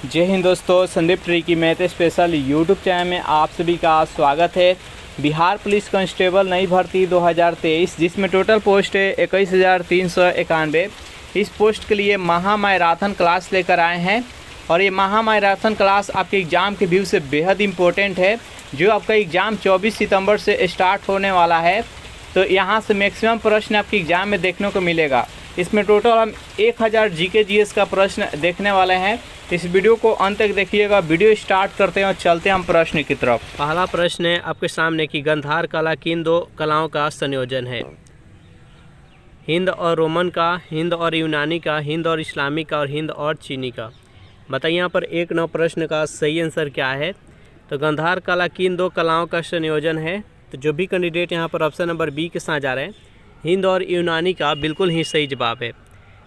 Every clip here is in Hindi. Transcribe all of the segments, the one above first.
जय हिंद दोस्तों, Sandeep tricky math special YouTube channel में आप सभी का स्वागत है। बिहार पुलिस कांस्टेबल नई भर्ती 2023 जिसमें टोटल पोस्ट है 21,391। इस पोस्ट के लिए महा मैराथन क्लास लेकर आए हैं और ये महा मैराथन क्लास आपके एग्ज़ाम के व्यू से बेहद इम्पोर्टेंट है। जो आपका एग्ज़ाम 24 सितंबर से स्टार्ट होने वाला है, तो यहाँ से मैक्सिमम प्रश्न आपके एग्ज़ाम में देखने को मिलेगा। इसमें टोटल हम 1000 जीके जीएस का प्रश्न देखने वाले हैं। इस वीडियो को अंत तक देखिएगा। वीडियो स्टार्ट करते हैं और चलते हैं हम प्रश्न की तरफ। पहला प्रश्न है आपके सामने कि गांधार कला किन दो कलाओं का संयोजन है? हिंद और रोमन का, हिंद और यूनानी का, हिंद और इस्लामी का और हिंद और चीनी का। बताइए यहाँ पर 1-9 प्रश्न का सही आंसर क्या है। तो गांधार कला किन दो कलाओं का संयोजन है? तो जो भी कैंडिडेट यहाँ पर ऑप्शन नंबर बी के साथ जा रहे हैं, हिंद और यूनानी का, बिल्कुल ही सही जवाब है।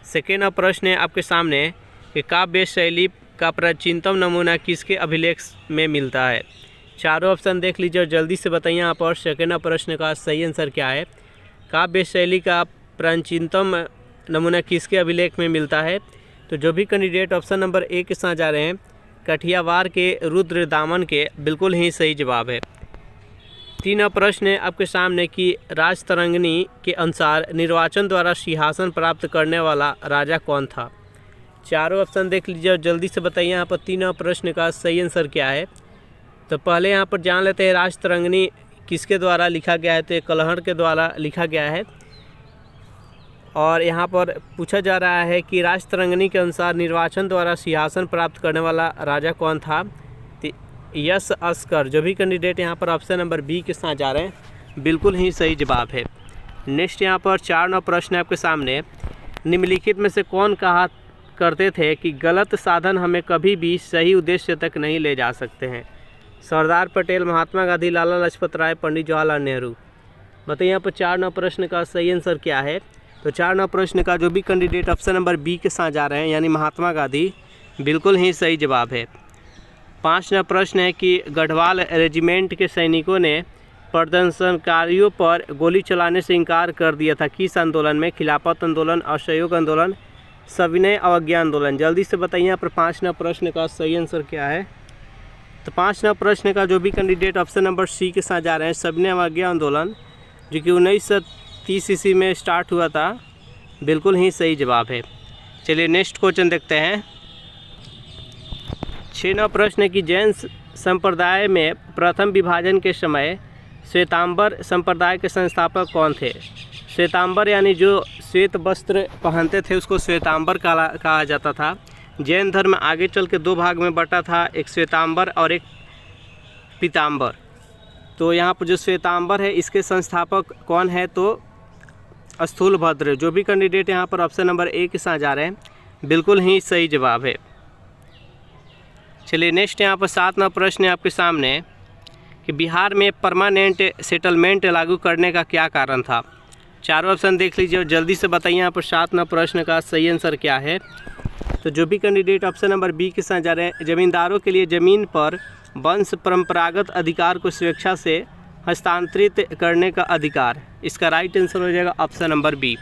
सेकेंड प्रश्न है आपके सामने कि काव्य शैली का प्राचीनतम नमूना किसके अभिलेख में मिलता है? चारों ऑप्शन देख लीजिए और जल्दी से बताइए यहाँ पर सेकेंड प्रश्न का सही आंसर क्या है। काव्य शैली का प्राचीनतम नमूना किसके अभिलेख में मिलता है? तो जो भी कैंडिडेट ऑप्शन नंबर ए के साथ जा रहे हैं, कठियावाड़ के रुद्र दामन के, बिल्कुल ही सही जवाब है। 3 प्रश्न है आपके सामने कि राजतरंगिणी के अनुसार निर्वाचन द्वारा सिंहासन प्राप्त करने वाला राजा कौन था? चारों ऑप्शन देख लीजिए और जल्दी से बताइए यहाँ पर 3 प्रश्न का सही आंसर क्या है। तो पहले यहाँ पर जान लेते हैं राजतरंगिणी किसके द्वारा लिखा गया है। तो कलहड़ के द्वारा लिखा गया है। और यहाँ पर पूछा जा रहा है कि राजतरंगिणी के अनुसार निर्वाचन द्वारा सिंहासन प्राप्त करने वाला राजा कौन था? Yes Oscar. जो भी कैंडिडेट यहाँ पर ऑप्शन नंबर बी के साथ जा रहे हैं, बिल्कुल ही सही जवाब है। नेक्स्ट यहाँ पर 4-9 प्रश्न है आपके सामने। निम्नलिखित में से कौन कहा करते थे कि गलत साधन हमें कभी भी सही उद्देश्य तक नहीं ले जा सकते हैं? सरदार पटेल, महात्मा गांधी, लाला लाजपत राय, पंडित जवाहरलाल नेहरू। बताइए यहाँ पर 4-9 प्रश्न का सही आंसर क्या है। तो 4-9 प्रश्न का जो भी कैंडिडेट ऑप्शन नंबर बी के साथ जा रहे हैं, यानी महात्मा गांधी, बिल्कुल ही सही जवाब है। 5वां प्रश्न है कि गढ़वाल रेजिमेंट के सैनिकों ने प्रदर्शनकारियों पर गोली चलाने से इनकार कर दिया था किस आंदोलन में? खिलाफत आंदोलन, असहयोग आंदोलन, सविनय अवज्ञा आंदोलन। जल्दी से बताइए यहाँ पर 5वां प्रश्न का सही आंसर क्या है। तो 5वां प्रश्न का जो भी कैंडिडेट ऑप्शन नंबर सी के साथ जा रहे हैं, सविनय अवज्ञा आंदोलन, जो कि 1930 ईस्वी में स्टार्ट हुआ था, बिल्कुल ही सही जवाब है। चलिए नेक्स्ट क्वेश्चन देखते हैं। 6वां प्रश्न है कि जैन संप्रदाय में प्रथम विभाजन के समय श्वेतांबर संप्रदाय के संस्थापक कौन थे? श्वेतांबर यानी जो श्वेत वस्त्र पहनते थे उसको श्वेतांबर कहा जाता था। जैन धर्म आगे चल के 2 भाग में बटा था, एक श्वेतांबर और एक पीतांबर। तो यहाँ पर जो श्वेतांबर है इसके संस्थापक कौन है? तो स्थूलभद्र। जो भी कैंडिडेट यहाँ पर ऑप्शन नंबर ए के साथ जा रहे हैं, बिल्कुल ही सही जवाब है। चलिए नेक्स्ट यहाँ पर 7वां प्रश्न है आपके सामने कि बिहार में परमानेंट सेटलमेंट लागू करने का क्या कारण था? चारों ऑप्शन देख लीजिए और जल्दी से बताइए यहाँ पर 7वां प्रश्न का सही आंसर क्या है। तो जो भी कैंडिडेट ऑप्शन नंबर बी के साथ जा रहे हैं, जमींदारों के लिए ज़मीन पर वंश परंपरागत अधिकार को स्वेच्छा से हस्तांतरित करने का अधिकार। इसका राइट आंसर हो जाएगा ऑप्शन नंबर बी।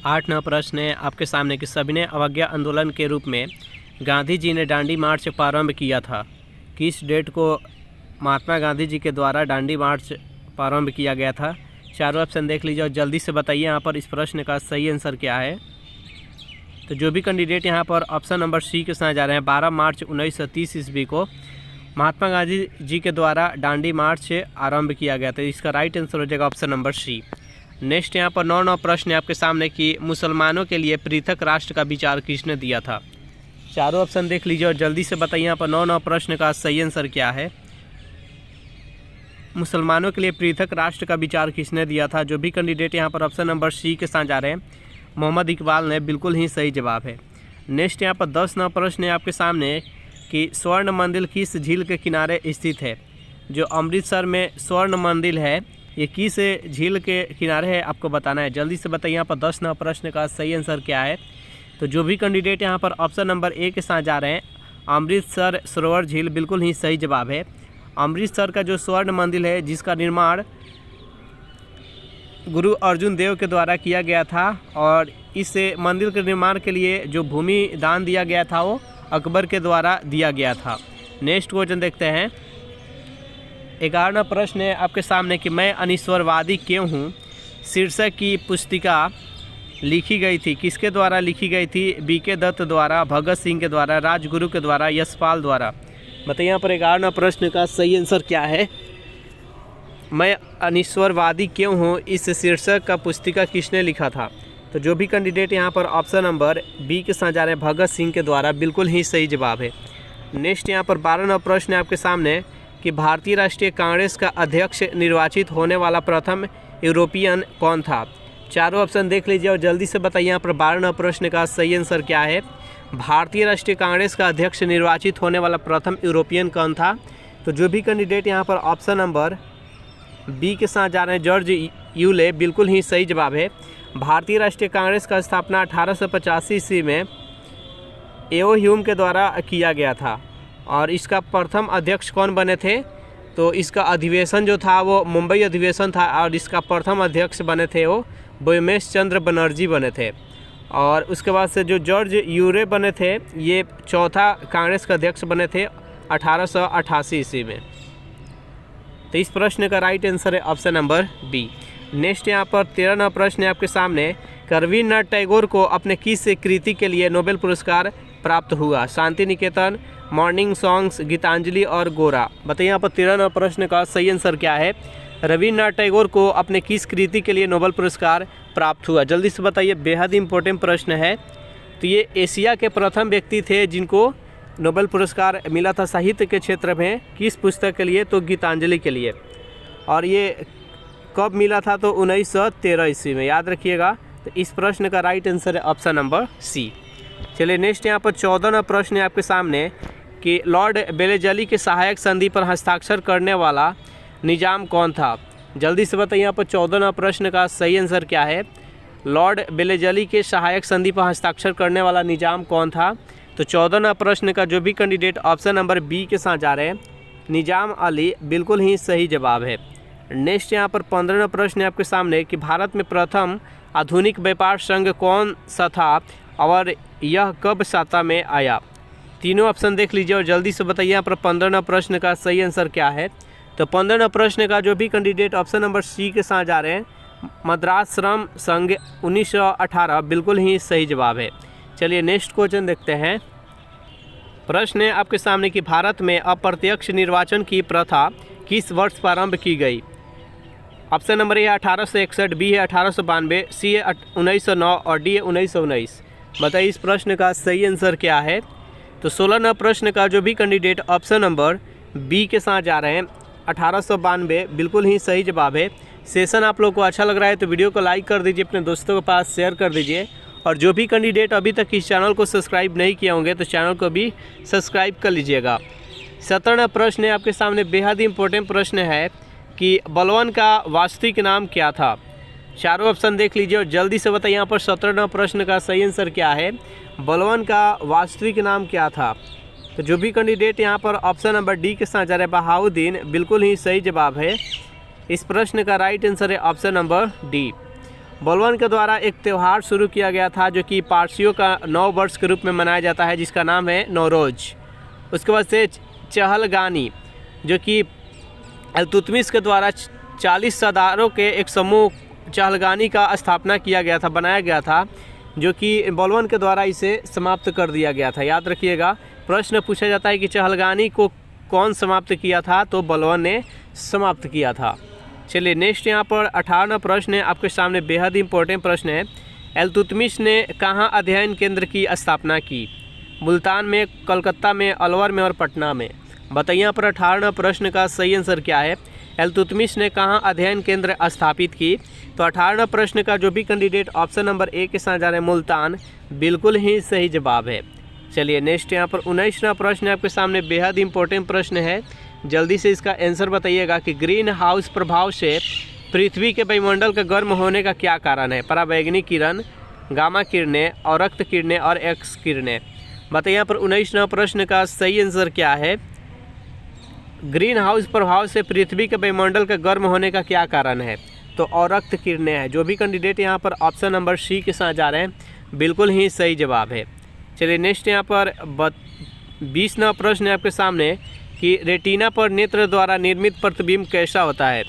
8वां प्रश्न है आपके सामने कि सविनय अवज्ञा आंदोलन के रूप में गांधी जी ने दांडी मार्च प्रारंभ किया था? किस डेट को महात्मा गांधी जी के द्वारा दांडी मार्च प्रारंभ किया गया था? चारों ऑप्शन देख लीजिए और जल्दी से बताइए यहाँ पर इस प्रश्न का सही आंसर क्या है। तो जो भी कैंडिडेट यहाँ पर ऑप्शन नंबर सी के साथ जा रहे हैं, 12 मार्च 1930 ईस्वी को महात्मा गांधी जी के द्वारा दांडी मार्च आरंभ किया गया था। इसका राइट आंसर हो जाएगा ऑप्शन नंबर सी। नेक्स्ट यहाँ पर 9वां प्रश्न है आपके सामने कि मुसलमानों के लिए पृथक राष्ट्र का विचार किसने दिया था? चारों ऑप्शन देख लीजिए और जल्दी से बताइए यहाँ पर 9वां प्रश्न का सही आंसर क्या है। मुसलमानों के लिए पृथक राष्ट्र का विचार किसने दिया था? जो भी कैंडिडेट यहाँ पर ऑप्शन नंबर सी के साथ जा रहे हैं, मोहम्मद इकबाल ने, बिल्कुल ही सही जवाब है। नेक्स्ट यहाँ पर 10वां प्रश्न है आपके सामने कि स्वर्ण मंदिर किस झील के किनारे स्थित है? जो अमृतसर में स्वर्ण मंदिर है, ये किस झील के किनारे है, आपको बताना है। जल्दी से बताइए यहाँ पर 10वां प्रश्न का सही आंसर क्या है। तो जो भी कैंडिडेट यहाँ पर ऑप्शन नंबर ए के साथ जा रहे हैं, अमृतसर सरोवर झील, बिल्कुल ही सही जवाब है। अमृतसर का जो स्वर्ण मंदिर है जिसका निर्माण गुरु अर्जुन देव के द्वारा किया गया था और इस मंदिर के निर्माण के लिए जो भूमि दान दिया गया था वो अकबर के द्वारा दिया गया था। नेक्स्ट क्वेश्चन देखते हैं। 11वां प्रश्न है आपके सामने कि मैं अनिश्वरवादी क्यों हूँ शीर्षक की पुस्तिका लिखी गई थी, किसके द्वारा लिखी गई थी? बीके दत्त द्वारा, भगत सिंह के द्वारा, राजगुरु के द्वारा, यशपाल द्वारा। बताइए यहाँ पर 11वां प्रश्न का सही आंसर क्या है? मैं अनिश्वरवादी क्यों हूँ इस शीर्षक का पुस्तिका किसने लिखा था? तो जो भी कैंडिडेट यहाँ पर ऑप्शन नंबर बी के साथ जा रहे हैं भगत सिंह के द्वारा, बिल्कुल ही सही जवाब है। नेक्स्ट यहाँ पर 12वां प्रश्न है आपके सामने कि भारतीय राष्ट्रीय कांग्रेस का अध्यक्ष निर्वाचित होने वाला प्रथम यूरोपियन कौन था? चारों ऑप्शन देख लीजिए और जल्दी से बताइए यहाँ पर 12वां प्रश्न का सही आंसर क्या है। भारतीय राष्ट्रीय कांग्रेस का अध्यक्ष निर्वाचित होने वाला प्रथम यूरोपियन कौन था? तो जो भी कैंडिडेट यहाँ पर ऑप्शन नंबर बी के साथ जा रहे हैं जॉर्ज यूले, बिल्कुल ही सही जवाब है। भारतीय राष्ट्रीय कांग्रेस का स्थापना 1885 ईस्वी में एओ ह्यूम के द्वारा किया गया था और इसका प्रथम अध्यक्ष कौन बने थे? तो इसका अधिवेशन जो था वो मुंबई अधिवेशन था और इसका प्रथम अध्यक्ष बने थे वो बोमेश चंद्र बनर्जी बने थे। और उसके बाद से जो जॉर्ज यूरे बने थे ये चौथा कांग्रेस का अध्यक्ष बने थे 1888 ईस्वी में। तो इस प्रश्न का राइट आंसर है ऑप्शन नंबर बी। नेक्स्ट यहाँ पर 13वां प्रश्न है आपके सामने। रवीन्द्रनाथ टैगोर को अपने किस कृति के लिए नोबेल पुरस्कार प्राप्त हुआ? शांति निकेतन, मॉर्निंग सॉन्ग्स, गीतांजलि और गोरा। बताइए यहाँ पर 13वां प्रश्न का सही आंसर क्या है? रवीन्द्रनाथ टैगोर को अपने किस कृति के लिए नोबेल पुरस्कार प्राप्त हुआ? जल्दी से बताइए, बेहद इंपॉर्टेंट प्रश्न है। तो ये एशिया के प्रथम व्यक्ति थे जिनको नोबेल पुरस्कार मिला था साहित्य के क्षेत्र में। किस पुस्तक के लिए? तो गीतांजलि के लिए। और ये कब मिला था? तो 1913 ईस्वी में, याद रखिएगा। तो इस प्रश्न का राइट आंसर है ऑप्शन नंबर सी। चलिए नेक्स्ट यहाँ पर 14वां प्रश्न है आपके सामने कि लॉर्ड बेलेजली के सहायक संधि पर हस्ताक्षर करने वाला निजाम कौन था? जल्दी से बताइए यहाँ पर 14वां प्रश्न का सही आंसर क्या है? लॉर्ड बेलेजली के सहायक संधि पर हस्ताक्षर करने वाला निजाम कौन था? तो 14वां प्रश्न का जो भी कैंडिडेट ऑप्शन नंबर बी के साथ जा रहे हैं निजाम अली, बिल्कुल ही सही जवाब है। नेक्स्ट यहाँ पर 15वां प्रश्न है आपके सामने कि भारत में प्रथम आधुनिक व्यापार संघ कौन सा था और यह कब सत्ता में आया? तीनों ऑप्शन देख लीजिए और जल्दी से बताइए यहाँ पर 15वां प्रश्न का सही आंसर क्या है। तो 15वां प्रश्न का जो भी कैंडिडेट ऑप्शन नंबर सी के साथ जा रहे हैं मद्रास श्रम संघ 1918, बिल्कुल ही सही जवाब है। चलिए नेक्स्ट क्वेश्चन देखते हैं। प्रश्न है आपके सामने कि भारत में अप्रत्यक्ष निर्वाचन की प्रथा किस वर्ष प्रारंभ की गई? ऑप्शन नंबर ए 1861, बी है 1892, सी है 1909 और डी है 1919। बताइए इस प्रश्न का सही आंसर क्या है? तो 16वां प्रश्न का जो भी कैंडिडेट ऑप्शन नंबर बी के साथ जा रहे हैं 1892, बिल्कुल ही सही जवाब है। सेशन आप लोग को अच्छा लग रहा है तो वीडियो को लाइक कर दीजिए, अपने दोस्तों के पास शेयर कर दीजिए। और जो भी कैंडिडेट अभी तक इस चैनल को सब्सक्राइब नहीं किए होंगे तो चैनल को भी सब्सक्राइब कर लीजिएगा। 17वां प्रश्न है आपके सामने, बेहद इंपॉर्टेंट प्रश्न है कि बलवन का वास्तविक नाम क्या था? चारों ऑप्शन देख लीजिए और जल्दी से बताइए यहाँ पर 17वां प्रश्न का सही आंसर क्या है? बलवन का वास्तविक नाम क्या था? तो जो भी कैंडिडेट यहाँ पर ऑप्शन नंबर डी के साथ जा रहे हैं बहाउद्दीन, बिल्कुल ही सही जवाब है। इस प्रश्न का राइट आंसर है ऑप्शन नंबर डी। बलवन के द्वारा एक त्यौहार शुरू किया गया था जो कि पारसियों का नव वर्ष के रूप में मनाया जाता है, जिसका नाम है नौरोज। उसके बाद से चहलगानी जो कि इल्तुतमिश के द्वारा 40 सरदारों के एक समूह चहलगानी का स्थापना किया गया था, बनाया गया था, जो कि बलवन के द्वारा इसे समाप्त कर दिया गया था। याद रखिएगा, प्रश्न पूछा जाता है कि चहलगानी को कौन समाप्त किया था? तो बलवन ने समाप्त किया था। चलिए नेक्स्ट यहाँ पर 18वां प्रश्न है आपके सामने, बेहद इंपॉर्टेंट प्रश्न है। इल्तुतमिश ने कहाँ अध्ययन केंद्र की स्थापना की? मुल्तान में, कलकत्ता में, अलवर में और पटना में। बताइए यहाँ पर 18वां प्रश्न का सही आंसर क्या है? इल्तुतमिश ने कहाँ अध्ययन केंद्र स्थापित की? तो 18वां प्रश्न का जो भी कैंडिडेट ऑप्शन नंबर ए के साथ जा रहे हैं मुल्तान, बिल्कुल ही सही जवाब है। चलिए नेक्स्ट यहाँ पर 19वां प्रश्न आपके सामने, बेहद इंपॉर्टेंट प्रश्न है, जल्दी से इसका आंसर बताइएगा कि ग्रीन हाउस प्रभाव से पृथ्वी के वायुमंडल का गर्म होने का क्या कारण है? पराबैंगनी किरण, गामा किरणें, अवरक्त किरणें और एक्स किरणें। बताइए यहाँ पर 19वां प्रश्न का सही आंसर क्या है? ग्रीन हाउस प्रभाव से पृथ्वी के वायुमंडल का गर्म होने का क्या कारण है? तो अवरक्त किरणें हैं। जो भी कैंडिडेट यहाँ पर ऑप्शन नंबर सी के साथ जा रहे हैं, बिल्कुल ही सही जवाब है। चलिए नेक्स्ट यहाँ पर 20वां प्रश्न है आपके सामने कि रेटिना पर नेत्र द्वारा निर्मित प्रतिबिंब कैसा होता है।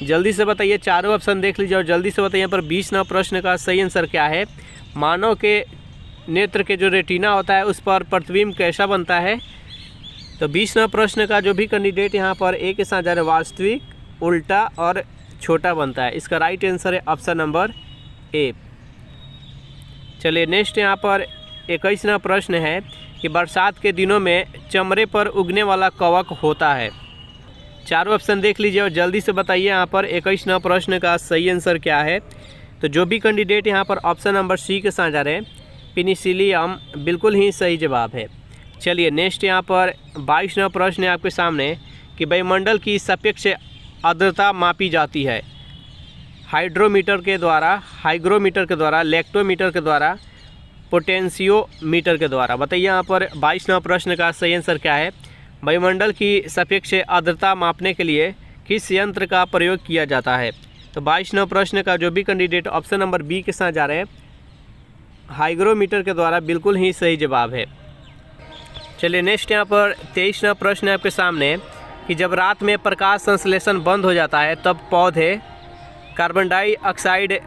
जल्दी से बताइए, चारों ऑप्शन देख लीजिए और जल्दी से बताइए यहाँ पर 20वां प्रश्न का सही आंसर क्या है। मानव के नेत्र के जो रेटिना होता है उस पर प्रतिबिंब कैसा बनता है। तो 20वां प्रश्न का जो भी कैंडिडेट यहाँ पर ए के साथ जा रहे वास्तविक, उल्टा और छोटा बनता है। इसका राइट आंसर है ऑप्शन नंबर ए। चलिए नेक्स्ट यहाँ पर 21वां प्रश्न है कि बरसात के दिनों में चमड़े पर उगने वाला कवक होता है। चारों ऑप्शन देख लीजिए और जल्दी से बताइए यहाँ पर 21वां प्रश्न का सही आंसर क्या है। तो जो भी कैंडिडेट यहाँ पर ऑप्शन नंबर सी के साथ जा रहे हैं पेनिसिलियम, बिल्कुल ही सही जवाब है। चलिए नेक्स्ट यहाँ पर 22वां प्रश्न है आपके सामने कि वायुमंडल की सापेक्ष आर्द्रता मापी जाती है। हाइग्रोमीटर के द्वारा, लेक्टोमीटर के द्वारा, पोटेंशियोमीटर के द्वारा। बताइए यहाँ पर 22वां प्रश्न का सही आंसर क्या है। वायुमंडल की सापेक्ष आर्द्रता मापने के लिए किस यंत्र का प्रयोग किया जाता है। तो 22वां प्रश्न का जो भी कैंडिडेट ऑप्शन नंबर बी के साथ जा रहे हैं हाइग्रोमीटर के द्वारा, बिल्कुल ही सही जवाब है। चलिए नेक्स्ट यहाँ पर 23वां प्रश्न है आपके सामने कि जब रात में प्रकाश संश्लेषण बंद हो जाता है तब पौधे कार्बन डाइऑक्साइड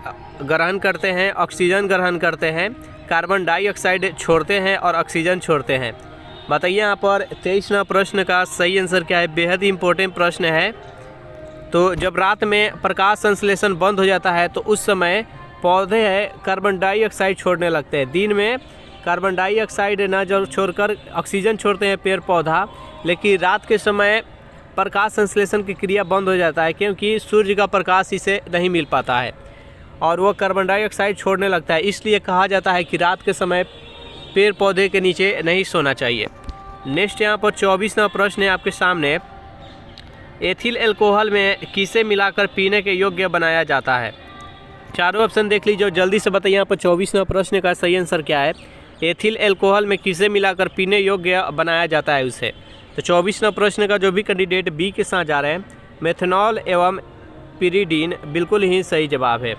ग्रहण करते हैं, ऑक्सीजन ग्रहण करते हैं, कार्बन डाइऑक्साइड छोड़ते हैं और ऑक्सीजन छोड़ते हैं। बताइए यहाँ पर 23वां प्रश्न का सही आंसर क्या है। बेहद ही इम्पोर्टेंट प्रश्न है। तो जब रात में प्रकाश संश्लेषण बंद हो जाता है तो उस समय पौधे हैं कार्बन डाइऑक्साइड छोड़ने लगते हैं। दिन में कार्बन डाइऑक्साइड ना जो छोड़कर ऑक्सीजन छोड़ते हैं पेड़ पौधा, लेकिन रात के समय प्रकाश संश्लेषण की क्रिया बंद हो जाता है क्योंकि सूर्य का प्रकाश इसे नहीं मिल पाता है और वो कार्बन डाइऑक्साइड छोड़ने लगता है। इसलिए कहा जाता है कि रात के समय पेड़ पौधे के नीचे नहीं सोना चाहिए। नेक्स्ट यहाँ पर 24वां प्रश्न है आपके सामने, एथिल अल्कोहल में किसे मिलाकर पीने के योग्य बनाया जाता है। चारों ऑप्शन देख लीजिए, जल्दी से बताइए यहाँ पर 24वां प्रश्न का सही आंसर क्या है। एथिल अल्कोहल में किसे मिलाकर पीने योग्य बनाया जाता है उसे। तो 24वां प्रश्न का जो भी कैंडिडेट बी के साथ जा रहे हैं मेथनॉल एवं पिरिडीन, बिल्कुल ही सही जवाब है।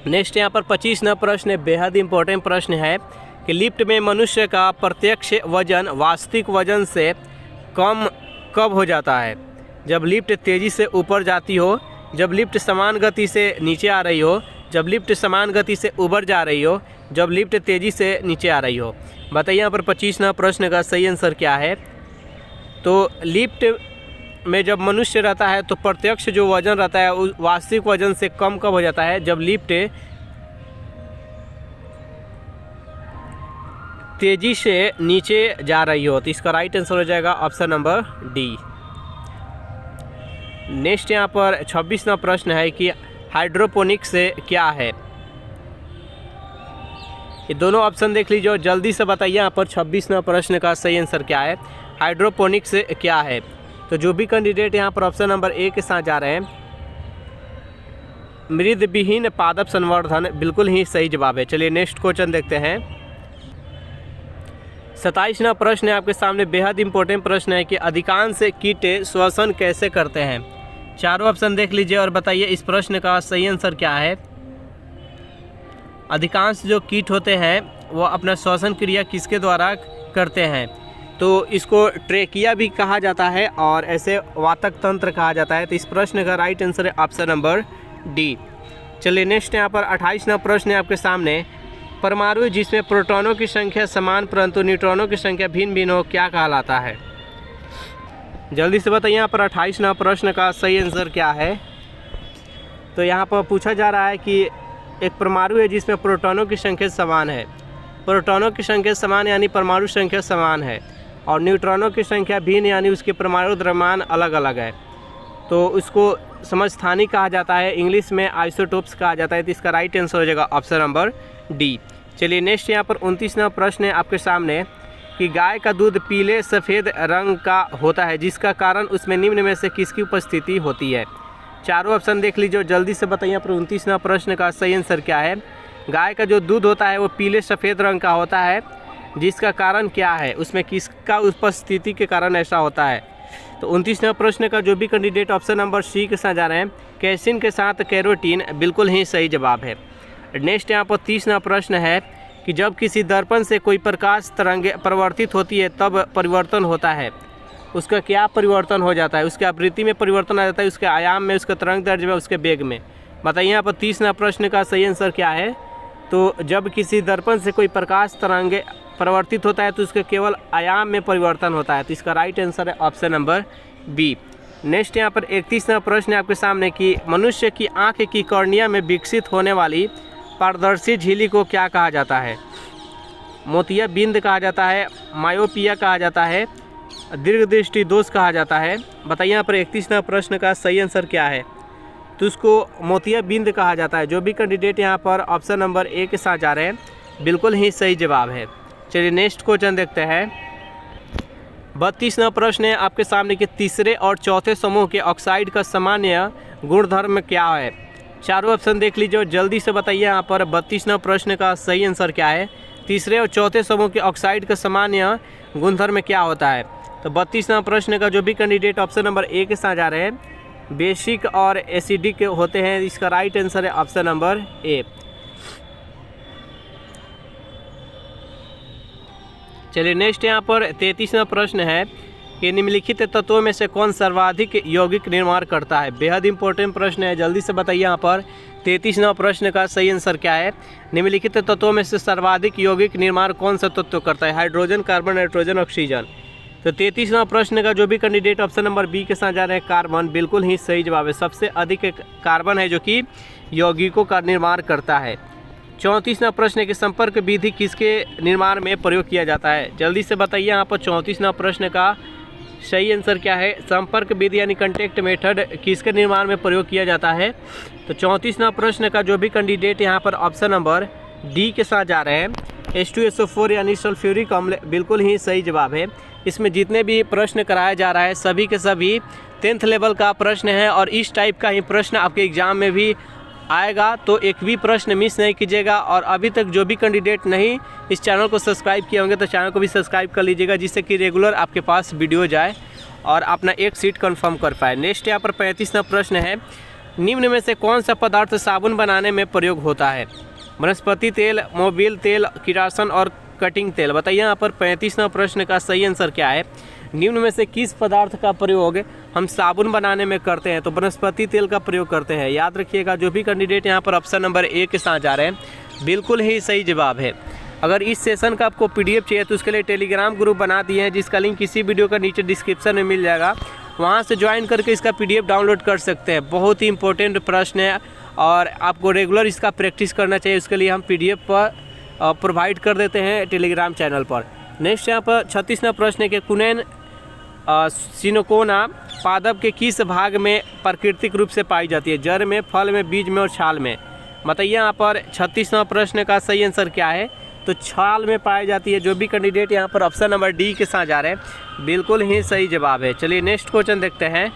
नेक्स्ट यहाँ पर 25वां प्रश्न बेहद इंपॉर्टेंट प्रश्न है कि लिफ्ट में मनुष्य का प्रत्यक्ष वजन वास्तविक वजन से कम कब हो जाता है। जब लिफ्ट तेज़ी से ऊपर जाती हो, जब लिफ्ट समान गति से नीचे आ रही हो, जब लिफ्ट समान गति से ऊपर जा रही हो, जब लिफ्ट तेज़ी से नीचे आ रही हो। बताइए यहाँ पर 25वां प्रश्न का सही आंसर क्या है। तो लिफ्ट में जब मनुष्य रहता है तो प्रत्यक्ष जो वजन रहता है उस वास्तविक वजन से कम कब हो जाता है, जब लिफ्ट तेज़ी से नीचे जा रही हो। तो इसका राइट आंसर हो जाएगा ऑप्शन नंबर डी। नेक्स्ट यहाँ पर 26वां प्रश्न है कि हाइड्रोपोनिक्स से क्या है। ये दोनों ऑप्शन देख लीजिए और जल्दी से बताइए यहाँ पर 26वां प्रश्न का सही आंसर क्या है। हाइड्रोपोनिक्स से क्या है। तो जो भी कैंडिडेट यहाँ पर ऑप्शन नंबर ए के साथ जा रहे हैं मृद विहीन पादप संवर्धन, बिल्कुल ही सही जवाब है। चलिए नेक्स्ट क्वेश्चन देखते हैं। 27वां प्रश्न है आपके सामने, बेहद इंपॉर्टेंट प्रश्न है कि अधिकांश कीट श्वसन कैसे करते हैं। चारों ऑप्शन देख लीजिए और बताइए इस प्रश्न का सही आंसर क्या है। अधिकांश जो कीट होते हैं वो अपना श्वसन क्रिया किसके द्वारा करते हैं। तो इसको ट्रेकिया भी कहा जाता है और ऐसे वातक तंत्र कहा जाता है। तो इस प्रश्न का राइट आंसर है ऑप्शन नंबर डी। चलिए नेक्स्ट यहाँ पर 28वां प्रश्न है आपके सामने, परमाणु जिसमें प्रोटॉनों की संख्या समान परंतु न्यूट्रॉनों की संख्या भिन्न भिन्न हो क्या कहलाता है। जल्दी से बताइए यहाँ पर 28वां प्रश्न का सही आंसर क्या है। तो यहाँ पर पूछा जा रहा है कि एक परमाणु है जिसमें प्रोटॉनों की संख्या समान है। प्रोटॉनों की संख्या समान यानी परमाणु संख्या समान है और न्यूट्रॉनों की संख्या भिन्न यानी उसके परमाणु द्रव्यमान अलग अलग है। तो उसको समस्थानिक कहा जाता है, इंग्लिश में आइसोटोप्स कहा जाता है। तो इसका राइट आंसर हो जाएगा ऑप्शन नंबर डी। चलिए नेक्स्ट यहाँ पर 29वां प्रश्न है आपके सामने कि गाय का दूध पीले सफ़ेद रंग का होता है जिसका कारण उसमें निम्न में से किसकी उपस्थिति होती है। चारों ऑप्शन देख लीजिए और जल्दी से बताइए पर 29वां प्रश्न का सही आंसर क्या है। गाय का जो दूध होता है वो पीले सफ़ेद रंग का होता है जिसका कारण क्या है, उसमें किसका उपस्थिति के कारण ऐसा होता है। तो 29वां प्रश्न का जो भी कैंडिडेट ऑप्शन नंबर सी के साथ जा रहे हैं कैसिन के साथ कैरोटीन, बिल्कुल ही सही जवाब है। नेक्स्ट यहाँ पर 30वां प्रश्न है कि जब किसी दर्पण से कोई प्रकाश तरंगे परावर्तित होती है तब परिवर्तन होता है, उसका क्या परिवर्तन हो जाता है? उसके आवृत्ति में परिवर्तन आ जाता है, उसके आयाम में, उसके तरंग दैर्ध्य में, उसके वेग में। बताइए यहाँ पर 30वां प्रश्न का सही आंसर क्या है? तो जब किसी दर्पण से कोई प्रकाश तरंगे परावर्तित होता है तो उसके केवल आयाम में परिवर्तन होता है। तो इसका राइट आंसर है ऑप्शन नंबर बी। नेक्स्ट यहाँ पर 31वां प्रश्न है आपके सामने कि मनुष्य की आँख की कॉर्निया में विकसित होने वाली पारदर्शी झिल्ली को क्या कहा जाता है? मोतिया बिंद कहा जाता है, मायोपिया कहा जाता है, दीर्घ दृष्टि दोष कहा जाता है। बताइए यहाँ पर 31वां प्रश्न का सही आंसर क्या है? तो उसको मोतिया बिंद कहा जाता है। जो भी कैंडिडेट यहाँ पर ऑप्शन नंबर ए के साथ जा रहे हैं बिल्कुल ही सही जवाब है। चलिए नेक्स्ट क्वेश्चन देखते हैं। 32वां प्रश्न है आपके सामने कि तीसरे और चौथे समूह के ऑक्साइड का सामान्य गुणधर्म क्या है? चारों ऑप्शन देख लीजिए, जल्दी से बताइए यहाँ पर 32वां प्रश्न का सही आंसर क्या है? तीसरे और चौथे समूह के ऑक्साइड का सामान्य गुणधर्म क्या होता है? तो 32वां प्रश्न का जो भी कैंडिडेट ऑप्शन नंबर ए के साथ जा रहे हैं बेसिक और एसिडिक होते हैं। इसका राइट आंसर है ऑप्शन नंबर ए। चलिए नेक्स्ट यहाँ पर 33वां प्रश्न है कि निम्नलिखित तत्वों में से कौन सर्वाधिक यौगिक निर्माण करता है? बेहद इंपॉर्टेंट प्रश्न है, जल्दी से बताइए यहाँ पर 33वां प्रश्न का सही आंसर क्या है? निम्नलिखित तत्वों में से सर्वाधिक यौगिक निर्माण कौन सा तत्व करता है? Hydrogen, carbon, nitrogen, oxygen. तो 33वां प्रश्न का जो भी कैंडिडेट ऑप्शन नंबर बी के साथ जा रहे हैं कार्बन, बिल्कुल ही सही जवाब है। सबसे अधिक कार्बन है जो कि यौगिकों का निर्माण करता है। 34वां प्रश्न है कि संपर्क विधि किसके निर्माण में प्रयोग किया जाता है? जल्दी से बताइए यहाँ पर 34वां प्रश्न का सही आंसर क्या है? संपर्क विधि यानी कॉन्टैक्ट मेथड किसके निर्माण में प्रयोग किया जाता है? तो 34वां प्रश्न का जो भी कैंडिडेट यहाँ पर ऑप्शन नंबर डी के साथ जा रहे हैं H2SO4 यानी सल्फ्यूरिक अम्ल, बिल्कुल ही सही जवाब है। इसमें जितने भी प्रश्न कराया जा रहा है सभी के सभी 10th लेवल का प्रश्न है और इस टाइप का ही प्रश्न आपके एग्जाम में भी आएगा, तो एक भी प्रश्न मिस नहीं कीजिएगा। और अभी तक जो भी कैंडिडेट नहीं इस चैनल को सब्सक्राइब किए होंगे तो चैनल को भी सब्सक्राइब कर लीजिएगा, जिससे कि रेगुलर आपके पास वीडियो जाए और अपना एक सीट कंफर्म कर पाए। नेक्स्ट यहाँ पर 35वां प्रश्न है, निम्न में से कौन सा पदार्थ साबुन बनाने में प्रयोग होता है? वनस्पति तेल, मोबिल तेल, किरासन और कटिंग तेल। बताइए यहाँ पर 35वां प्रश्न का सही आंसर क्या है? निम्न में से किस पदार्थ का प्रयोग हम साबुन बनाने में करते हैं? तो वनस्पति तेल का प्रयोग करते हैं। याद रखिएगा, जो भी कैंडिडेट यहाँ पर ऑप्शन नंबर ए के साथ जा रहे हैं बिल्कुल ही सही जवाब है। अगर इस सेशन का आपको पीडीएफ चाहिए तो उसके लिए टेलीग्राम ग्रुप बना दिए हैं, जिसका लिंक किसी वीडियो का नीचे डिस्क्रिप्शन में मिल जाएगा। वहाँ से ज्वाइन करके इसका पीडीएफ डाउनलोड कर सकते हैं। बहुत ही इंपॉर्टेंट प्रश्न है और आपको रेगुलर इसका प्रैक्टिस करना चाहिए। उसके लिए हम पीडीएफ पर प्रोवाइड कर देते हैं टेलीग्राम चैनल पर। नेक्स्ट यहाँ पर 36वां प्रश्न है कि कुनैन सिनोकोना पादप के किस भाग में प्राकृतिक रूप से पाई जाती है? जड़ में, फल में, बीज में और छाल में। बताइए यहाँ पर 36वां प्रश्न का सही आंसर क्या है? तो छाल में पाई जाती है। जो भी कैंडिडेट यहाँ पर ऑप्शन नंबर डी के साथ जा रहे हैं बिल्कुल ही सही जवाब है। चलिए नेक्स्ट क्वेश्चन देखते हैं।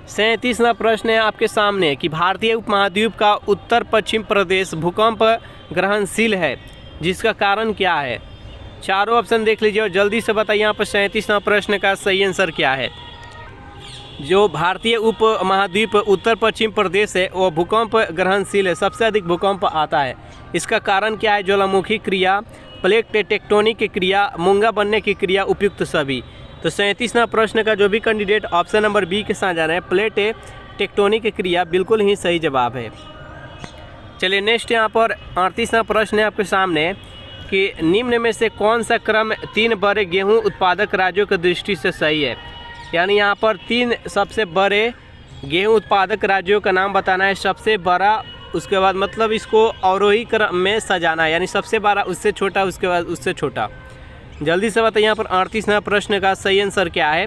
37वां प्रश्न है आपके सामने कि भारतीय उपमहाद्वीप का उत्तर पश्चिम प्रदेश भूकंप ग्रहणशील है, जिसका कारण क्या है? चारों ऑप्शन देख लीजिए और जल्दी से बताइए यहाँ पर 37वां प्रश्न का सही आंसर क्या है? जो भारतीय उप महाद्वीप उत्तर पश्चिम प्रदेश है वो भूकंप ग्रहणशील है, सबसे अधिक भूकंप आता है। इसका कारण क्या है? ज्वालामुखी क्रिया, प्लेट टेक्टोनिक की क्रिया, मूंगा बनने की क्रिया, उपयुक्त सभी। तो 37वां प्रश्न का जो भी कैंडिडेट ऑप्शन नंबर बी के साथ जा रहे हैं प्लेट टेक्टोनिक की क्रिया, बिल्कुल ही सही जवाब है। चलिए नेक्स्ट यहाँ पर 38वां प्रश्न है आपके सामने कि निम्न में से कौन सा क्रम 3 बड़े गेहूं उत्पादक राज्यों की दृष्टि से सही है? यानी यहाँ पर 3 सबसे बड़े गेहूं उत्पादक राज्यों का नाम बताना है। सबसे बड़ा, उसके बाद मतलब इसको अवरोही क्रम में सजाना है, यानी सबसे बड़ा, उससे छोटा, उसके बाद उससे छोटा। जल्दी से बताइए यहाँ पर 38वां प्रश्न का सही आंसर क्या है?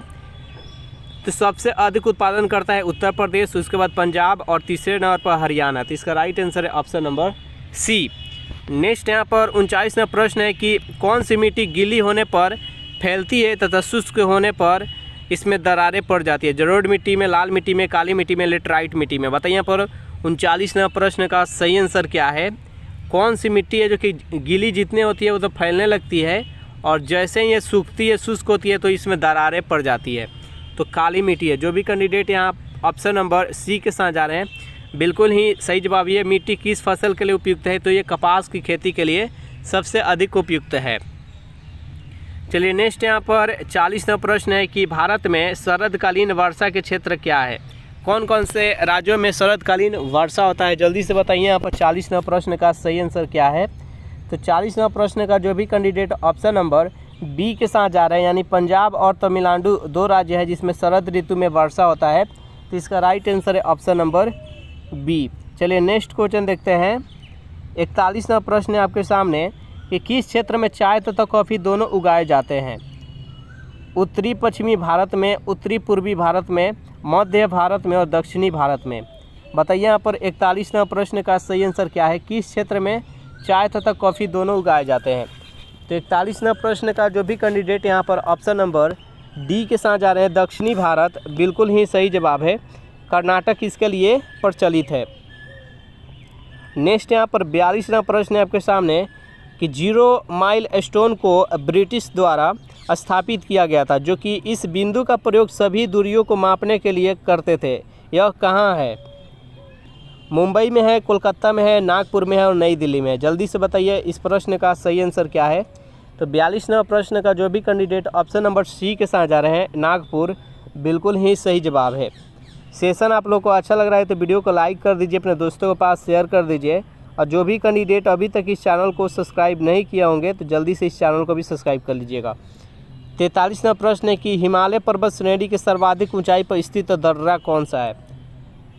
तो सबसे अधिक उत्पादन करता है उत्तर प्रदेश, उसके बाद पंजाब और तीसरे नंबर पर हरियाणा। तो इसका राइट आंसर है ऑप्शन नंबर सी। नेक्स्ट यहाँ पर 39वां प्रश्न है कि कौन सी मिट्टी गीली होने पर फैलती है तथा शुष्क होने पर इसमें दरारें पड़ जाती है? जलोढ़ मिट्टी में, लाल मिट्टी में, काली मिट्टी में, लेटराइट मिट्टी में। बताइए यहाँ पर 39वां प्रश्न का सही आंसर क्या है? कौन सी मिट्टी है जो कि गीली जितने होती है वो तो फैलने लगती है और जैसे ही ये सूखती है, शुष्क होती है तो इसमें दरारें पड़ जाती है? तो काली मिट्टी है। जो भी कैंडिडेट यहाँ ऑप्शन नंबर सी के साथ जा रहे हैं बिल्कुल ही सही जवाब। ये मिट्टी किस फसल के लिए उपयुक्त है? तो ये कपास की खेती के लिए सबसे अधिक उपयुक्त है। चलिए नेक्स्ट यहाँ पर 40वां प्रश्न है कि भारत में शरदकालीन वर्षा के क्षेत्र क्या है? कौन कौन से राज्यों में शरदकालीन वर्षा होता है? जल्दी से बताइए यहाँ पर 40वां प्रश्न का सही आंसर क्या है। तो 40वां प्रश्न का जो भी कैंडिडेट ऑप्शन नंबर बी के साथ जा रहे हैं, यानी पंजाब और तमिलनाडु 2 राज्य है जिसमें शरद ऋतु में वर्षा होता है, तो इसका राइट आंसर है ऑप्शन नंबर बी। चलिए नेक्स्ट क्वेश्चन देखते हैं। 41वां प्रश्न है आपके सामने कि किस क्षेत्र में चाय तथा कॉफ़ी दोनों उगाए जाते हैं? उत्तरी पश्चिमी भारत में, उत्तरी पूर्वी भारत में, मध्य भारत में और दक्षिणी भारत में। बताइए यहाँ पर 41वां प्रश्न का सही आंसर क्या है? किस क्षेत्र में चाय तथा कॉफ़ी दोनों उगाए जाते हैं? तो 41वां प्रश्न का जो भी कैंडिडेट यहाँ पर ऑप्शन नंबर डी के साथ जा रहे हैं, दक्षिणी भारत, बिल्कुल ही सही जवाब है। कर्नाटक इसके लिए प्रचलित है। नेक्स्ट यहाँ पर 42वां प्रश्न है आपके सामने कि 0 माइल स्टोन को ब्रिटिश द्वारा स्थापित किया गया था, जो कि इस बिंदु का प्रयोग सभी दूरियों को मापने के लिए करते थे। यह कहाँ है? मुंबई में है, कोलकाता में है, नागपुर में है और नई दिल्ली में है। जल्दी से बताइए इस प्रश्न का सही आंसर क्या है। तो 42वां प्रश्न का जो भी कैंडिडेट ऑप्शन नंबर सी के साथ जा रहे हैं, नागपुर, बिल्कुल ही सही जवाब है। सेशन आप लोग को अच्छा लग रहा है तो वीडियो को लाइक कर दीजिए, अपने दोस्तों के पास शेयर कर दीजिए, और जो भी कैंडिडेट अभी तक इस चैनल को सब्सक्राइब नहीं किया होंगे तो जल्दी से इस चैनल को भी सब्सक्राइब कर लीजिएगा। 43वां प्रश्न है कि हिमालय पर्वत श्रेणी के सर्वाधिक ऊंचाई पर स्थित दर्रा कौन सा है?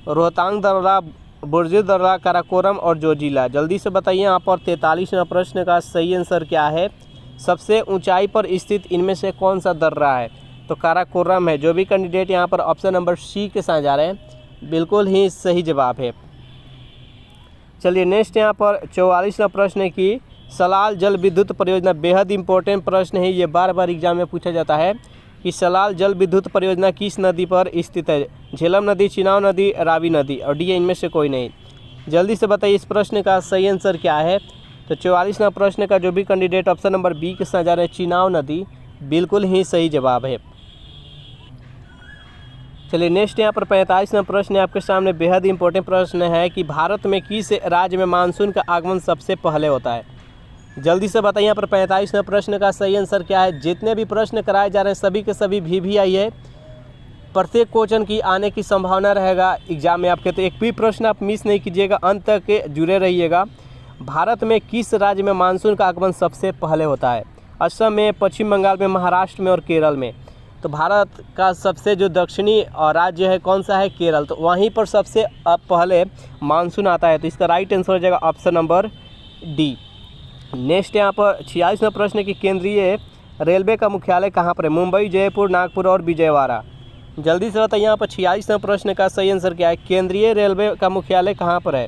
रोहतांग दर्रा, बुर्ज दर्रा, काराकोरम और जोजिला। जल्दी से बताइए यहाँ पर 43वां प्रश्न का सही आंसर क्या है? सबसे ऊंचाई पर स्थित इनमें से कौन सा दर्रा है? तो काराकोरम है। जो भी कैंडिडेट यहाँ पर ऑप्शन नंबर सी के साथ जा रहे हैं, बिल्कुल ही सही जवाब है। चलिए नेक्स्ट यहाँ पर 44वां प्रश्न है कि सलाल जल विद्युत परियोजना, बेहद इंपॉर्टेंट प्रश्न है, ये बार बार एग्जाम में पूछा जाता है कि सलाल जल विद्युत परियोजना किस नदी पर स्थित है? झेलम नदी, चिनाब नदी, रावी नदी और डी इनमें से कोई नहीं। जल्दी से बताइए इस प्रश्न का सही आंसर क्या है। तो 44वां प्रश्न का जो भी कैंडिडेट ऑप्शन नंबर बी के साथ जा रहे हैं, चिनाब नदी, बिल्कुल ही सही जवाब है। चलिए नेक्स्ट यहाँ पर 45वां प्रश्न है आपके सामने, बेहद इंपॉर्टेंट प्रश्न है कि भारत में किस राज्य में मानसून का आगमन सबसे पहले होता है? जल्दी से बताइए यहाँ पर 45वां प्रश्न का सही आंसर क्या है। जितने भी प्रश्न कराए जा रहे हैं सभी के सभी VVI है, प्रत्येक क्वेश्चन की आने की संभावना रहेगा एग्जाम में आपके, तो एक भी प्रश्न आप मिस नहीं कीजिएगा, अंत तक जुड़े रहिएगा। भारत में किस राज्य में मानसून का आगमन सबसे पहले होता है? असम में, पश्चिम बंगाल में, महाराष्ट्र में और केरल में। तो भारत का सबसे जो दक्षिणी राज्य है कौन सा है? केरल, तो वहीं पर सबसे पहले मानसून आता है, तो इसका राइट आंसर हो जाएगा ऑप्शन नंबर डी। नेक्स्ट यहाँ पर 46वां प्रश्न की केंद्रीय रेलवे का मुख्यालय कहाँ पर है? मुंबई, जयपुर, नागपुर और विजयवाड़ा। जल्दी से बताइए यहाँ पर 46वां प्रश्न का सही आंसर क्या है? केंद्रीय रेलवे का मुख्यालय कहाँ पर है?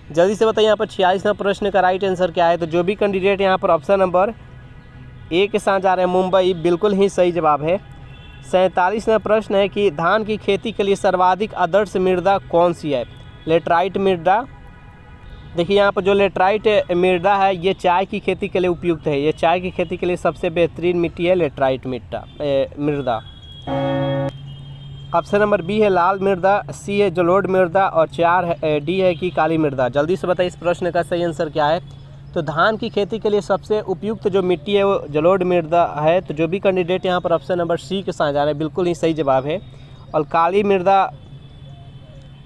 जल्दी से बताइए यहाँ पर 46वां प्रश्न का राइट आंसर क्या है। तो जो भी कैंडिडेट यहाँ पर ऑप्शन नंबर ए के साथ जा रहे हैं, मुंबई, बिल्कुल ही सही जवाब है। 47वां प्रश्न है कि धान की खेती के लिए सर्वाधिक आदर्श मृदा कौन सी है? लेटराइट मृदा। देखिए यहाँ पर जो लेटराइट मृदा है ये चाय की खेती के लिए उपयुक्त है, ये चाय की खेती के लिए सबसे बेहतरीन मिट्टी है लेटराइट मृदा। ऑप्शन नंबर बी है लाल मृदा, सी है जलोढ़ मृदा और 4 है डी है कि काली मृदा। जल्दी से बताइए इस प्रश्न का सही आंसर क्या है। तो धान की खेती के लिए सबसे उपयुक्त जो मिट्टी है वो जलोढ़ मृदा है। तो जो भी कैंडिडेट यहाँ पर ऑप्शन नंबर सी के साथ जा रहे हैं, बिल्कुल ही सही जवाब है। और काली मृदा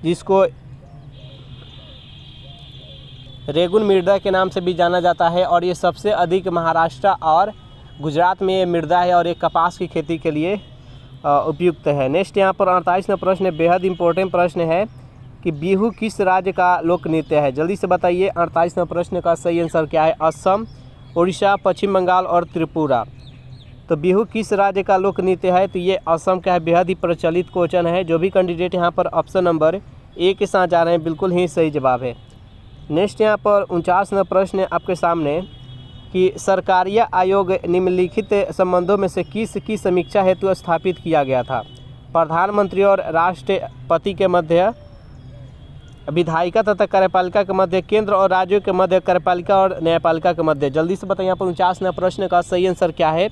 जिसको रेगुन मृदा के नाम से भी जाना जाता है, और ये सबसे अधिक महाराष्ट्र और गुजरात में ये मृदा है और ये कपास की खेती के लिए उपयुक्त है। नेक्स्ट यहाँ पर 48वां प्रश्न बेहद इंपॉर्टेंट प्रश्न है कि बिहू किस राज्य का लोक नृत्य है? जल्दी से बताइए 48वां प्रश्न का सही आंसर क्या है। असम, उड़ीसा, पश्चिम बंगाल और त्रिपुरा। तो बिहू किस राज्य का लोक नृत्य है? तो ये असम का है, बेहद ही प्रचलित क्वेश्चन है। जो भी कैंडिडेट यहाँ पर ऑप्शन नंबर ए के साथ जा रहे हैं, बिल्कुल ही सही जवाब है। नेक्स्ट यहाँ पर 49वां प्रश्न आपके सामने कि सरकारीय आयोग निम्नलिखित संबंधों में से किसकी समीक्षा हेतु स्थापित किया गया था? प्रधानमंत्री और राष्ट्रपति के मध्य, विधायिका तथा कार्यपालिका के मध्य, केंद्र और राज्यों के मध्य, कार्यपालिका और न्यायपालिका के मध्य। जल्दी से बताइए यहाँ पर 49वां प्रश्न का सही आंसर क्या है।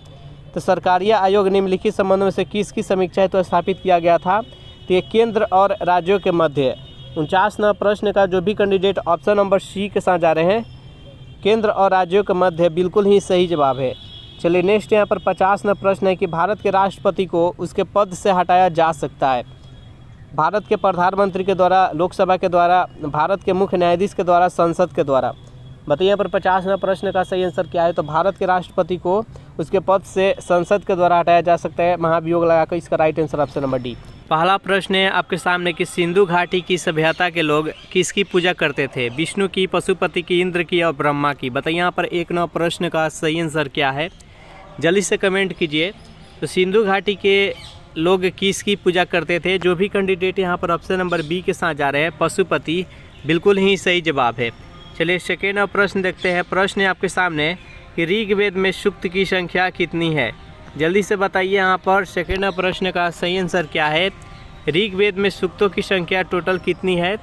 तो सरकारीय आयोग निम्नलिखित संबंधों में से किसकी समीक्षा हेतु स्थापित किया गया था? तो ये केंद्र और राज्यों के मध्य 49वां प्रश्न का जो भी कैंडिडेट ऑप्शन नंबर सी के साथ जा रहे हैं, केंद्र और राज्यों के मध्य, बिल्कुल ही सही जवाब है। चलिए नेक्स्ट यहाँ पर 50वां प्रश्न है कि भारत के राष्ट्रपति को उसके पद से हटाया जा सकता है। भारत के प्रधानमंत्री के द्वारा, लोकसभा के द्वारा, भारत के मुख्य न्यायाधीश के द्वारा, संसद के द्वारा। बताइए यहाँ पर 50वां प्रश्न का सही आंसर क्या है। तो भारत के राष्ट्रपति को उसके पद से संसद के द्वारा हटाया जा सकता है, महाभियोग लगाकर। इसका right answer option number D. पहला प्रश्न है आपके सामने कि सिंधु घाटी की सभ्यता के लोग किसकी पूजा करते थे? विष्णु की, पशुपति की, इंद्र की और ब्रह्मा की। बताइए यहाँ पर 1 प्रश्न का सही आंसर क्या है, जल्दी से कमेंट कीजिए। तो सिंधु घाटी के लोग किसकी पूजा करते थे? जो भी कैंडिडेट यहाँ पर ऑप्शन नंबर बी के साथ जा रहे हैं, पशुपति, बिल्कुल ही सही जवाब है। चलिए सेकेंड प्रश्न देखते हैं। प्रश्न है आपके सामने कि ऋग्वेद में सूक्त की संख्या कितनी है? जल्दी से बताइए यहाँ पर सेकेंड प्रश्न का सही आंसर क्या है। ऋग्वेद में सूक्तों की संख्या टोटल कितनी है?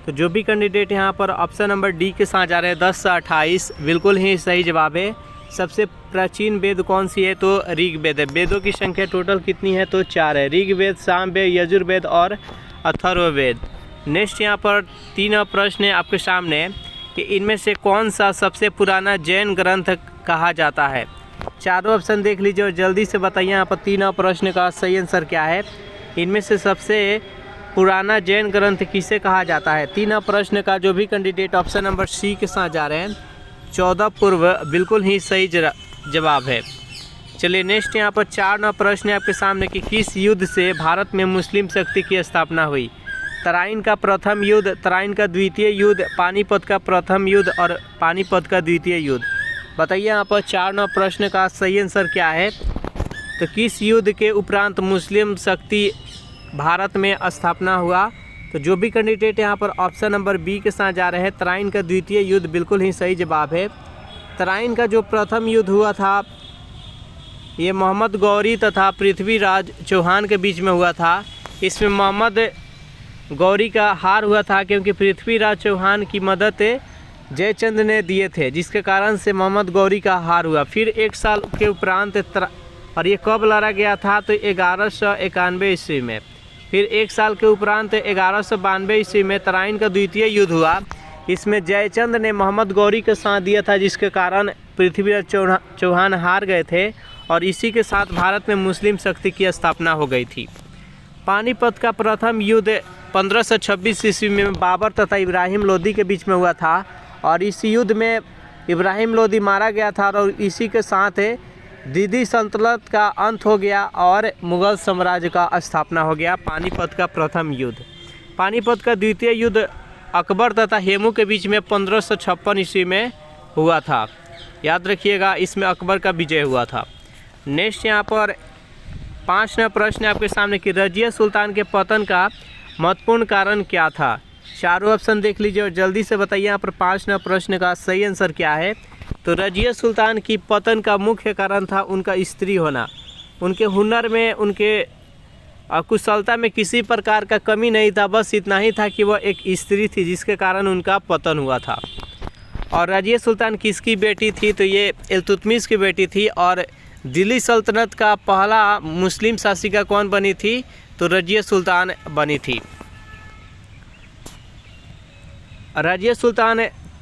तो जो भी कैंडिडेट यहाँ पर ऑप्शन नंबर डी के साथ जा रहे हैं, 10 से 28, बिल्कुल ही सही जवाब है। सबसे प्राचीन वेद कौन सी है? तो ऋग्वेद है। वेदों की संख्या टोटल कितनी है? तो 4 है, ऋग्वेद, सामवेद, यजुर्वेद और अथर्ववेद। नेक्स्ट यहाँ पर 3 प्रश्न है आपके सामने कि इनमें से कौन सा सबसे पुराना जैन ग्रंथ कहा जाता है? चारों ऑप्शन देख लीजिए और जल्दी से बताइए यहाँ पर 3 प्रश्न का सही आंसर क्या है। इनमें से सबसे पुराना जैन ग्रंथ किसे कहा जाता है? 3 प्रश्न का जो भी कैंडिडेट ऑप्शन नंबर सी के साथ जा रहे हैं, 14 पूर्व, बिल्कुल ही सही जवाब है। चलिए नेक्स्ट यहाँ पर 4 प्रश्न है आपके सामने कि किस युद्ध से भारत में मुस्लिम शक्ति की स्थापना हुई? तराइन का प्रथम युद्ध, तराइन का द्वितीय युद्ध, पानीपत का प्रथम युद्ध और पानीपत का द्वितीय युद्ध। बताइए यहाँ पर 4 प्रश्न का सही आंसर क्या है। तो किस युद्ध के उपरांत मुस्लिम शक्ति भारत में स्थापना हुआ? तो जो भी कैंडिडेट यहाँ पर ऑप्शन नंबर बी के साथ जा रहे हैं, तराइन का द्वितीय युद्ध, बिल्कुल ही सही जवाब है। तराइन का जो प्रथम युद्ध हुआ था, ये मोहम्मद गौरी तथा पृथ्वीराज चौहान के बीच में हुआ था। इसमें मोहम्मद गौरी का हार हुआ था क्योंकि पृथ्वीराज चौहान की मदद जयचंद ने दिए थे, जिसके कारण से मोहम्मद गौरी का हार हुआ। फिर 1 साल के उपरांत, और ये कब लड़ा गया था? तो 1191 ईस्वी में। फिर 1 साल के उपरांत 1192 ईस्वी में तराइन का द्वितीय युद्ध हुआ। इसमें जयचंद ने मोहम्मद गौरी का साथ दिया था, जिसके कारण पृथ्वीराज चौहान हार गए थे और इसी के साथ भारत में मुस्लिम शक्ति की स्थापना हो गई थी। पानीपत का प्रथम युद्ध 1526 ईस्वी में बाबर तथा इब्राहिम लोदी के बीच में हुआ था और इस युद्ध में इब्राहिम लोदी मारा गया था और इसी के साथ दिल्ली सल्तनत का अंत हो गया और मुग़ल साम्राज्य का स्थापना हो गया। पानीपत का प्रथम युद्ध। पानीपत का द्वितीय युद्ध अकबर तथा हेमू के बीच में 1556 ईस्वी में हुआ था। याद रखिएगा, इसमें अकबर का विजय हुआ था। नेक्स्ट यहाँ पर 5वां प्रश्न आपके सामने कि रजिया सुल्तान के पतन का महत्वपूर्ण कारण क्या था? चारों ऑप्शन देख लीजिए और जल्दी से बताइए यहाँ पर 5वां प्रश्न का सही आंसर क्या है। तो रजिया सुल्तान की पतन का मुख्य कारण था उनका स्त्री होना। उनके हुनर में, उनके कुशलता में किसी प्रकार का कमी नहीं था, बस इतना ही था कि वह एक स्त्री थी, जिसके कारण उनका पतन हुआ था। और रजिया सुल्तान किसकी बेटी थी? तो ये इल्तुतमिश की बेटी थी। और दिल्ली सल्तनत का पहला मुस्लिम शासिका कौन बनी थी? तो रजिया सुल्तान बनी थी। रजिया सुल्तान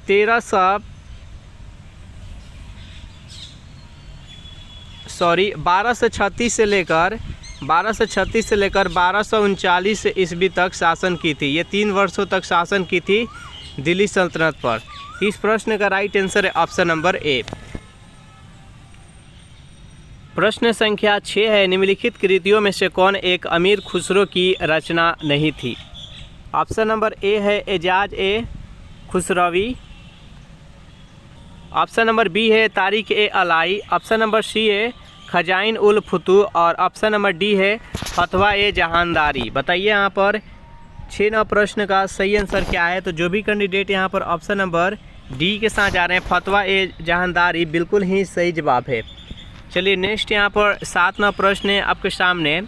1236 से लेकर 1239 ईस्वी तक शासन की थी। ये 3 वर्षों तक शासन की थी दिल्ली सल्तनत पर। इस प्रश्न का राइट आंसर है ऑप्शन नंबर ए। प्रश्न संख्या 6 है, निम्नलिखित कृतियों में से कौन एक अमीर खुसरो की रचना नहीं थी? ऑप्शन नंबर ए है एजाज ए खुसरवी, ऑप्शन नंबर बी है तारिक ए अलाई, ऑप्शन नंबर सी है खजाइन उल फुतू और ऑप्शन नंबर डी है फतवा ए जहानदारी। बताइए यहाँ पर 6 प्रश्न का सही आंसर क्या है। तो जो भी कैंडिडेट यहाँ पर ऑप्शन नंबर डी के साथ जा रहे हैं, फतवा ए जहानदारी, बिल्कुल ही सही जवाब है। चलिए नेक्स्ट यहाँ पर 7वां प्रश्न है आपके सामने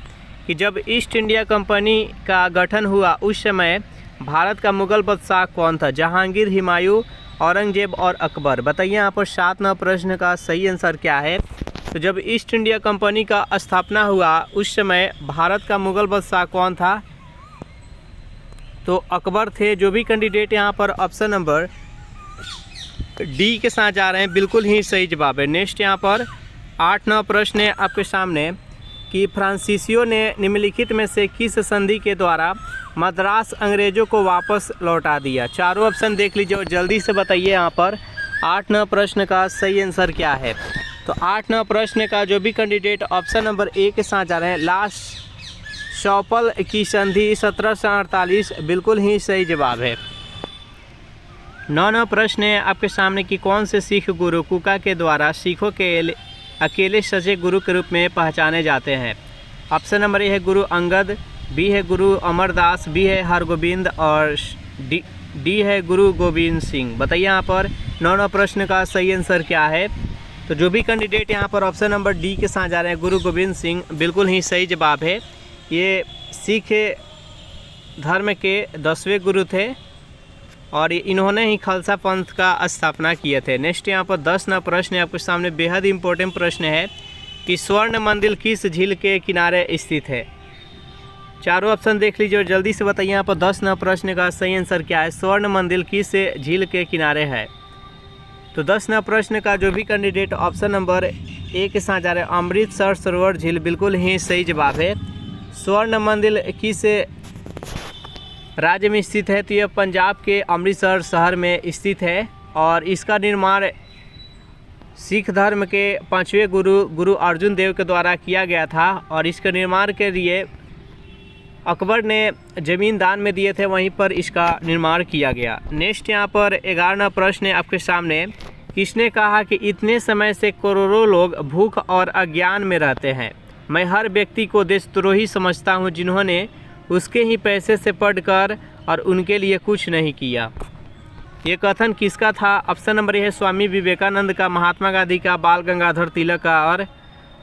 कि जब ईस्ट इंडिया कंपनी का गठन हुआ उस समय भारत का मुगल बादशाह कौन था? जहांगीर, हुमायूं, औरंगजेब और अकबर। बताइए यहाँ पर 7वां प्रश्न का सही आंसर क्या है। तो जब ईस्ट इंडिया कंपनी का स्थापना हुआ उस समय भारत का मुगल बादशाह कौन था? तो अकबर थे। जो भी कैंडिडेट यहाँ पर ऑप्शन नंबर डी के साथ जा रहे हैं बिल्कुल ही सही जवाब है। नेक्स्ट यहाँ पर 8-9 प्रश्न है आपके सामने कि फ्रांसीसियो ने निम्नलिखित में से किस संधि के द्वारा मद्रास अंग्रेजों को वापस लौटा दिया। चारों ऑप्शन देख लीजिए और जल्दी से बताइए यहाँ पर 8-9 प्रश्न का सही आंसर क्या है। तो 8-9 प्रश्न का जो भी कैंडिडेट ऑप्शन नंबर ए के साथ जा रहे हैं लास्ट शॉपल की संधि 1748 बिल्कुल ही सही जवाब है। 9 प्रश्न है आपके सामने कि कौन से सिख गुरु कुका के द्वारा सिखों के अकेले सच्चे गुरु के रूप में पहचाने जाते हैं। ऑप्शन नंबर ए है गुरु अंगद, बी है गुरु अमरदास, बी है हरगोविंद और डी है गुरु गोविंद सिंह। बताइए यहाँ पर 9 प्रश्न का सही आंसर क्या है। तो जो भी कैंडिडेट यहाँ पर ऑप्शन नंबर डी के साथ जा रहे हैं गुरु गोविंद सिंह बिल्कुल ही सही जवाब है। ये सिख धर्म के 10वें गुरु थे और इन्होंने ही खालसा पंथ का स्थापना किए थे। नेक्स्ट यहाँ पर 10 प्रश्न है आपके सामने बेहद इंपॉर्टेंट प्रश्न है कि स्वर्ण मंदिर किस झील के किनारे स्थित है। चारों ऑप्शन देख लीजिए और जल्दी से बताइए यहाँ पर 10 प्रश्न का सही आंसर क्या है। स्वर्ण मंदिर किस झील के किनारे है। तो 10 प्रश्न का जो भी कैंडिडेट ऑप्शन नंबर ए के साथ जा रहे हैं अमृतसर सरोवर झील बिल्कुल ही सही जवाब है। स्वर्ण मंदिर किस राज्य में स्थित है। तो यह पंजाब के अमृतसर शहर में स्थित है और इसका निर्माण सिख धर्म के 5वें गुरु अर्जुन देव के द्वारा किया गया था और इसके निर्माण के लिए अकबर ने ज़मीन दान में दिए थे, वहीं पर इसका निर्माण किया गया। नेक्स्ट यहाँ पर 11 प्रश्न है आपके सामने। किसने कहा कि इतने समय से करोड़ों लोग भूख और अज्ञान में रहते हैं। मैं हर व्यक्ति को देशद्रोही समझता हूँ जिन्होंने उसके ही पैसे से पढ़कर और उनके लिए कुछ नहीं किया। ये कथन किसका था। ऑप्शन नंबर ए है स्वामी विवेकानंद का, महात्मा गांधी का, बाल गंगाधर तिलक का और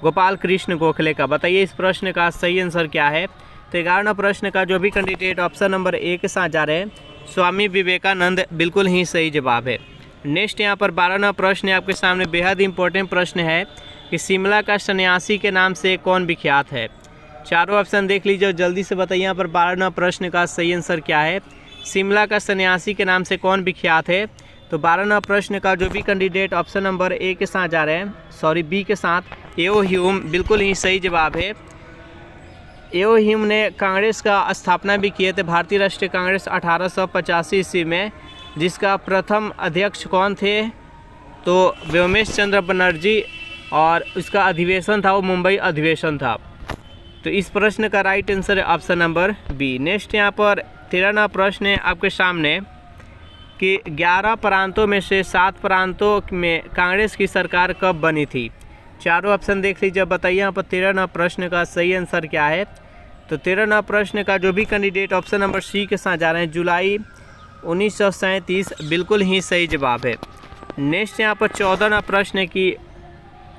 गोपाल कृष्ण गोखले का। बताइए इस प्रश्न का सही आंसर क्या है। तो 11 प्रश्न का जो भी कैंडिडेट ऑप्शन नंबर ए के साथ जा रहे हैं स्वामी विवेकानंद बिल्कुल ही सही जवाब है। नेक्स्ट यहाँ पर 12 प्रश्न है आपके सामने बेहद इंपॉर्टेंट प्रश्न है कि शिमला का सन्यासी के नाम से कौन विख्यात है। चारों ऑप्शन देख लीजिए और जल्दी से बताइए यहाँ पर 12 प्रश्न का सही आंसर क्या है। शिमला का सन्यासी के नाम से कौन विख्यात है। तो 12 प्रश्न का जो भी कैंडिडेट ऑप्शन नंबर ए के साथ जा रहे हैं बी के साथ एओ ह्यूम बिल्कुल ही सही जवाब है। एओ ह्यूम ने कांग्रेस का स्थापना भी किए थे, भारतीय राष्ट्रीय कांग्रेस 1885 ईस्वी में, जिसका प्रथम अध्यक्ष कौन थे। तो व्योमेश चंद्र बनर्जी और उसका अधिवेशन था वो मुंबई अधिवेशन था। तो इस प्रश्न का राइट आंसर है ऑप्शन नंबर बी। नेक्स्ट यहाँ पर 13 प्रश्न है आपके सामने कि 11 प्रांतों में से 7 प्रांतों में कांग्रेस की सरकार कब बनी थी। चारों ऑप्शन देख लीजिए, बताइए यहाँ पर 13 प्रश्न का सही आंसर क्या है। तो 13 प्रश्न का जो भी कैंडिडेट ऑप्शन नंबर सी के साथ जा रहे हैं जुलाई 1937 बिल्कुल ही सही जवाब है। नेक्स्ट यहाँ पर 14 प्रश्न है कि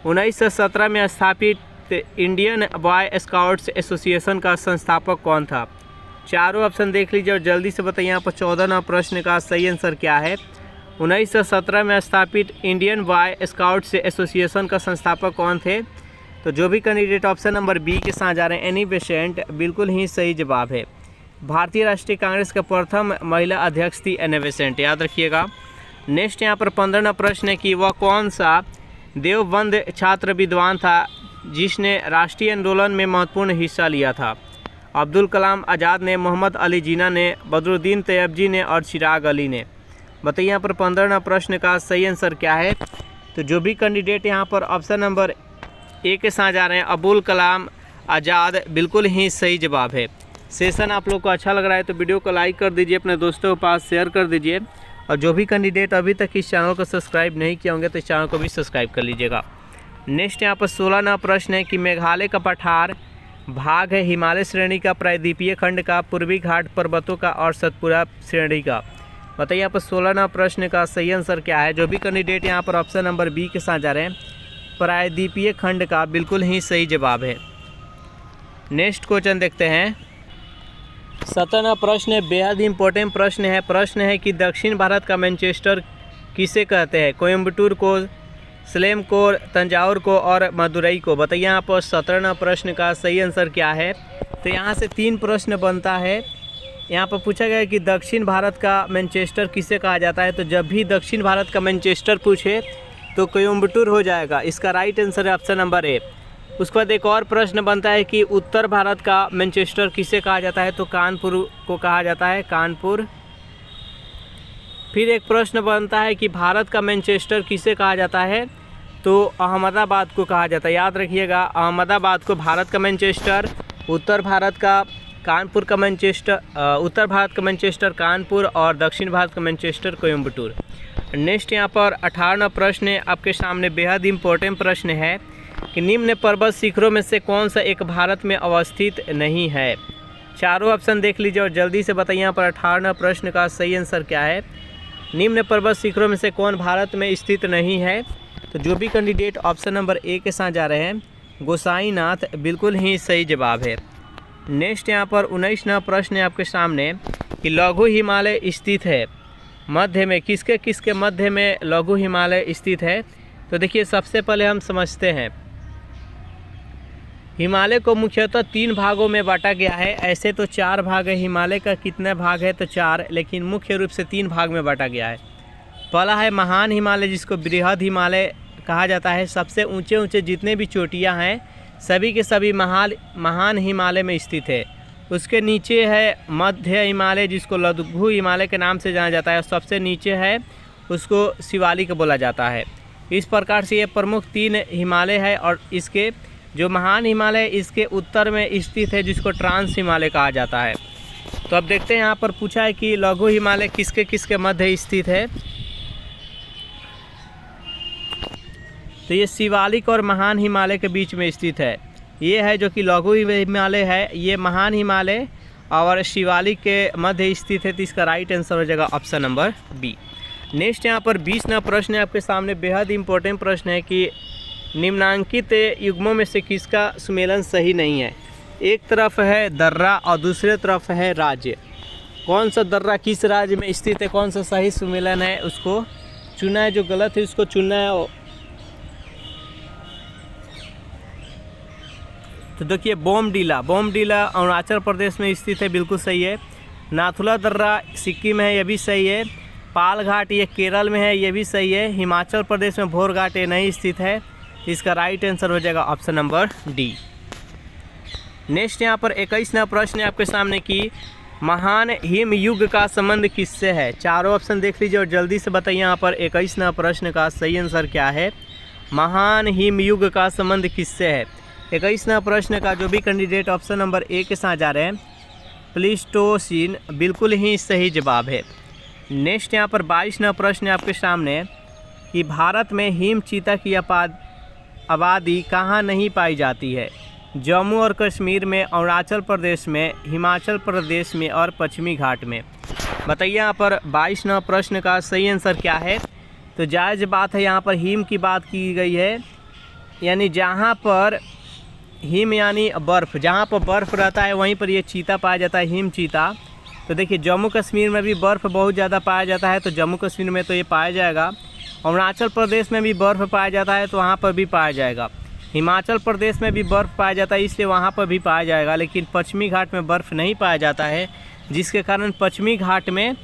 1917 में स्थापित इंडियन बॉय स्काउट्स एसोसिएशन का संस्थापक कौन था। चारों ऑप्शन देख लीजिए और जल्दी से बताइए यहाँ पर 14 प्रश्न का सही आंसर क्या है। 1917 में स्थापित इंडियन बॉय स्काउट्स एसोसिएशन का संस्थापक कौन थे। तो जो भी कैंडिडेट ऑप्शन नंबर बी के साथ जा रहे हैं एनी बेसेंट बिल्कुल ही सही जवाब है। भारतीय राष्ट्रीय कांग्रेस के प्रथम महिला अध्यक्ष थी एनी बेसेंट, याद रखिएगा। नेक्स्ट यहाँ पर 15 प्रश्न है कि वह कौन सा देवबंद छात्र विद्वान था जिसने राष्ट्रीय आंदोलन में महत्वपूर्ण हिस्सा लिया था। अब्दुल कलाम आज़ाद ने, मोहम्मद अली जिन्ना ने, बदरुद्दीन तैयबजी ने और चिराग अली ने। बताइए यहाँ पर 15 प्रश्न का सही आंसर क्या है। तो जो भी कैंडिडेट यहाँ पर ऑप्शन नंबर ए के साथ जा रहे हैं अबुल कलाम आज़ाद बिल्कुल ही सही जवाब है। सेशन आप लोग को अच्छा लग रहा है तो वीडियो को लाइक कर दीजिए, अपने दोस्तों के पास शेयर कर दीजिए और जो भी कैंडिडेट अभी तक इस चैनल को सब्सक्राइब नहीं किए होंगे तो इस चैनल को भी सब्सक्राइब कर लीजिएगा। नेक्स्ट यहाँ पर 16 प्रश्न है कि मेघालय का पठार भाग है हिमालय श्रेणी का, प्रायद्वीपीय खंड का, पूर्वी घाट पर्वतों का और सतपुरा श्रेणी का। बताइए यहाँ पर 16 प्रश्न का सही आंसर क्या है। जो भी कैंडिडेट यहाँ पर ऑप्शन नंबर बी के साथ जा रहे हैं प्रायद्वीपीय खंड का बिल्कुल ही सही जवाब है। नेक्स्ट क्वेश्चन देखते हैं। 17 प्रश्न बेहद इंपॉर्टेंट प्रश्न है कि दक्षिण भारत का मैनचेस्टर किसे कहते हैं। कोयम्बटूर को, सलेम को, तंजावुर को और मदुरई को। बताइए यहाँ पर 17 प्रश्न का सही आंसर क्या है। तो यहाँ से 3 प्रश्न बनता है यहाँ पर पूछा गया है कि दक्षिण भारत का मैनचेस्टर किसे कहा जाता है। तो जब भी दक्षिण भारत का मैनचेस्टर पूछे तो कोयम्बटूर हो जाएगा। इसका राइट आंसर है ऑप्शन नंबर ए। उसके बाद एक और प्रश्न बनता है कि उत्तर भारत का मैनचेस्टर किसे कहा जाता है। तो कानपुर को कहा जाता है, कानपुर। फिर एक प्रश्न बनता है कि भारत का मैनचेस्टर किसे कहा जाता है। तो अहमदाबाद को कहा जाता है। याद रखिएगा, अहमदाबाद को भारत का मैनचेस्टर, उत्तर भारत का कानपुर का मैनचेस्टर, उत्तर भारत का मैनचेस्टर कानपुर और दक्षिण भारत का मैनचेस्टर कोयम्बटूर। नेक्स्ट यहाँ पर 18वां प्रश्न आपके सामने बेहद इम्पोर्टेंट प्रश्न है कि निम्न पर्वत शिखरों में से कौन सा एक भारत में अवस्थित नहीं है। चारों ऑप्शन देख लीजिए और जल्दी से बताइए यहाँ पर 18वां प्रश्न का सही आंसर क्या है। निम्न पर्वत शिखरों में से कौन भारत में स्थित नहीं है। तो जो भी कैंडिडेट ऑप्शन नंबर ए के साथ जा रहे हैं, गोसाईनाथ बिल्कुल ही सही जवाब है। नेक्स्ट यहाँ पर 19वां प्रश्न है आपके सामने कि लघु हिमालय स्थित है मध्य में, किसके किसके मध्य में लघु हिमालय स्थित है। तो देखिए, सबसे पहले हम समझते हैं हिमालय को मुख्यतः 3 भागों में बांटा गया है। ऐसे तो 4 भाग है, हिमालय का कितने भाग है तो 4, लेकिन मुख्य रूप से 3 भाग में बांटा गया है। पहला है महान हिमालय, जिसको बृहद हिमालय कहा जाता है। सबसे ऊंचे ऊंचे जितने भी चोटियां हैं सभी के सभी महान हिमालय में स्थित है। उसके नीचे है मध्य हिमालय, जिसको लघु हिमालय के नाम से जाना जाता है। और सबसे नीचे है उसको शिवालिक बोला जाता है। इस प्रकार से ये प्रमुख 3 हिमालय है और इसके जो महान हिमालय इसके उत्तर में स्थित है, जिसको ट्रांस हिमालय कहा जाता है। तो अब देखते हैं यहाँ पर पूछा है कि लघु हिमालय किसके किसके मध्य स्थित है। तो ये शिवालिक और महान हिमालय के बीच में स्थित है। ये है जो कि लघु हिमालय है, ये महान हिमालय और शिवालिक के मध्य स्थित है। तो इसका राइट आंसर हो जाएगा ऑप्शन नंबर बी। नेक्स्ट यहाँ पर 20वां प्रश्न है आपके सामने, बेहद इंपॉर्टेंट प्रश्न है कि निम्नांकित युग्मों में से किसका सुमेलन सही नहीं है। एक तरफ है दर्रा और दूसरे तरफ है राज्य। कौन सा दर्रा किस राज्य में स्थित है, कौन सा सही सुमेलन है, उसको चुना है। जो गलत है उसको चुना है। तो देखिए, बोमडीला अरुणाचल प्रदेश में स्थित है, बिल्कुल सही है। नाथुला दर्रा सिक्किम है, ये भी सही है। पाल घाट ये केरल में है, ये भी सही है। हिमाचल प्रदेश में भोर घाट ये नहीं स्थित है। इसका राइट आंसर हो जाएगा ऑप्शन नंबर डी। नेक्स्ट यहाँ पर 21वां प्रश्न है आपके सामने कि महान हिमयुग का संबंध किससे है। चारों ऑप्शन देख लीजिए और जल्दी से बताइए यहाँ पर 21वां प्रश्न का सही आंसर क्या है। महान हिमयुग का संबंध किससे है। 21वां प्रश्न का जो भी कैंडिडेट ऑप्शन नंबर ए के साथ जा रहे हैं, प्लीस्टोसीन बिल्कुल ही सही जवाब है। नेक्स्ट यहाँ पर 22वां प्रश्न है आपके सामने कि भारत में हिम चीता की आबादी कहाँ नहीं पाई जाती है। जम्मू और कश्मीर में, अरुणाचल प्रदेश में, हिमाचल प्रदेश में और पश्चिमी घाट में। बताइए यहाँ पर 22वां प्रश्न का सही आंसर क्या है। तो जायज़ बात है, यहाँ पर हिम की बात की गई है, यानी जहाँ पर हिम यानी बर्फ़, जहाँ पर बर्फ़ रहता है वहीं पर ये चीता पाया जाता है, हिम चीता। तो देखिए, जम्मू कश्मीर में भी बर्फ़ बहुत ज़्यादा पाया जाता है, तो जम्मू कश्मीर में तो ये पाया जाएगा। अरुणाचल प्रदेश में भी बर्फ़ पाया जाता है, तो वहाँ पर भी पाया जाएगा। हिमाचल प्रदेश में भी बर्फ़ पाया जाता है, इसलिए वहाँ पर भी पाया जाएगा। लेकिन पश्चिमी घाट में बर्फ़ नहीं पाया जाता है, जिसके कारण पश्चिमी घाट में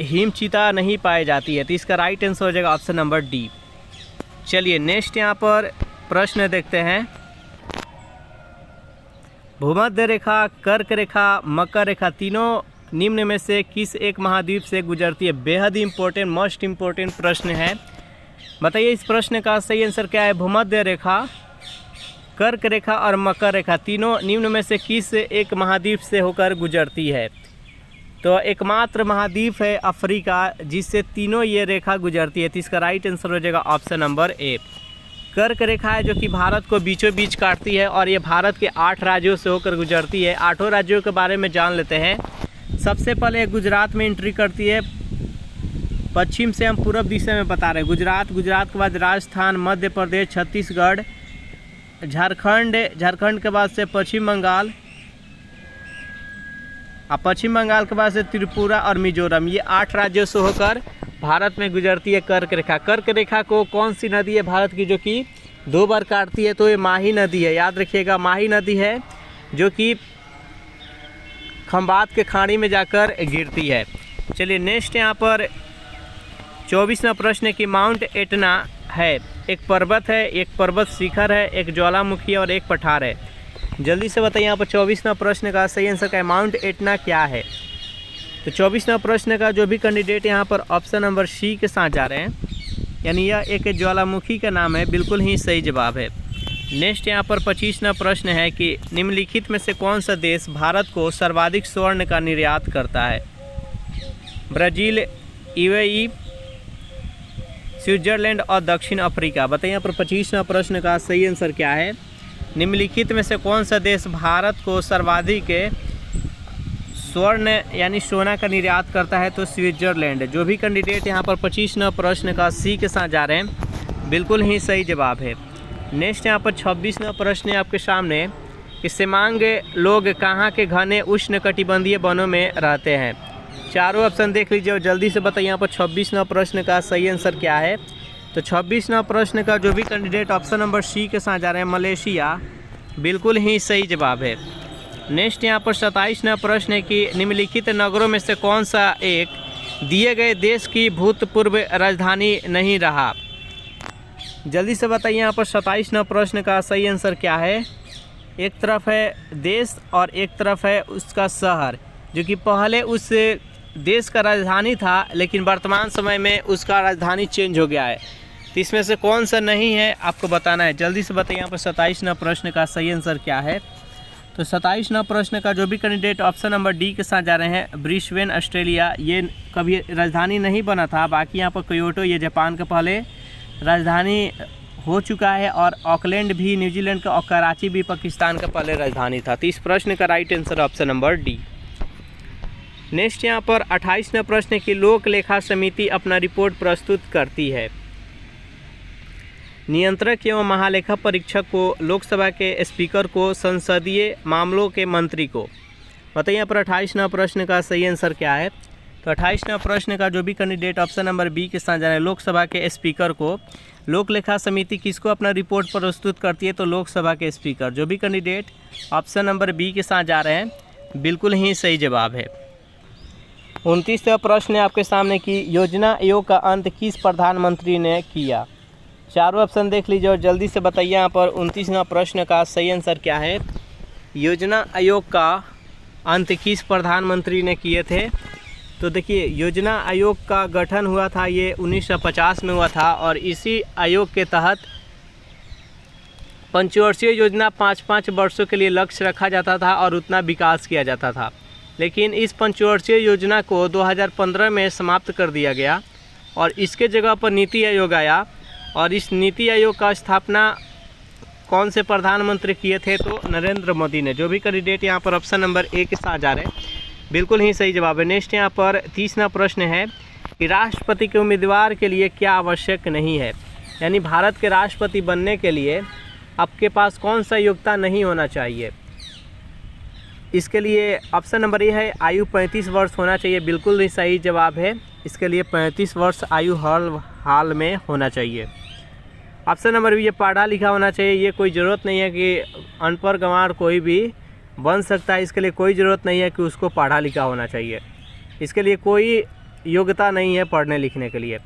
हिम चीता नहीं पाई जाती है। तो इसका राइट आंसर हो जाएगा ऑप्शन नंबर डी। चलिए नेक्स्ट यहाँ पर प्रश्न देखते हैं। भूमध्य रेखा, कर्क रेखा, मकर रेखा तीनों निम्न में से किस एक महाद्वीप से गुजरती है। बेहद इंपॉर्टेंट, मोस्ट इम्पोर्टेंट प्रश्न है। बताइए इस प्रश्न का सही आंसर क्या है। भूमध्य रेखा, कर्क रेखा और मकर रेखा तीनों निम्न में से किस एक महाद्वीप से होकर गुजरती है। तो एकमात्र महाद्वीप है अफ्रीका, जिससे तीनों ये रेखा गुजरती है। तो इसका राइट आंसर हो जाएगा ऑप्शन नंबर ए। कर्क रेखा है जो कि भारत को बीचों बीच काटती है और ये भारत के 8 राज्यों से होकर गुजरती है। 8 राज्यों के बारे में जान लेते हैं। सबसे पहले गुजरात में एंट्री करती है। पश्चिम से हम पूर्व दिशा में बता रहे हैं। गुजरात के बाद राजस्थान, मध्य प्रदेश, छत्तीसगढ़, झारखंड के बाद से पश्चिम बंगाल, पश्चिम बंगाल के बाद से त्रिपुरा और मिजोरम। ये 8 राज्यों से होकर भारत में गुजरती है कर्क रेखा। कर्क रेखा को कौन सी नदी है भारत की जो कि 2 बार काटती है। तो ये माही नदी है, याद रखिएगा। माही नदी है जो कि खंबात के खाड़ी में जाकर गिरती है। चलिए नेक्स्ट यहाँ पर 24वां प्रश्न है कि माउंट एटना है एक पर्वत है, एक पर्वत शिखर है, एक ज्वालामुखी और एक पठार है। जल्दी से बताइए यहाँ पर 24वां प्रश्न का सही आंसर क्या है, माउंट एटना क्या है। तो 24वां प्रश्न का जो भी कैंडिडेट यहाँ पर ऑप्शन नंबर सी के साथ जा रहे हैं, यानी यह एक ज्वालामुखी का नाम है, बिल्कुल ही सही जवाब है। नेक्स्ट यहाँ पर 25वां प्रश्न है कि निम्नलिखित में से कौन सा देश भारत को सर्वाधिक स्वर्ण का निर्यात करता है। ब्राज़ील, यूएई, स्विट्जरलैंड और दक्षिण अफ्रीका। बताइए यहाँ पर 25वां प्रश्न का सही आंसर क्या है। निम्नलिखित में से कौन सा देश भारत को सर्वाधिक स्वर्ण यानी सोना का निर्यात करता है, तो स्विट्जरलैंड। जो भी कैंडिडेट यहाँ पर 25वां प्रश्न का सी के साथ जा रहे हैं, बिल्कुल ही सही जवाब है। नेक्स्ट यहाँ पर 26वां प्रश्न है आपके सामने कि सेमांग लोग कहाँ के घने उष्णकटिबंधीय वनों में रहते हैं। चारों ऑप्शन देख लीजिए और जल्दी से बताइए यहाँ पर 26वां प्रश्न का सही आंसर क्या है। तो 26वां प्रश्न का जो भी कैंडिडेट ऑप्शन नंबर सी के साथ जा रहे हैं, मलेशिया, बिल्कुल ही सही जवाब है। नेक्स्ट यहाँ पर 27वां प्रश्न है कि निम्नलिखित नगरों में से कौन सा एक दिए गए देश की भूतपूर्व राजधानी नहीं रहा। जल्दी से बताइए यहाँ पर 27वां प्रश्न का सही आंसर क्या है। एक तरफ है देश और एक तरफ है उसका शहर, जो कि पहले उस देश का राजधानी था लेकिन वर्तमान समय में उसका राजधानी चेंज हो गया है। तो इसमें से कौन सा नहीं है आपको बताना है। जल्दी से बताइए यहाँ पर 27वां प्रश्न का सही आंसर क्या है। तो 27वां प्रश्न का जो भी कैंडिडेट ऑप्शन नंबर डी के साथ जा रहे हैं, ब्रिस्बेन ऑस्ट्रेलिया, ये कभी राजधानी नहीं बना था। बाकी यहाँ पर क्योटो, ये जापान का पहले राजधानी हो चुका है, और ऑकलैंड भी न्यूजीलैंड का और कराची भी पाकिस्तान का पहले राजधानी था। तो इस प्रश्न का right answer option number D. Next यहाँ पर 28वां प्रश्न है कि लोक लेखा समिति अपना रिपोर्ट प्रस्तुत करती है। नियंत्रक एवं महालेखा परीक्षक को, लोकसभा के स्पीकर को, संसदीय मामलों के मंत्री को। बताइए यहाँ पर 28वां प्रश्न का सही आंसर क्या है। तो 28वां प्रश्न का जो भी कैंडिडेट ऑप्शन नंबर बी के साथ जा रहे हैं, लोकसभा के स्पीकर को। लोक लेखा समिति किसको अपना रिपोर्ट प्रस्तुत करती है, तो लोकसभा के स्पीकर। जो भी कैंडिडेट ऑप्शन नंबर बी के साथ जा रहे हैं, बिल्कुल ही सही जवाब है। 29वां प्रश्न है आपके सामने कि योजना आयोग का अंत किस प्रधानमंत्री ने किया। चारों ऑप्शन देख लीजिए और जल्दी से बताइए यहाँ पर 29वां प्रश्न का सही आंसर क्या है। योजना आयोग का अंत किस प्रधानमंत्री ने किए थे। तो देखिए, योजना आयोग का गठन हुआ था, ये 1950 में हुआ था, और इसी आयोग के तहत पंचवर्षीय योजना 5-5 वर्षों के लिए लक्ष्य रखा जाता था और उतना विकास किया जाता था। लेकिन इस पंचवर्षीय योजना को 2015 में समाप्त कर दिया गया और इसके जगह पर नीति आयोग आया, और इस नीति आयोग का स्थापना कौन से प्रधानमंत्री किए थे, तो नरेंद्र मोदी ने। जो भी कैंडिडेट यहाँ पर ऑप्शन नंबर ए के साथ जा रहे हैं, बिल्कुल ही सही जवाब है। नेक्स्ट यहाँ पर 30वां प्रश्न है कि राष्ट्रपति के उम्मीदवार के लिए क्या आवश्यक नहीं है। यानी भारत के राष्ट्रपति बनने के लिए आपके पास कौन सा योग्यता नहीं होना चाहिए। इसके लिए ऑप्शन नंबर ए है, आयु 35 वर्ष होना चाहिए, बिल्कुल ही सही जवाब है। इसके लिए 35 वर्ष आयु हाल में होना चाहिए। ऑप्शन नंबर बी, ये पढ़ा लिखा होना चाहिए। ये कोई ज़रूरत नहीं है कि अनपढ़ गंवार कोई भी बन सकता है, इसके लिए कोई ज़रूरत नहीं है कि उसको पढ़ा लिखा होना चाहिए। इसके लिए कोई योग्यता नहीं है पढ़ने लिखने के लिए।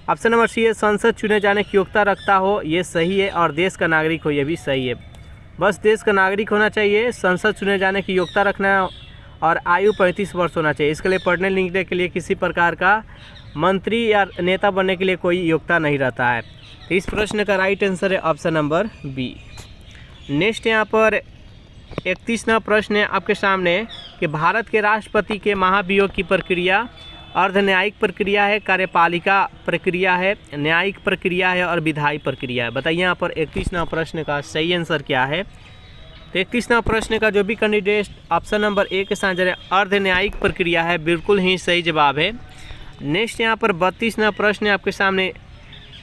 ऑप्शन नंबर सी है, संसद चुने जाने की योग्यता रखता हो, ये सही है, और देश का नागरिक हो, ये भी सही है। बस देश का नागरिक होना चाहिए, संसद चुने जाने की योग्यता रखना, और आयु 35 वर्ष होना चाहिए। इसके लिए पढ़ने लिखने के लिए किसी प्रकार का मंत्री या नेता बनने के लिए कोई योग्यता नहीं रहता है। तो इस प्रश्न का राइट आंसर है ऑप्शन नंबर बी। नेक्स्ट यहाँ पर 31वां प्रश्न है आपके सामने कि भारत के राष्ट्रपति के महाभियोग की प्रक्रिया अर्ध न्यायिक प्रक्रिया है, कार्यपालिका प्रक्रिया है, न्यायिक प्रक्रिया है और विधायी प्रक्रिया है। बताइए यहाँ पर 31वां प्रश्न का सही आंसर क्या है। तो 31वां प्रश्न का जो भी कैंडिडेट ऑप्शन नंबर ए के साथ अर्ध न्यायिक प्रक्रिया है, बिल्कुल ही सही जवाब है। नेक्स्ट यहाँ पर 32वां प्रश्न है आपके सामने,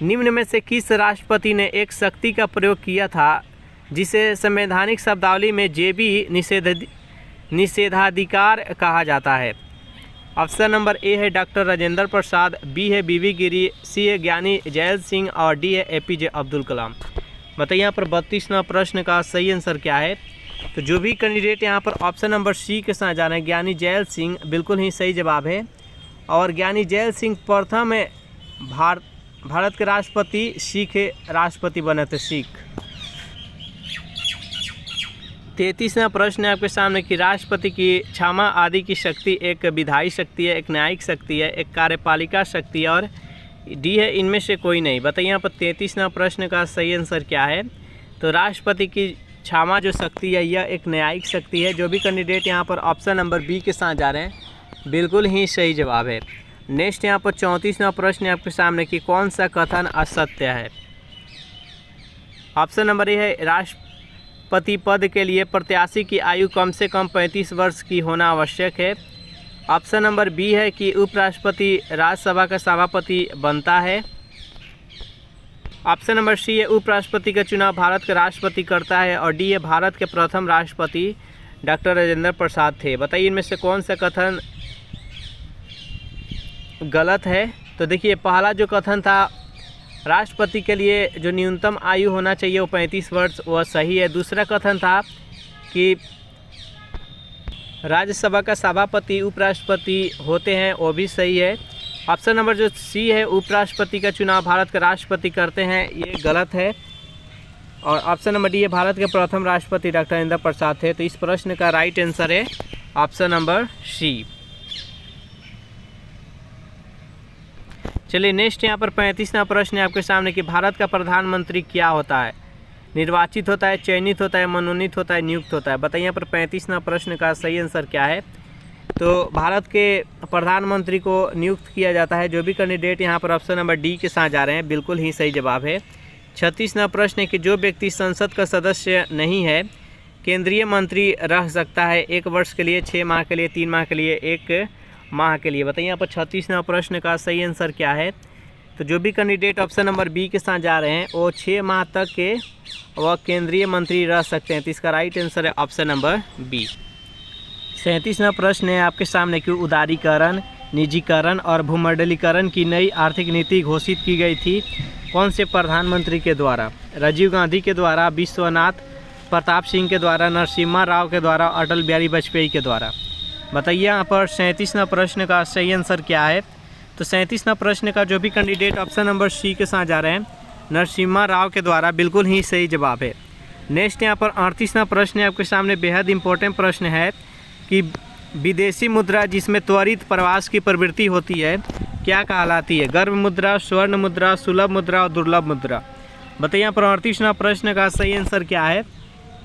निम्न में से किस राष्ट्रपति ने एक शक्ति का प्रयोग किया था जिसे संवैधानिक शब्दावली में जेबी निषेधाधिकार कहा जाता है। ऑप्शन नंबर ए है डॉक्टर राजेंद्र प्रसाद, बी है बीवी गिरी, सी है ज्ञानी जैल सिंह और डी है एपीजे अब्दुल कलाम। बताइए यहाँ पर 32वां प्रश्न का सही आंसर क्या है। तो जो भी कैंडिडेट यहाँ पर ऑप्शन नंबर सी के साथ जा रहे हैं ज्ञानी जैल सिंह, बिल्कुल ही सही जवाब है। और ज्ञानी जैल सिंह प्रथम भारत के राष्ट्रपति सिख राष्ट्रपति बने थे, सिख। 33वां प्रश्न है आपके सामने कि राष्ट्रपति की क्षमा आदि की शक्ति एक विधायी शक्ति है, एक न्यायिक शक्ति है, एक कार्यपालिका शक्ति है और डी है इनमें से कोई नहीं। बताइए यहाँ पर 33वां प्रश्न का सही आंसर क्या है। तो राष्ट्रपति की क्षमा जो शक्ति है यह एक न्यायिक शक्ति है। जो भी कैंडिडेट यहाँ पर ऑप्शन नंबर बी के साथ जा रहे हैं बिल्कुल ही सही जवाब है। नेक्स्ट यहाँ पर 34वां प्रश्न है आपके सामने कि कौन सा कथन असत्य है। ऑप्शन नंबर ए है राष्ट्रपति पद के लिए प्रत्याशी की आयु कम से कम 35 वर्ष की होना आवश्यक है। ऑप्शन नंबर बी है कि उपराष्ट्रपति राज्यसभा का सभापति बनता है। ऑप्शन नंबर सी है उपराष्ट्रपति का चुनाव भारत का राष्ट्रपति करता है। और डी है भारत के प्रथम राष्ट्रपति डॉक्टर राजेंद्र प्रसाद थे। बताइए इनमें से कौन सा कथन गलत है। तो देखिए पहला जो कथन था राष्ट्रपति के लिए जो न्यूनतम आयु होना चाहिए वो 35 वर्ष, वह सही है। दूसरा कथन था कि राज्यसभा का सभापति उपराष्ट्रपति होते हैं, वो भी सही है। ऑप्शन नंबर जो सी है उपराष्ट्रपति का चुनाव भारत का राष्ट्रपति करते हैं, ये गलत है। और ऑप्शन नंबर डी है भारत के प्रथम राष्ट्रपति डॉक्टर राजेंद्र प्रसाद थे। तो इस प्रश्न का राइट आंसर है ऑप्शन नंबर सी। चलिए नेक्स्ट यहाँ पर 35वां प्रश्न है आपके सामने कि भारत का प्रधानमंत्री क्या होता है। निर्वाचित होता है, चयनित होता है, मनोनीत होता है, नियुक्त होता है। बताइए यहाँ पर 35वां प्रश्न का सही आंसर क्या है। तो भारत के प्रधानमंत्री को नियुक्त किया जाता है। जो भी कैंडिडेट यहाँ पर ऑप्शन नंबर डी के साथ जा रहे हैं बिल्कुल ही सही जवाब है। 36वां प्रश्न है कि जो व्यक्ति संसद का सदस्य नहीं है केंद्रीय मंत्री रह सकता है 1 वर्ष के लिए, 6 माह के लिए, 3 माह के लिए, 1 माह के लिए। बताइए यहाँ पर 36वां प्रश्न का सही आंसर क्या है। तो जो भी कैंडिडेट ऑप्शन नंबर बी के साथ जा रहे हैं वो 6 माह तक के वह केंद्रीय मंत्री रह सकते हैं। तो इसका राइट आंसर है ऑप्शन नंबर बी। 37वां प्रश्न है आपके सामने कि उदारीकरण, निजीकरण और भूमंडलीकरण की नई आर्थिक नीति घोषित की गई थी कौन से प्रधानमंत्री के द्वारा। राजीव गांधी के द्वारा, विश्वनाथ प्रताप सिंह के द्वारा, नरसिम्हा राव के द्वारा, अटल बिहारी वाजपेयी के द्वारा। बताइए यहाँ पर 37वां प्रश्न का सही आंसर क्या है। तो 37वां प्रश्न का जो भी कैंडिडेट ऑप्शन नंबर सी के साथ जा रहे हैं नरसिम्हा राव के द्वारा, बिल्कुल ही सही जवाब है। नेक्स्ट यहाँ पर 38वां प्रश्न है आपके सामने, बेहद इंपॉर्टेंट प्रश्न है कि विदेशी मुद्रा जिसमें त्वरित प्रवास की प्रवृत्ति होती है क्या कहलाती है। गर्भ मुद्रा, स्वर्ण मुद्रा, सुलभ मुद्रा और दुर्लभ मुद्रा। बताइए यहाँ पर 38वां प्रश्न का सही आंसर क्या है।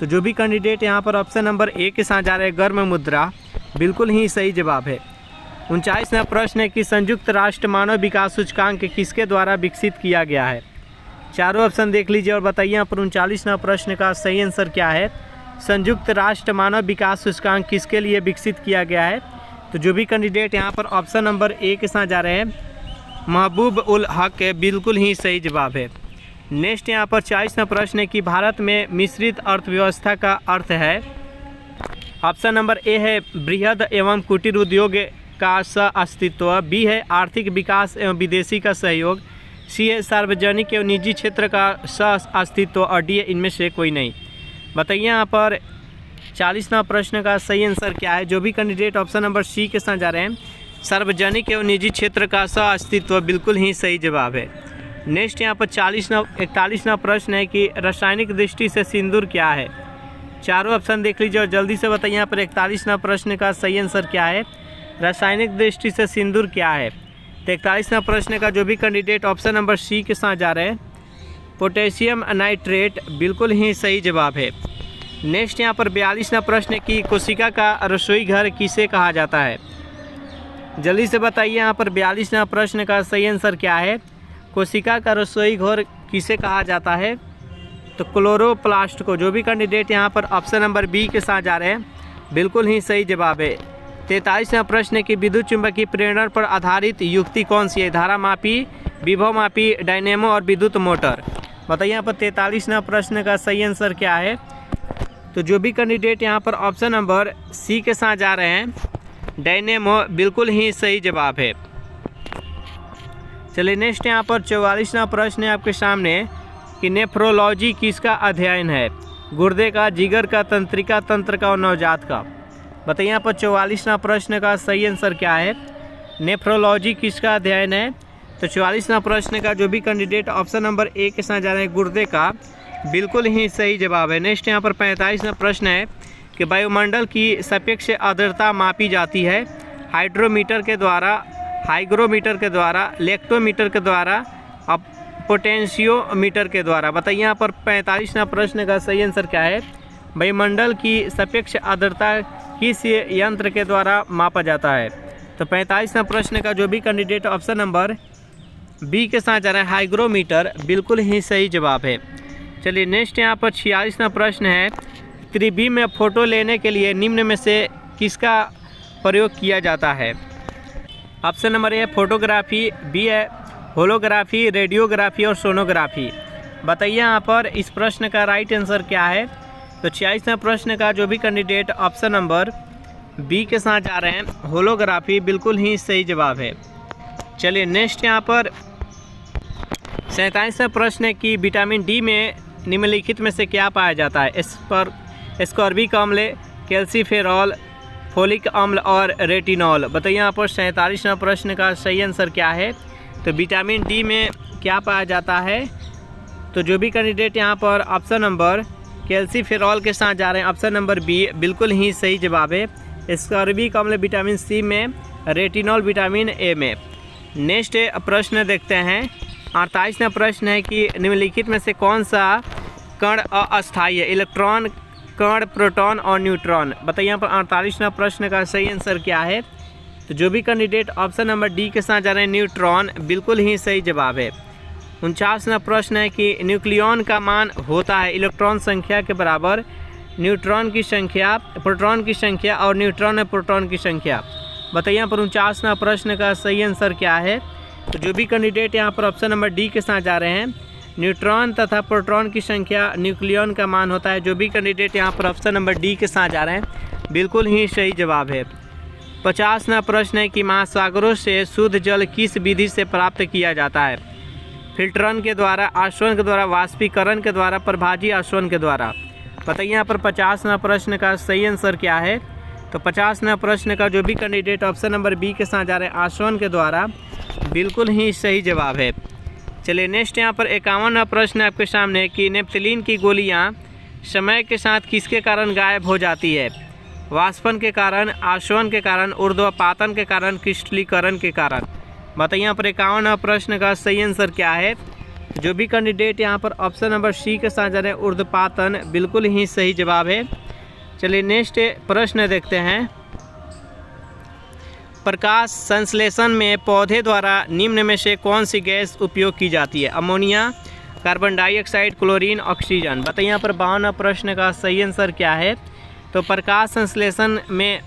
तो जो भी कैंडिडेट यहाँ पर ऑप्शन नंबर ए के साथ जा रहे हैं गर्भ मुद्रा, बिल्कुल ही सही जवाब है। 39वां प्रश्न है कि संयुक्त राष्ट्र मानव विकास सूचकांक किसके द्वारा विकसित किया गया है। चारों ऑप्शन देख लीजिए और बताइए यहाँ पर 39वां प्रश्न का सही आंसर क्या है। संयुक्त राष्ट्र मानव विकास सूचकांक किसके लिए विकसित किया गया है। तो जो भी कैंडिडेट यहाँ पर ऑप्शन नंबर ए के साथ जा रहे हैं महबूब उल हक है, बिल्कुल ही सही जवाब है। नेक्स्ट यहाँ पर 40वां प्रश्न है कि भारत में मिश्रित अर्थव्यवस्था का अर्थ है। ऑप्शन नंबर ए है बृहद एवं कुटीर उद्योग का सह-अस्तित्व, बी है आर्थिक विकास एवं विदेशी का सहयोग, सी है सार्वजनिक एवं निजी क्षेत्र का सह-अस्तित्व और डी है इनमें से कोई नहीं। बताइए यहाँ पर 40वां प्रश्न का सही आंसर क्या है। जो भी कैंडिडेट ऑप्शन नंबर सी के साथ जा रहे हैं सार्वजनिक एवं निजी क्षेत्र का सह-अस्तित्व, बिल्कुल ही सही जवाब है। नेक्स्ट यहाँ पर 41वां प्रश्न है कि रासायनिक दृष्टि से सिंदूर क्या है। चारों ऑप्शन देख लीजिए और जल्दी से बताइए यहाँ पर 41वां प्रश्न का सही आंसर क्या है। रासायनिक दृष्टि से सिंदूर क्या है। तो 41वां प्रश्न का जो भी कैंडिडेट ऑप्शन नंबर सी के साथ जा रहे हैं पोटेशियम नाइट्रेट, बिल्कुल ही सही जवाब है। नेक्स्ट यहाँ पर 42वां प्रश्न की कोशिका का रसोई घर किसे कहा जाता है। जल्दी से बताइए यहाँ पर 42वां प्रश्न का सही आंसर क्या है। कोशिका का रसोई घर किसे कहा जाता है। तो क्लोरोप्लास्ट को। जो भी कैंडिडेट यहाँ पर ऑप्शन नंबर बी के साथ जा रहे हैं बिल्कुल ही सही जवाब है। 43वां प्रश्न की विद्युत चुंबकीय प्रेरण पर आधारित युक्ति कौन सी है। धारा मापी, विभव मापी, डायनेमो और विद्युत मोटर। बताइए यहाँ पर 43वां प्रश्न का सही आंसर क्या है। तो जो भी कैंडिडेट यहाँ पर ऑप्शन नंबर सी के साथ जा रहे हैं डायनेमो, बिल्कुल ही सही जवाब है। चलिए नेक्स्ट यहाँ पर 44वां प्रश्न है आपके सामने कि नेफ्रोलॉजी किसका अध्ययन है। गुर्दे का, जिगर का, तंत्रिका तंत्र का और नवजात का। बताइए यहाँ पर 44वां प्रश्न का सही आंसर क्या है। नेफ्रोलॉजी किसका अध्ययन है। तो 44वां प्रश्न का जो भी कैंडिडेट ऑप्शन नंबर ए के साथ जा रहे हैं गुर्दे का, बिल्कुल ही सही जवाब है। नेक्स्ट यहाँ पर 45वां प्रश्न है कि वायुमंडल की सापेक्ष आर्द्रता मापी जाती है हाइड्रोमीटर के द्वारा, हाइग्रोमीटर के द्वारा, लेक्टोमीटर के द्वारा, अब पोटेंशियोमीटर के द्वारा। बताइए यहाँ पर 45वां प्रश्न का सही आंसर क्या है। वायुमंडल की सापेक्ष आर्द्रता किस यंत्र के द्वारा मापा जाता है। तो 45वां प्रश्न का जो भी कैंडिडेट ऑप्शन नंबर बी के साथ जा रहा है हाइग्रोमीटर, बिल्कुल ही सही जवाब है। चलिए नेक्स्ट यहाँ पर 46वां प्रश्न है त्रिवी में फ़ोटो लेने के लिए निम्न में से किसका प्रयोग किया जाता है। Option number A photography, B है होलोग्राफी, रेडियोग्राफी और सोनोग्राफी। बताइए यहाँ पर इस प्रश्न का राइट आंसर क्या है। तो 46वां प्रश्न का जो भी कैंडिडेट ऑप्शन नंबर बी के साथ जा रहे हैं होलोग्राफी, बिल्कुल ही सही जवाब है। चलिए नेक्स्ट यहाँ पर 47वां प्रश्न है कि विटामिन डी में निम्नलिखित में से क्या पाया जाता है। इस पर एस्कॉर्बिक अम्ल, कैल्सीफेरॉल, फोलिक अम्ल और रेटिनॉल। बताइए यहाँ पर 47वां प्रश्न का सही आंसर क्या है। तो विटामिन डी में क्या पाया जाता है। तो जो भी कैंडिडेट यहाँ पर ऑप्शन नंबर कैल्सीफेरॉल के साथ जा रहे हैं ऑप्शन नंबर बी, बिल्कुल ही सही जवाब है। एस्कॉर्बिक अम्ल विटामिन सी में, रेटिनॉल विटामिन ए में। नेक्स्ट प्रश्न देखते हैं 48वां प्रश्न है कि निम्नलिखित में से कौन सा कण अस्थायी है। इलेक्ट्रॉन, कण, प्रोटॉन और न्यूट्रॉन। बताइए यहाँ पर 48वां प्रश्न का सही आंसर क्या है। तो जो भी कैंडिडेट ऑप्शन नंबर डी के साथ जा रहे हैं न्यूट्रॉन, बिल्कुल ही सही जवाब है। 49वां प्रश्न है कि न्यूक्लियॉन का मान होता है इलेक्ट्रॉन संख्या के बराबर न्यूट्रॉन की संख्या, प्रोटॉन की संख्या और न्यूट्रॉन और प्रोटॉन की संख्या। बताइए यहाँ पर 49वां प्रश्न का सही आंसर क्या है। तो जो भी कैंडिडेट यहाँ पर ऑप्शन नंबर डी के साथ जा रहे हैं न्यूट्रॉन तथा प्रोटॉन की संख्या न्यूक्लियॉन का मान होता है। जो भी कैंडिडेट यहाँ पर ऑप्शन नंबर डी के साथ जा रहे हैं, बिल्कुल ही सही जवाब है। 50वां प्रश्न है कि महासागरों से शुद्ध जल किस विधि से प्राप्त किया जाता है। फिल्टरन के द्वारा, आसवन के द्वारा, वाष्पीकरण के द्वारा, प्रभाजी आसवन के द्वारा। बताइए यहाँ पर 50वां प्रश्न का सही आंसर क्या है। तो 50वां प्रश्न का जो भी कैंडिडेट ऑप्शन नंबर बी के साथ जा रहे हैं आसवन के द्वारा, बिल्कुल ही सही जवाब है। चलिए नेक्स्ट यहाँ पर 51वां प्रश्न आपके सामने कि नेप्थलीन की गोलियाँ समय के साथ किसके कारण गायब हो जाती है। वाष्पन के कारण, आसवन के कारण, ऊर्ध्वपातन के कारण, क्रिस्टलीकरण के कारण। बताइए यहाँ पर 51वां प्रश्न का सही आंसर क्या है। जो भी कैंडिडेट यहाँ पर ऑप्शन नंबर सी के साथ जा रहे हैं ऊर्ध्वपातन, बिल्कुल ही सही जवाब है। चलिए नेक्स्ट प्रश्न देखते हैं। प्रकाश संश्लेषण में पौधे द्वारा निम्न में से कौन सी गैस उपयोग की जाती है। Ammonia, carbon dioxide, chlorine, oxygen. बताइए यहाँ पर 52वां प्रश्न का सही आंसर क्या है। तो प्रकाश संश्लेषण में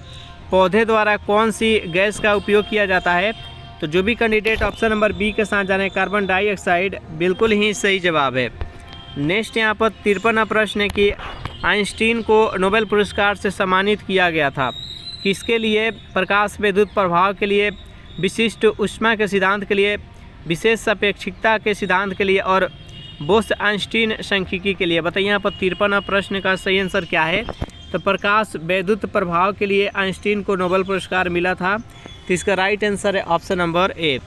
पौधे द्वारा कौन सी गैस का उपयोग किया जाता है। तो जो भी कैंडिडेट ऑप्शन नंबर बी के साथ जा रहे हैं कार्बन डाइऑक्साइड, बिल्कुल ही सही जवाब है। नेक्स्ट यहाँ पर 53वां प्रश्न है कि आइंस्टीन को नोबेल पुरस्कार से सम्मानित किया गया था किसके लिए। प्रकाश विद्युत प्रभाव के लिए, विशिष्ट ऊष्मा के सिद्धांत के लिए, विशेष सापेक्षिकता के सिद्धांत के लिए और बोस-आइंस्टीन सांख्यिकी के लिए। बताइए यहाँ पर 53वां प्रश्न का सही आंसर क्या है। तो प्रकाश विद्युत प्रभाव के लिए आइंस्टीन को नोबेल पुरस्कार मिला था। तो इसका राइट आंसर है ऑप्शन नंबर ए।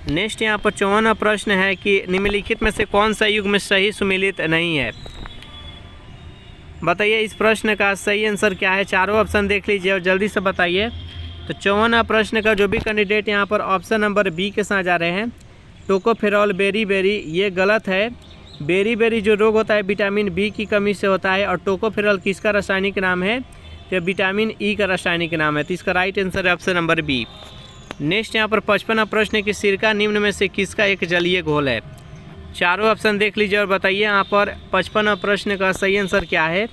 नेक्स्ट यहाँ पर 54वां प्रश्न है कि निम्नलिखित में से कौन सा युग्म सही सुमेलित नहीं है। बताइए इस प्रश्न का सही आंसर क्या है। चारों ऑप्शन देख लीजिए और जल्दी से बताइए। तो 54वां प्रश्न का जो भी कैंडिडेट यहाँ पर ऑप्शन नंबर बी के साथ जा रहे हैं टोकोफेरॉल बेरी, ये गलत है। बेरी जो रोग होता है विटामिन बी की कमी से होता है और टोकोफेरॉल किसका रासायनिक नाम है। तो विटामिन ई का रासायनिक नाम है। तो इसका राइट आंसर है ऑप्शन नंबर बी। नेक्स्ट यहाँ पर 55वां प्रश्न है कि सिरका निम्न में से किसका एक जलीय घोल है। चारों ऑप्शन देख लीजिए और बताइए यहाँ पर 55वां प्रश्न का सही आंसर क्या है।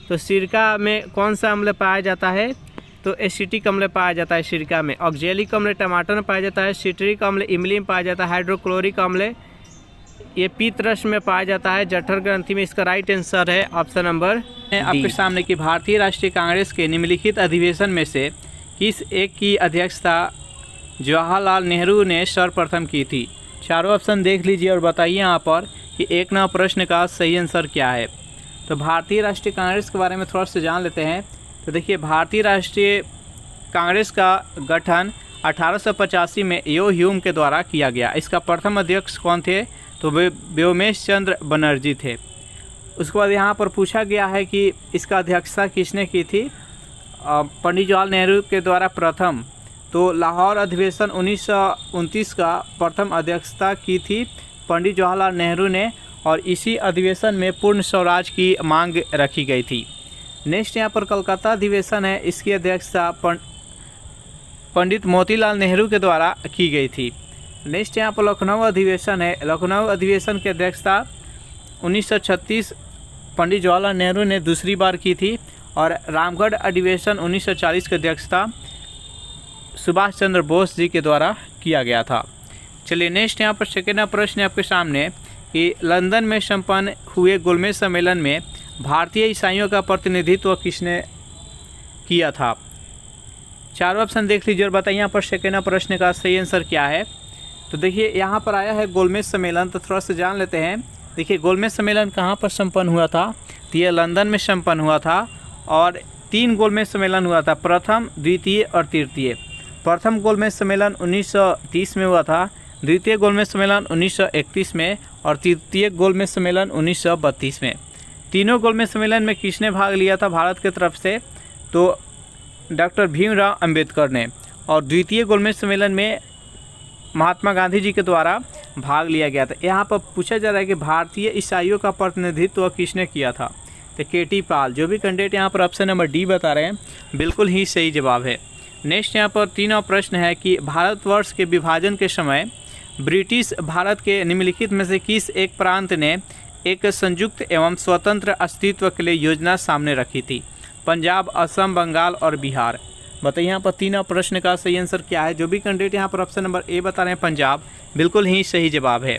तो सिरका में कौन सा अम्ल पाया जाता है। तो एसिटिक अम्ल पाया जाता है सिरका में। ऑक्जेलिक अम्ल टमाटर में पाया जाता है। सिट्रिक अम्ल इमली में पाया जाता है। हाइड्रोक्लोरिक अम्ल ये पीत रस में पाया जाता है जठर ग्रंथि में। इसका राइट आंसर है ऑप्शन नंबर आपके सामने की भारतीय राष्ट्रीय कांग्रेस के निम्नलिखित अधिवेशन में से किस एक की अध्यक्षता जवाहरलाल नेहरू ने सर्वप्रथम की थी। चारों ऑप्शन देख लीजिए और बताइए यहाँ पर कि 1 नंबर प्रश्न का सही आंसर क्या है। तो भारतीय राष्ट्रीय कांग्रेस के बारे में थोड़ा सा जान लेते हैं। तो देखिए, भारतीय राष्ट्रीय कांग्रेस का गठन 1885 में यो ह्यूम के द्वारा किया गया। इसका प्रथम अध्यक्ष कौन थे? तो वे व्योमेश चंद्र बनर्जी थे। उसके बाद यहाँ पर पूछा गया है कि इसका अध्यक्षता किसने की थी? पंडित जवाहरलाल नेहरू के द्वारा प्रथम। तो लाहौर अधिवेशन 1929 का प्रथम अध्यक्षता की थी पंडित जवाहरलाल नेहरू ने, और इसी अधिवेशन में पूर्ण स्वराज की मांग रखी गई थी। नेक्स्ट यहाँ पर कलकत्ता अधिवेशन है, इसकी अध्यक्षता पंडित मोतीलाल नेहरू के द्वारा की गई थी। नेक्स्ट यहाँ पर लखनऊ अधिवेशन है, लखनऊ अधिवेशन की अध्यक्षता 1936 पंडित जवाहरलाल नेहरू ने दूसरी बार की थी, और रामगढ़ अधिवेशन 1940 की अध्यक्षता सुभाष चंद्र बोस जी के द्वारा किया गया था। चलिए नेक्स्ट यहाँ पर सेकेंड प्रश्न आपके सामने कि लंदन में संपन्न हुए गोलमेज सम्मेलन में भारतीय ईसाइयों का प्रतिनिधित्व किसने किया था? चारों ऑप्शन देख लीजिए और बताइए यहाँ पर सेकेंड प्रश्न का सही आंसर क्या है। तो देखिए, यहाँ पर आया है गोलमेज सम्मेलन, तो थोड़ा सा जान लेते हैं। देखिए, गोलमेज सम्मेलन कहाँ पर संपन्न हुआ था? तो ये लंदन में संपन्न हुआ था, और 3 गोलमेज सम्मेलन हुआ था, प्रथम, द्वितीय और तृतीय। प्रथम गोलमेज सम्मेलन 1930 में हुआ था, द्वितीय गोलमेज सम्मेलन 1931 में, और तृतीय गोलमेज सम्मेलन 1932 में। तीनों गोलमेज सम्मेलन में किसने भाग लिया था भारत की तरफ से? तो डॉक्टर भीमराव अंबेडकर ने। और द्वितीय गोलमेज सम्मेलन में महात्मा गांधी जी के द्वारा भाग लिया गया था। यहाँ पर पूछा जा रहा है कि भारतीय ईसाइयों का प्रतिनिधित्व किसने किया था? तो के.टी. पाल। जो भी कैंडिडेट यहाँ पर ऑप्शन नंबर डी बता रहे हैं, बिल्कुल ही सही जवाब है। नेक्स्ट यहाँ पर तीनों प्रश्न है कि भारतवर्ष के विभाजन के समय ब्रिटिश भारत के निम्नलिखित में से किस एक प्रांत ने एक संयुक्त एवं स्वतंत्र अस्तित्व के लिए योजना सामने रखी थी? पंजाब, असम, बंगाल और बिहार। बताइए यहाँ पर तीनों प्रश्न का सही आंसर क्या है? जो भी कैंडिडेट यहाँ पर ऑप्शन नंबर ए बता रहे हैं पंजाब, बिल्कुल ही सही जवाब है।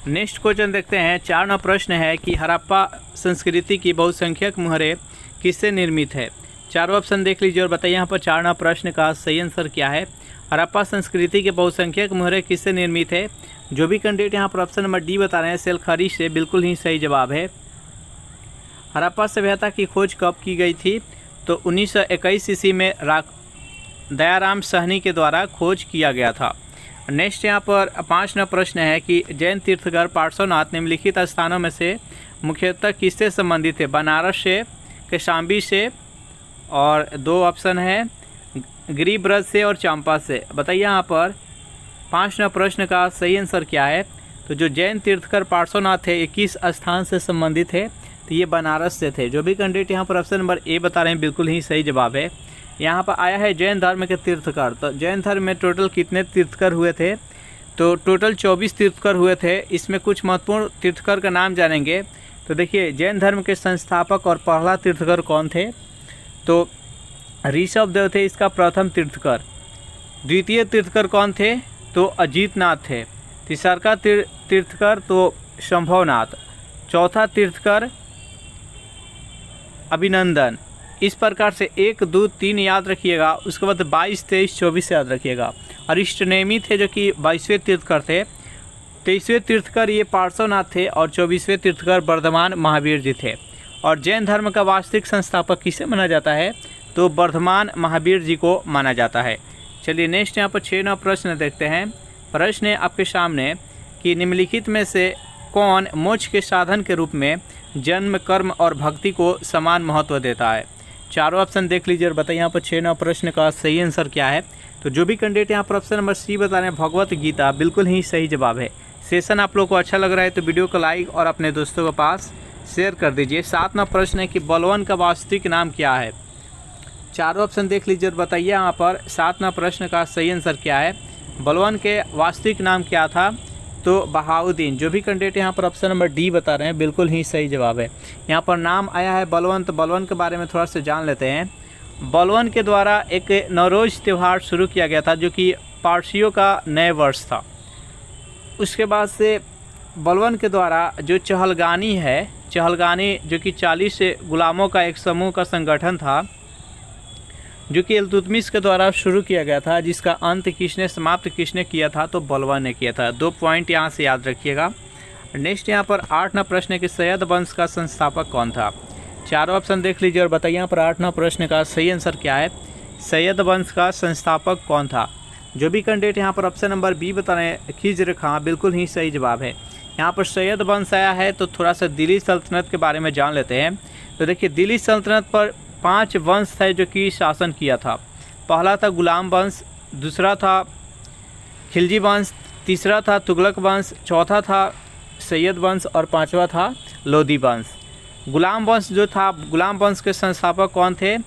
नेक्स्ट क्वेश्चन देखते हैं। 4वां प्रश्न है कि हड़प्पा संस्कृति की बहुसंख्यक मुहरें किससे निर्मित है? चारों ऑप्शन देख लीजिए और बताइए यहाँ पर 4वां प्रश्न का सही आंसर क्या है। हड़प्पा संस्कृति के बहुसंख्यक मुहरें किससे निर्मित है? जो भी कैंडिडेट यहाँ पर ऑप्शन नंबर डी बता रहे हैं सेलखरी से, बिल्कुल ही सही जवाब है। हड़प्पा सभ्यता की खोज कब की गई थी? तो 1921 ईस्वी में दयाराम साहनी के द्वारा खोज किया गया था। नेक्स्ट यहाँ पर 5वां प्रश्न है कि जैन तीर्थकर पार्श्वनाथ निम्नलिखित स्थानों में से मुख्यतः किससे संबंधित है? बनारस से, कौशाम्बी से, और 2 ऑप्शन है गिरिब्रज से और चंपा से। बताइए यहाँ पर 5वां प्रश्न का सही आंसर क्या है? तो जो जैन तीर्थकर पार्श्वनाथ है, 21 स्थान से संबंधित है, तो ये बनारस से थे। जो भी कैंडिडेट यहाँ पर ऑप्शन नंबर ए बता रहे हैं, बिल्कुल ही सही जवाब है। यहाँ पर आया है जैन धर्म के तीर्थकर। तो जैन धर्म में टोटल कितने तीर्थकर हुए थे? तो टोटल 24 तीर्थकर हुए थे। इसमें कुछ महत्वपूर्ण तीर्थकर का नाम जानेंगे। तो देखिए, जैन धर्म के संस्थापक और पहला तीर्थकर कौन थे? तो ऋषभदेव थे इसका प्रथम तीर्थकर। द्वितीय तीर्थकर कौन थे? तो अजीतनाथ थे। तीसरा तीर्थकर तो शंभवनाथ। चौथा तीर्थकर अभिनंदन। इस प्रकार से 1, 2, 3 याद रखिएगा। उसके बाद 22, 23, 24 याद रखिएगा। अरिष्टनेमी थे जो कि 22वें तीर्थकर थे। 23वें तीर्थकर ये पार्श्वनाथ थे, और 24वें तीर्थकर वर्धमान महावीर जी थे। और जैन धर्म का वास्तविक संस्थापक किसे माना जाता है? तो वर्धमान महावीर जी को माना जाता है। चलिए नेक्स्ट यहाँ पर 6वां प्रश्न देखते हैं। प्रश्न है आपके सामने कि निम्नलिखित में से कौन मोक्ष के साधन के रूप में जन्म, कर्म और भक्ति को समान महत्व देता है? चारों ऑप्शन देख लीजिए और बताइए यहाँ पर 6वां प्रश्न का सही आंसर क्या है। तो जो भी कैंडिडेट यहाँ पर ऑप्शन नंबर सी बता रहे हैं भगवत गीता, बिल्कुल ही सही जवाब है। सेशन आप लोग को अच्छा लग रहा है तो वीडियो को लाइक और अपने दोस्तों के पास शेयर कर दीजिए। 7वां प्रश्न है कि बलवन का वास्तविक नाम क्या है? चारों ऑप्शन देख लीजिए और बताइए यहाँ पर 7वां प्रश्न का सही आंसर क्या है। बलवन के वास्तविक नाम क्या था? तो बहाउद्दीन। जो भी कैंडिडेट यहाँ पर ऑप्शन नंबर डी बता रहे हैं, बिल्कुल ही सही जवाब है। यहाँ पर नाम आया है बलवन, तो बलवन के बारे में थोड़ा सा जान लेते हैं। बलवन के द्वारा एक नवरोज़ त्यौहार शुरू किया गया था जो कि पारसियों का नए वर्ष था। उसके बाद से बलवन के द्वारा जो चहलगानी है, चहलगानी जो कि 40 गुलामों का एक समूह का संगठन था जो कि इल्तुतमिश के द्वारा शुरू किया गया था, जिसका अंत किसने समाप्त किसने किया था? तो बलवन ने किया था। 2 पॉइंट यहाँ से याद रखिएगा। नेक्स्ट यहाँ पर 8वां प्रश्न है कि सैयद वंश का संस्थापक कौन था। चारों ऑप्शन देख लीजिए और बताइए यहाँ पर 8वां प्रश्न का सही आंसर क्या है। सैयद वंश का संस्थापक कौन था। जो भी कैंडिडेट यहाँ पर ऑप्शन नंबर बी बता रहे हैं खिज्र खां, बिल्कुल ही सही जवाब है। यहाँ पर सैयद वंश आया है तो थोड़ा सा दिल्ली सल्तनत के बारे में जान लेते हैं। तो देखिए दिल्ली सल्तनत पर 5 वंश थे जो कि शासन किया था। पहला था गुलाम वंश, दूसरा था खिलजी वंश, तीसरा था तुगलक वंश, चौथा था सैयद वंश और 5वां था लोदी वंश। गुलाम वंश जो था, गुलाम वंश के संस्थापक कौन थे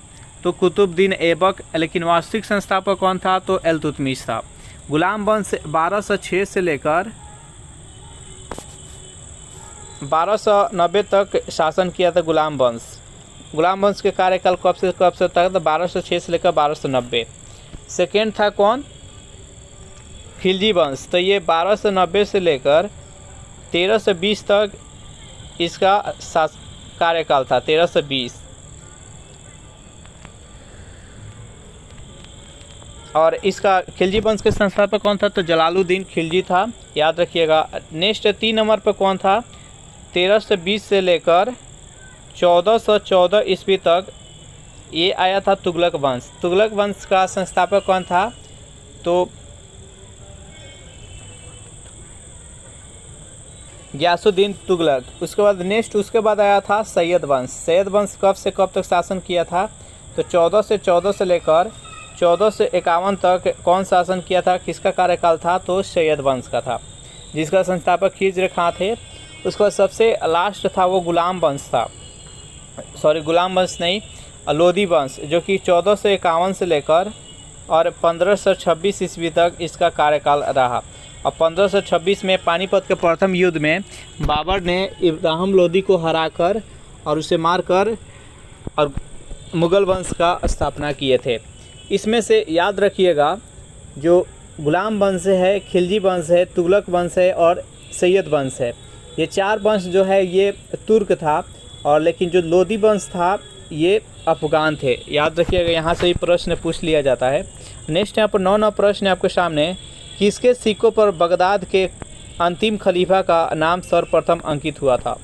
तो कुतुबुद्दीन ऐबक, लेकिन वास्तविक संस्थापक कौन था तो इल्तुतमिश था। गुलाम वंश 1206 से लेकर 1290 तक शासन किया था गुलाम वंश। गुलाम वंश के कार्यकाल कब से तक, तो 1206 से लेकर 1290। सेकेंड था कौन, खिलजी वंश, तो ये 1290 से लेकर 1320 तक इसका कार्यकाल था, 1320। और इसका खिलजी वंश के संस्थापक कौन था तो जलालुद्दीन खिलजी था, याद रखिएगा। नेक्स्ट 3 नंबर पर कौन था, 1320 से लेकर 1414 ईस्वी तक ये आया था तुगलक वंश। तुगलक वंश का संस्थापक कौन था तो गियासुद्दीन तुगलक। उसके बाद नेक्स्ट उसके बाद आया था सैयद वंश। सैयद वंश कब से कब तक शासन किया था तो 1414 से लेकर 1451 तक कौन शासन किया था, किसका कार्यकाल था तो सैयद वंश का था, जिसका संस्थापक खिज्र खां थे। उसके बाद सबसे लास्ट था वो गुलाम वंश था, सॉरी गुलाम वंश नहीं, लोदी वंश, जो कि 1451 से लेकर और 1526 ईस्वी तक इसका कार्यकाल रहा। और 1526 में पानीपत के प्रथम युद्ध में बाबर ने इब्राहिम लोदी को हराकर और उसे मारकर और मुग़ल वंश का स्थापना किए थे। इसमें से याद रखिएगा जो गुलाम वंश है, खिलजी वंश है, तुगलक वंश है और सैयद वंश है, ये 4 वंश जो है ये तुर्क था, और लेकिन जो लोदी वंश था ये अफ़गान थे। याद रखिएगा, यहाँ से ही प्रश्न पूछ लिया जाता है। नेक्स्ट यहाँ पर 9वां प्रश्न है आपके सामने, किसके सिक्कों पर बगदाद के अंतिम खलीफा का नाम सर्वप्रथम अंकित हुआ था।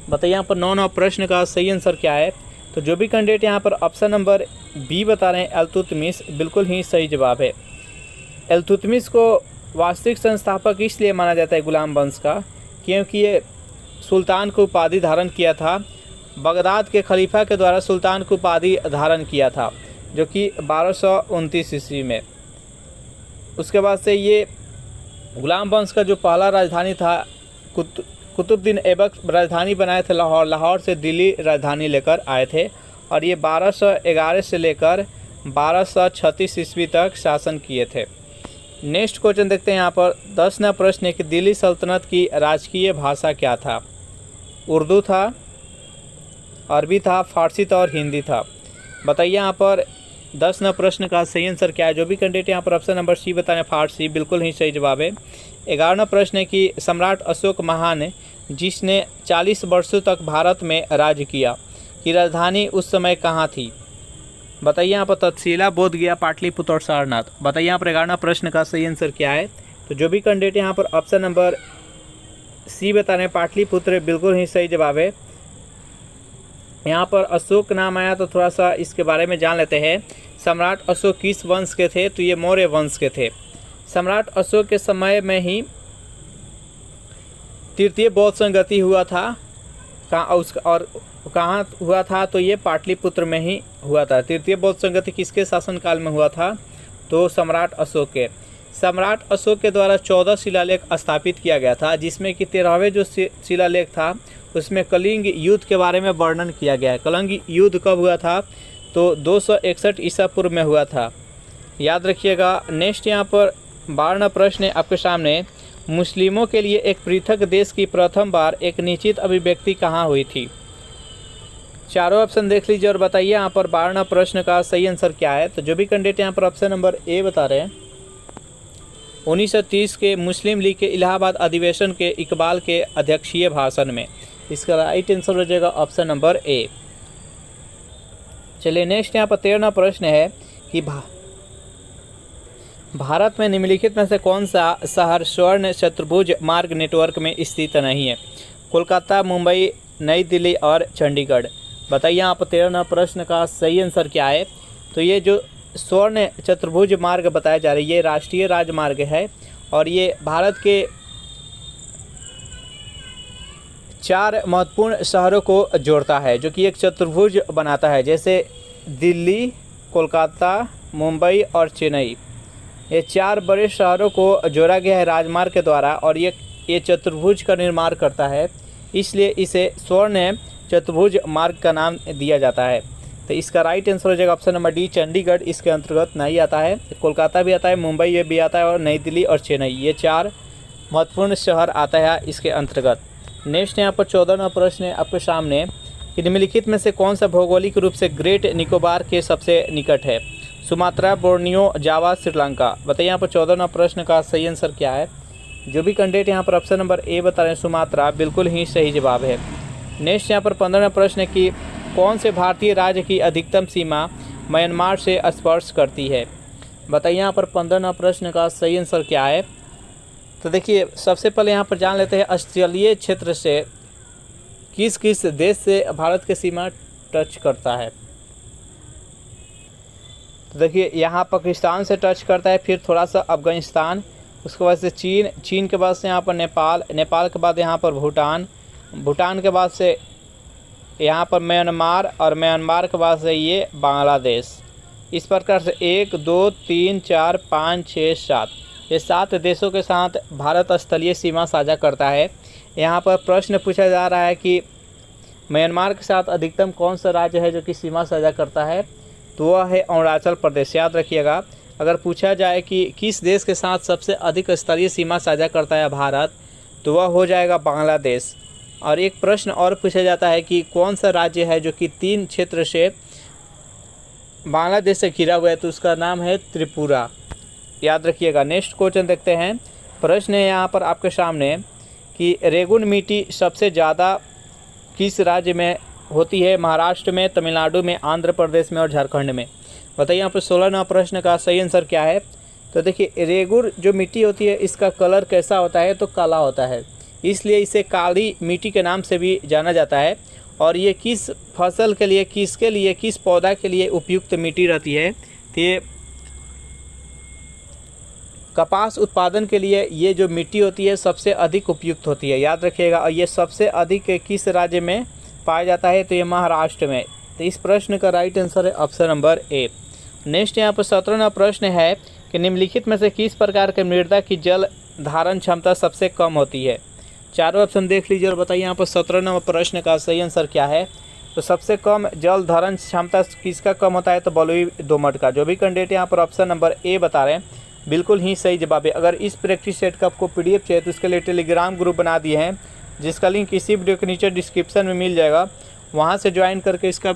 बताइए यहाँ पर 9वां प्रश्न का सही आंसर क्या है। तो जो भी कैंडिडेट यहाँ पर ऑप्शन नंबर बी बता रहे हैं इल्तुतमिश, बिल्कुल ही सही जवाब है। इल्तुतमिश को वास्तविक संस्थापक इसलिए माना जाता है गुलाम वंश का, क्योंकि ये सुल्तान को उपाधि धारण किया था, बगदाद के खलीफा के द्वारा सुल्तान को उपाधि धारण किया था, जो कि 1229 ईस्वी में। उसके बाद से ये गुलाम वंश का जो पहला राजधानी था कुतुबुद्दीन ऐबक राजधानी बनाए थे लाहौर, लाहौर से दिल्ली राजधानी लेकर आए थे, और ये 1211 से लेकर 1236 ईस्वी तक शासन किए थे। नेक्स्ट क्वेश्चन देखते हैं यहाँ पर 10वां प्रश्न है कि दिल्ली सल्तनत की राजकीय भाषा क्या था। उर्दू था, अरबी था, फारसी था और हिंदी था। बताइए यहाँ पर 10वां प्रश्न का सही आंसर क्या है। जो भी कैंडिडेट यहाँ पर ऑप्शन नंबर सी बता रहे हैं फारसी, बिल्कुल ही सही जवाब है। 11वां प्रश्न है कि सम्राट अशोक महान जिसने 40 वर्षों तक भारत में राज्य किया की राजधानी उस समय कहाँ थी। बताइए यहाँ पर तक्षशिला, बोधगया, पाटलिपुत्र और सारनाथ। बताइए यहाँ पर 11वां प्रश्न का सही आंसर क्या है। तो जो भी कैंडिडेट यहाँ पर ऑप्शन नंबर सी बता रहे हैं पाटलिपुत्र, बिल्कुल ही सही जवाब है। यहाँ पर अशोक नाम आया तो थोड़ा सा इसके बारे में जान लेते हैं। सम्राट अशोक किस वंश के थे तो ये मौर्य वंश के थे। सम्राट अशोक के समय में ही तृतीय बौद्ध संगति हुआ था, और कहाँ हुआ था तो ये पाटलिपुत्र में ही हुआ था। तृतीय बौद्ध संगति किसके शासनकाल में हुआ था तो सम्राट अशोक के। सम्राट अशोक के द्वारा 14 शिलालेख स्थापित किया गया था, जिसमें कि 13वें जो शिलालेख था उसमें कलिंग युद्ध के बारे में वर्णन किया गया है। कलिंग युद्ध कब हुआ था तो 261 ईसा पूर्व में हुआ था, याद रखिएगा। नेक्स्ट यहाँ पर 12वां प्रश्न है आपके सामने, मुस्लिमों के लिए एक पृथक देश की प्रथम बार एक निश्चित अभिव्यक्ति कहाँ हुई थी। चारों ऑप्शन देख लीजिए और बताइए यहाँ पर 12वां प्रश्न का सही आंसर क्या है। तो जो भी कैंडिडेट यहाँ पर ऑप्शन नंबर ए बता रहे हैं 1930 के मुस्लिम लीग के इलाहाबाद अधिवेशन के इकबाल के अध्यक्षीय भाषण में, इसका राइट आंसर हो जाएगा ऑप्शन नंबर ए। चलिए नेक्स्ट यहाँ पर 13वां प्रश्न है कि भारत में निम्नलिखित में से कौन सा शहर स्वर्ण चतुर्भुज मार्ग नेटवर्क में स्थित नहीं है? कोलकाता, मुंबई, नई दिल्ली और चंडीगढ़। बताइए यहाँ पर 13वां प्रश्न का सही आंसर क्या है? तो ये जो स्वर्ण चतुर्भुज मार्ग बताया जा रहा है ये राष्ट्रीय राजमार्ग है और ये भारत के 4 महत्वपूर्ण शहरों को जोड़ता है जो कि एक चतुर्भुज बनाता है, जैसे दिल्ली, कोलकाता, मुंबई और चेन्नई। ये 4 बड़े शहरों को जोड़ा गया है राजमार्ग के द्वारा और ये चतुर्भुज का निर्माण करता है, इसलिए इसे स्वर्ण चतुर्भुज मार्ग का नाम दिया जाता है। तो इसका राइट आंसर हो जाएगा ऑप्शन नंबर डी, चंडीगढ़ इसके अंतर्गत नहीं आता है। कोलकाता भी आता है, मुंबई ये भी आता है और नई दिल्ली और चेन्नई, ये 4 महत्वपूर्ण शहर आता है इसके अंतर्गत। नेक्स्ट यहाँ पर 14वां प्रश्न है आपके सामने कि निम्नलिखित में से कौन सा भौगोलिक रूप से ग्रेट निकोबार के सबसे निकट है? सुमात्रा, बोर्नियो, जावा, श्रीलंका। बताइए यहाँ पर 14वां प्रश्न का सही आंसर क्या है? जो भी कैंडिडेट यहाँ पर ऑप्शन नंबर ए बता रहे हैं सुमात्रा, बिल्कुल ही सही जवाब है। नेक्स्ट यहाँ पर 15वां प्रश्न है कि कौन से भारतीय राज्य की अधिकतम सीमा म्यांमार से स्पर्श करती है? बताइए यहाँ पर 15वां प्रश्न का सही आंसर क्या है? तो देखिए सबसे पहले यहाँ पर जान लेते हैं ऑस्ट्रेलिया क्षेत्र से किस किस देश से भारत की सीमा टच करता है। तो देखिए यहाँ पाकिस्तान से टच करता है, फिर थोड़ा सा अफगानिस्तान, उसके बाद से चीन के बाद से यहाँ पर नेपाल के बाद यहाँ पर भूटान के बाद से यहाँ पर म्यांमार और म्यांमार के बाद से ये बांग्लादेश। इस प्रकार से 1 2 3 4 5 6 7 ये 7 देशों के साथ भारत स्थलीय सीमा साझा करता है। यहाँ पर प्रश्न पूछा जा रहा है कि म्यांमार के साथ अधिकतम कौन सा राज्य है जो कि सीमा साझा करता है? तो वह है अरुणाचल प्रदेश। याद रखिएगा, अगर पूछा जाए कि किस देश के साथ सबसे अधिक स्तरीय सीमा साझा करता है भारत, तो वह हो जाएगा बांग्लादेश। और एक प्रश्न और पूछा जाता है कि कौन सा राज्य है जो कि 3 क्षेत्र से बांग्लादेश से घिरा हुआ है, तो उसका नाम है त्रिपुरा। याद रखिएगा। नेक्स्ट क्वेश्चन देखते हैं। प्रश्न है यहाँ पर आपके सामने कि रेगुन मिट्टी सबसे ज़्यादा किस राज्य में होती है? महाराष्ट्र में, तमिलनाडु में, आंध्र प्रदेश में और झारखंड में। बताइए यहाँ पर 16वां प्रश्न का सही आंसर क्या है? तो देखिए रेगुर जो मिट्टी होती है इसका कलर कैसा होता है? तो काला होता है, इसलिए इसे काली मिट्टी के नाम से भी जाना जाता है। और ये किस फसल के लिए, किस पौधा के लिए उपयुक्त मिट्टी रहती है? तो ये कपास उत्पादन के लिए ये जो मिट्टी होती है सबसे अधिक उपयुक्त होती है। याद रखिएगा। और ये सबसे अधिक किस राज्य में पाया जाता है? तो ये महाराष्ट्र में। तो इस प्रश्न का राइट आंसर है ऑप्शन नंबर ए। नेक्स्ट यहाँ पर 17वां प्रश्न है कि निम्नलिखित में से किस प्रकार के मृदा की जल धारण क्षमता सबसे कम होती है? चारों ऑप्शन देख लीजिए और बताइए यहाँ पर 17वां प्रश्न का सही आंसर क्या है? तो सबसे कम जल धारण क्षमता किसका कम होता है? तो बलुई दोमट का। जो भी कैंडिडेट यहाँ पर ऑप्शन नंबर ए बता रहे हैं बिल्कुल ही सही जवाब है। अगर इस प्रैक्टिस सेट का आपको PDF चाहिए तो उसके लिए टेलीग्राम ग्रुप बना दिए हैं, जिसका लिंक इसी वीडियो के नीचे डिस्क्रिप्शन में मिल जाएगा, वहाँ से ज्वाइन करके इसका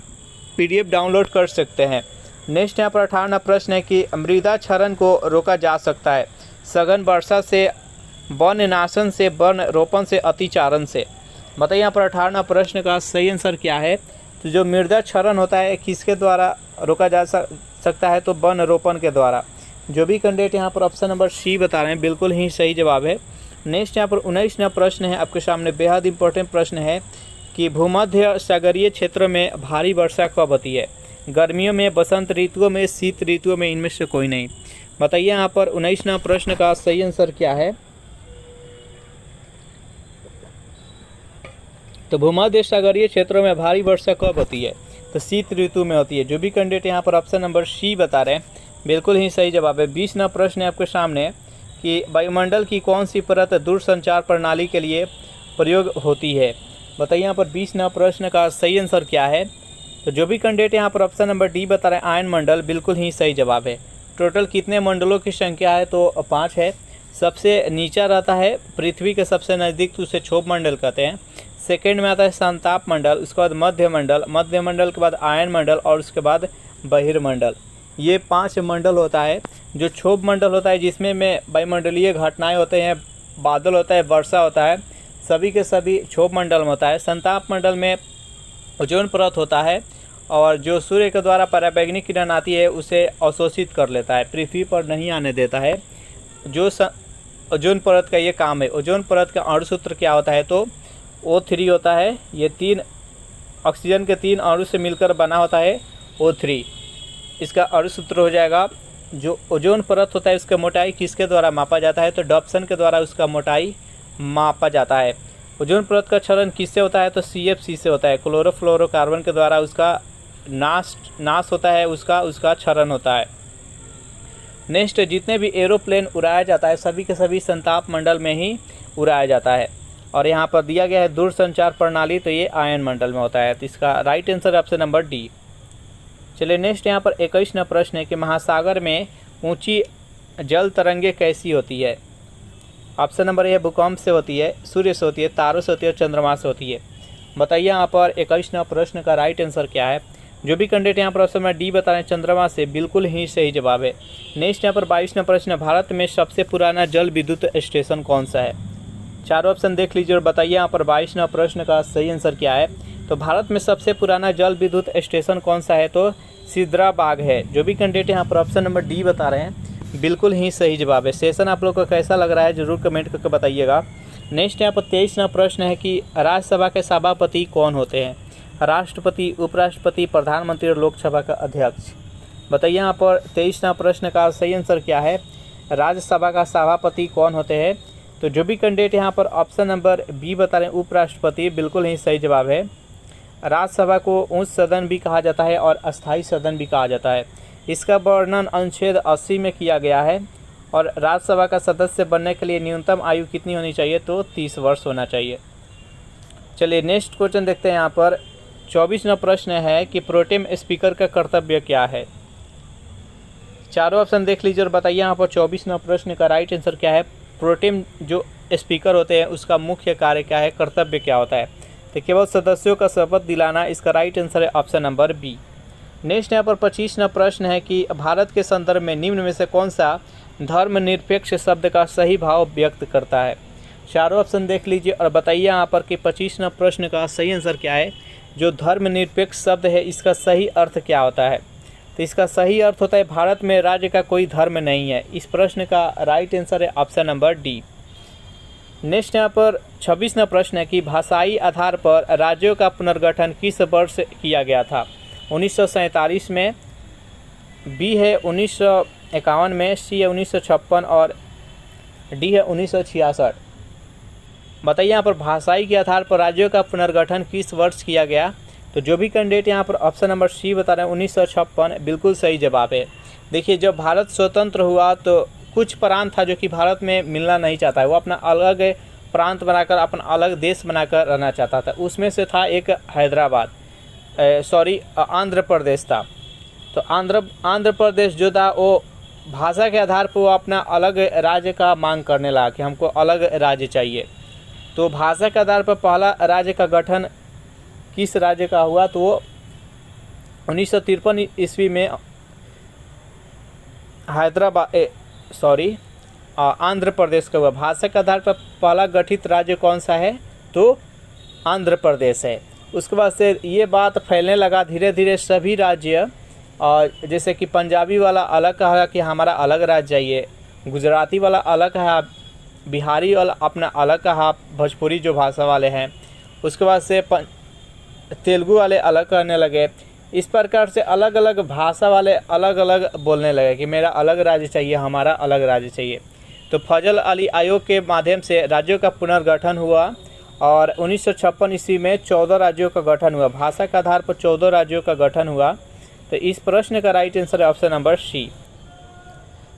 PDF डाउनलोड कर सकते हैं। नेक्स्ट यहाँ पर 18वां प्रश्न है कि मृदा क्षरण को रोका जा सकता है सघन वर्षा से, वन नाशन से, वन रोपण से, अतिचारण से। बताइए यहाँ पर 18वां प्रश्न का सही आंसर क्या है? तो जो मृदा क्षरण होता है किसके द्वारा रोका जा सकता है? तो वन रोपण के द्वारा। जो भी कैंडिडेट यहाँ पर ऑप्शन नंबर सी बता रहे हैं बिल्कुल ही सही जवाब है। नेक्स्ट यहाँ पर 19वां प्रश्न है आपके सामने, बेहद इंपॉर्टेंट प्रश्न है कि भूमध्य सागरीय क्षेत्र में भारी वर्षा कब होती है? गर्मियों में, बसंत ऋतुओं में, शीत ऋतुओं में, इनमें से कोई नहीं। बताइए यहाँ पर 19वां प्रश्न का सही आंसर क्या है? तो भूमध्य सागरीय क्षेत्रों में भारी वर्षा कब होती है? तो शीत ऋतु में होती है। जो भी कैंडिडेट यहाँ पर ऑप्शन नंबर सी बता रहे हैं बिल्कुल ही सही जवाब है। 20वां प्रश्न है आपके सामने कि वायुमंडल की कौन सी परत दूरसंचार प्रणाली के लिए प्रयोग होती है? बताइए यहाँ पर 20वां प्रश्न का सही आंसर क्या है? तो जो भी कैंडिडेट यहाँ पर ऑप्शन नंबर डी बता रहे हैं आयन मंडल, बिल्कुल ही सही जवाब है। टोटल कितने मंडलों की संख्या है? तो 5 है। सबसे नीचा रहता है पृथ्वी के सबसे नज़दीक, तो उसे क्षोभ मंडल कहते हैं। सेकेंड में आता है संताप मंडल, उसके बाद मध्य मंडल के बाद आयन मंडल और उसके बाद बहिर्मंडल। ये 5 मंडल होता है। जो क्षोभ मंडल होता है जिसमें में वायुमंडलीय घटनाएं होते हैं, बादल होता है, वर्षा होता है, सभी के सभी क्षोभ मंडल में होता है। संताप मंडल में ओजोन परत होता है और जो सूर्य के द्वारा पराबैंगनी किरण आती है उसे अवशोषित कर लेता है, पृथ्वी पर नहीं आने देता है। जो ओजोन परत का ये काम है। ओजोन परत का अणुसूत्र क्या होता है, तो O3 होता है। ये 3 ऑक्सीजन के 3 अणु से मिलकर बना होता है O3। इसका अणुसूत्र हो जाएगा। जो ओजोन परत होता है उसका मोटाई किसके द्वारा मापा जाता है, तो डॉप्सन के द्वारा उसका मोटाई मापा जाता है। ओजोन परत का क्षरण किससे होता है, तो CFC से होता है। क्लोरोफ्लोरोकार्बन के द्वारा उसका नाश होता है, उसका क्षरण होता है। नेक्स्ट, जितने भी एरोप्लेन उड़ाया जाता है सभी के सभी संताप मंडल में ही उड़ाया जाता है। और यहाँ पर दिया गया है दूरसंचार प्रणाली, तो ये आयन मंडल में होता है। तो इसका right answer option number D. चलिए नेक्स्ट, यहाँ पर 21वां प्रश्न है कि महासागर में ऊंची जल तरंगे कैसी होती है। ऑप्शन नंबर ए भूकंप से होती है, सूर्य से होती है, तारों से होती है, चंद्रमा से होती है। बताइए यहाँ पर 21वां प्रश्न का राइट आंसर क्या है। जो भी कैंडिडेट यहाँ पर ऑप्शन में डी बता रहे हैं चंद्रमा से, बिल्कुल ही सही जवाब है। नेक्स्ट यहाँ पर 22वां प्रश्न, भारत में सबसे पुराना जल विद्युत स्टेशन कौन सा है। चारों ऑप्शन देख लीजिए और बताइए यहाँ पर 22वां प्रश्न का सही आंसर क्या है। तो भारत में सबसे पुराना जल विद्युत स्टेशन कौन सा है, तो सिद्राबाग है। जो भी कैंडिडेट यहाँ पर ऑप्शन नंबर डी बता रहे हैं बिल्कुल ही सही जवाब है। सेशन आप लोग को कैसा लग रहा है जरूर कमेंट करके बताइएगा। नेक्स्ट यहाँ पर 23वां प्रश्न है कि राज्यसभा के सभापति कौन होते हैं। राष्ट्रपति, उपराष्ट्रपति, प्रधानमंत्री और लोकसभा का अध्यक्ष। बताइए यहाँ पर 23वां प्रश्न का सही आंसर क्या है। राज्यसभा का सभापति कौन होते हैं। तो जो भी कैंडिडेट यहाँ पर ऑप्शन नंबर बी बता रहे हैं उपराष्ट्रपति, बिल्कुल ही सही जवाब है। राज्यसभा को उच्च सदन भी कहा जाता है और अस्थायी सदन भी कहा जाता है। इसका वर्णन अनुच्छेद 80 में किया गया है। और राज्यसभा का सदस्य बनने के लिए न्यूनतम आयु कितनी होनी चाहिए, तो 30 वर्ष होना चाहिए। चलिए नेक्स्ट क्वेश्चन देखते हैं। यहाँ पर 24वां प्रश्न है कि प्रोटेम स्पीकर का कर्तव्य क्या है। चारों ऑप्शन देख लीजिए और बताइए यहाँ पर 24वां प्रश्न का राइट आंसर क्या है। प्रोटेम जो स्पीकर होते हैं उसका मुख्य कार्य क्या है, कर्तव्य क्या होता है। तो केवल सदस्यों का शपथ दिलाना। इसका राइट आंसर है ऑप्शन नंबर बी। नेक्स्ट यहाँ पर 25वां प्रश्न है कि भारत के संदर्भ में निम्न में से कौन सा धर्मनिरपेक्ष शब्द का सही भाव व्यक्त करता है। चारों ऑप्शन देख लीजिए और बताइए यहाँ पर कि 25वां प्रश्न का सही आंसर क्या है। जो धर्मनिरपेक्ष शब्द है इसका सही अर्थ क्या होता है। तो इसका सही अर्थ होता है भारत में राज्य का कोई धर्म नहीं है। इस प्रश्न का राइट आंसर है ऑप्शन नंबर डी। नेक्स्ट यहाँ पर 26वां प्रश्न है कि भाषाई आधार पर राज्यों का पुनर्गठन किस वर्ष किया गया था। 1947 में, बी है 1951 में, सी है 1956 और डी है 1966। बताइए यहाँ पर भाषाई के आधार पर राज्यों का पुनर्गठन किस वर्ष किया गया। तो जो भी कैंडिडेट यहाँ पर ऑप्शन नंबर सी बता रहे हैं 1956, बिल्कुल सही जवाब है। देखिए जब भारत स्वतंत्र हुआ तो कुछ प्रांत था जो कि भारत में मिलना नहीं चाहता है, वो अपना अलग प्रांत बनाकर अपना अलग देश बनाकर रहना चाहता था। उसमें से था एक हैदराबाद, आंध्र प्रदेश था। तो आंध्र प्रदेश जो था वो भाषा के आधार पर वो अपना अलग राज्य का मांग करने लगा कि हमको अलग राज्य चाहिए। तो भाषा के आधार पर पहला राज्य का गठन किस राज्य का हुआ, तो वो 1953 ईस्वी में आंध्र प्रदेश का हुआ। भाषा के आधार पर पहला गठित राज्य कौन सा है, तो आंध्र प्रदेश है। उसके बाद से ये बात फैलने लगा धीरे धीरे सभी राज्य, और जैसे कि पंजाबी वाला अलग कहा कि हमारा अलग राज्य चाहिए, गुजराती वाला अलग कहा, बिहारी वाला अपना अलग कहा, भोजपुरी जो भाषा वाले हैं, उसके बाद से तेलुगु वाले अलग करने लगे। इस प्रकार से अलग अलग भाषा वाले अलग अलग बोलने लगे कि मेरा अलग राज्य चाहिए, हमारा अलग राज्य चाहिए। तो फजल अली आयोग के माध्यम से राज्यों का पुनर्गठन हुआ और 1956 ईस्वी में 14 राज्यों का गठन हुआ। भाषा के आधार पर 14 राज्यों का गठन हुआ। तो इस प्रश्न का राइट आंसर है ऑप्शन नंबर सी।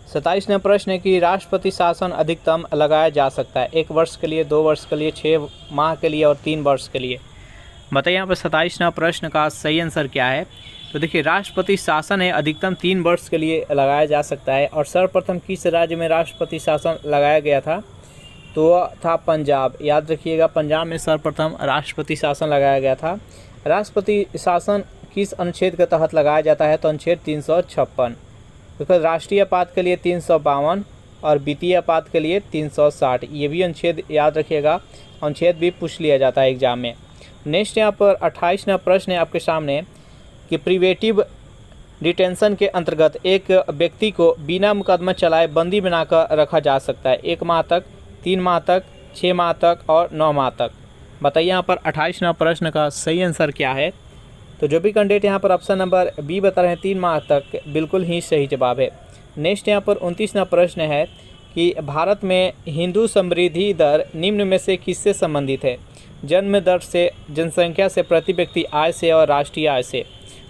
27वां प्रश्न है कि राष्ट्रपति शासन अधिकतम लगाया जा सकता है 1 वर्ष के लिए, 2 वर्ष के लिए, 6 माह के लिए और 3 वर्ष के लिए। बताइए यहाँ पर 27वां प्रश्न का सही आंसर क्या है। तो देखिए राष्ट्रपति शासन है अधिकतम 3 वर्ष के लिए लगाया जा सकता है। और सर्वप्रथम किस राज्य में राष्ट्रपति शासन लगाया गया था, तो वह था पंजाब। याद रखिएगा पंजाब में सर्वप्रथम राष्ट्रपति शासन लगाया गया था। राष्ट्रपति शासन किस अनुच्छेद के तहत लगाया जाता है, तो अनुच्छेद 356। तो राष्ट्रीय आपात के लिए 352 और वित्तीय आपात के लिए 360। ये भी अनुच्छेद याद रखिएगा, अनुच्छेद भी पूछ लिया जाता है एग्जाम में। नेक्स्ट यहाँ पर 28वां प्रश्न है आपके सामने कि प्रिवेटिव डिटेंशन के अंतर्गत एक व्यक्ति को बिना मुकदमा चलाए बंदी बनाकर रखा जा सकता है 1 माह तक, 3 माह तक, 6 माह तक और 9 माह तक। बताइए यहाँ पर 28वां प्रश्न का सही आंसर क्या है। तो जो भी कैंडिडेट यहाँ पर ऑप्शन नंबर बी बता रहे हैं 3 माह तक, बिल्कुल ही सही जवाब है। नेक्स्ट यहाँ पर 29वां प्रश्न है कि भारत में हिंदू समृद्धि दर निम्न में से किससे संबंधित है। जन्म दर से, जनसंख्या से, प्रति व्यक्ति आय से और राष्ट्रीय आय से।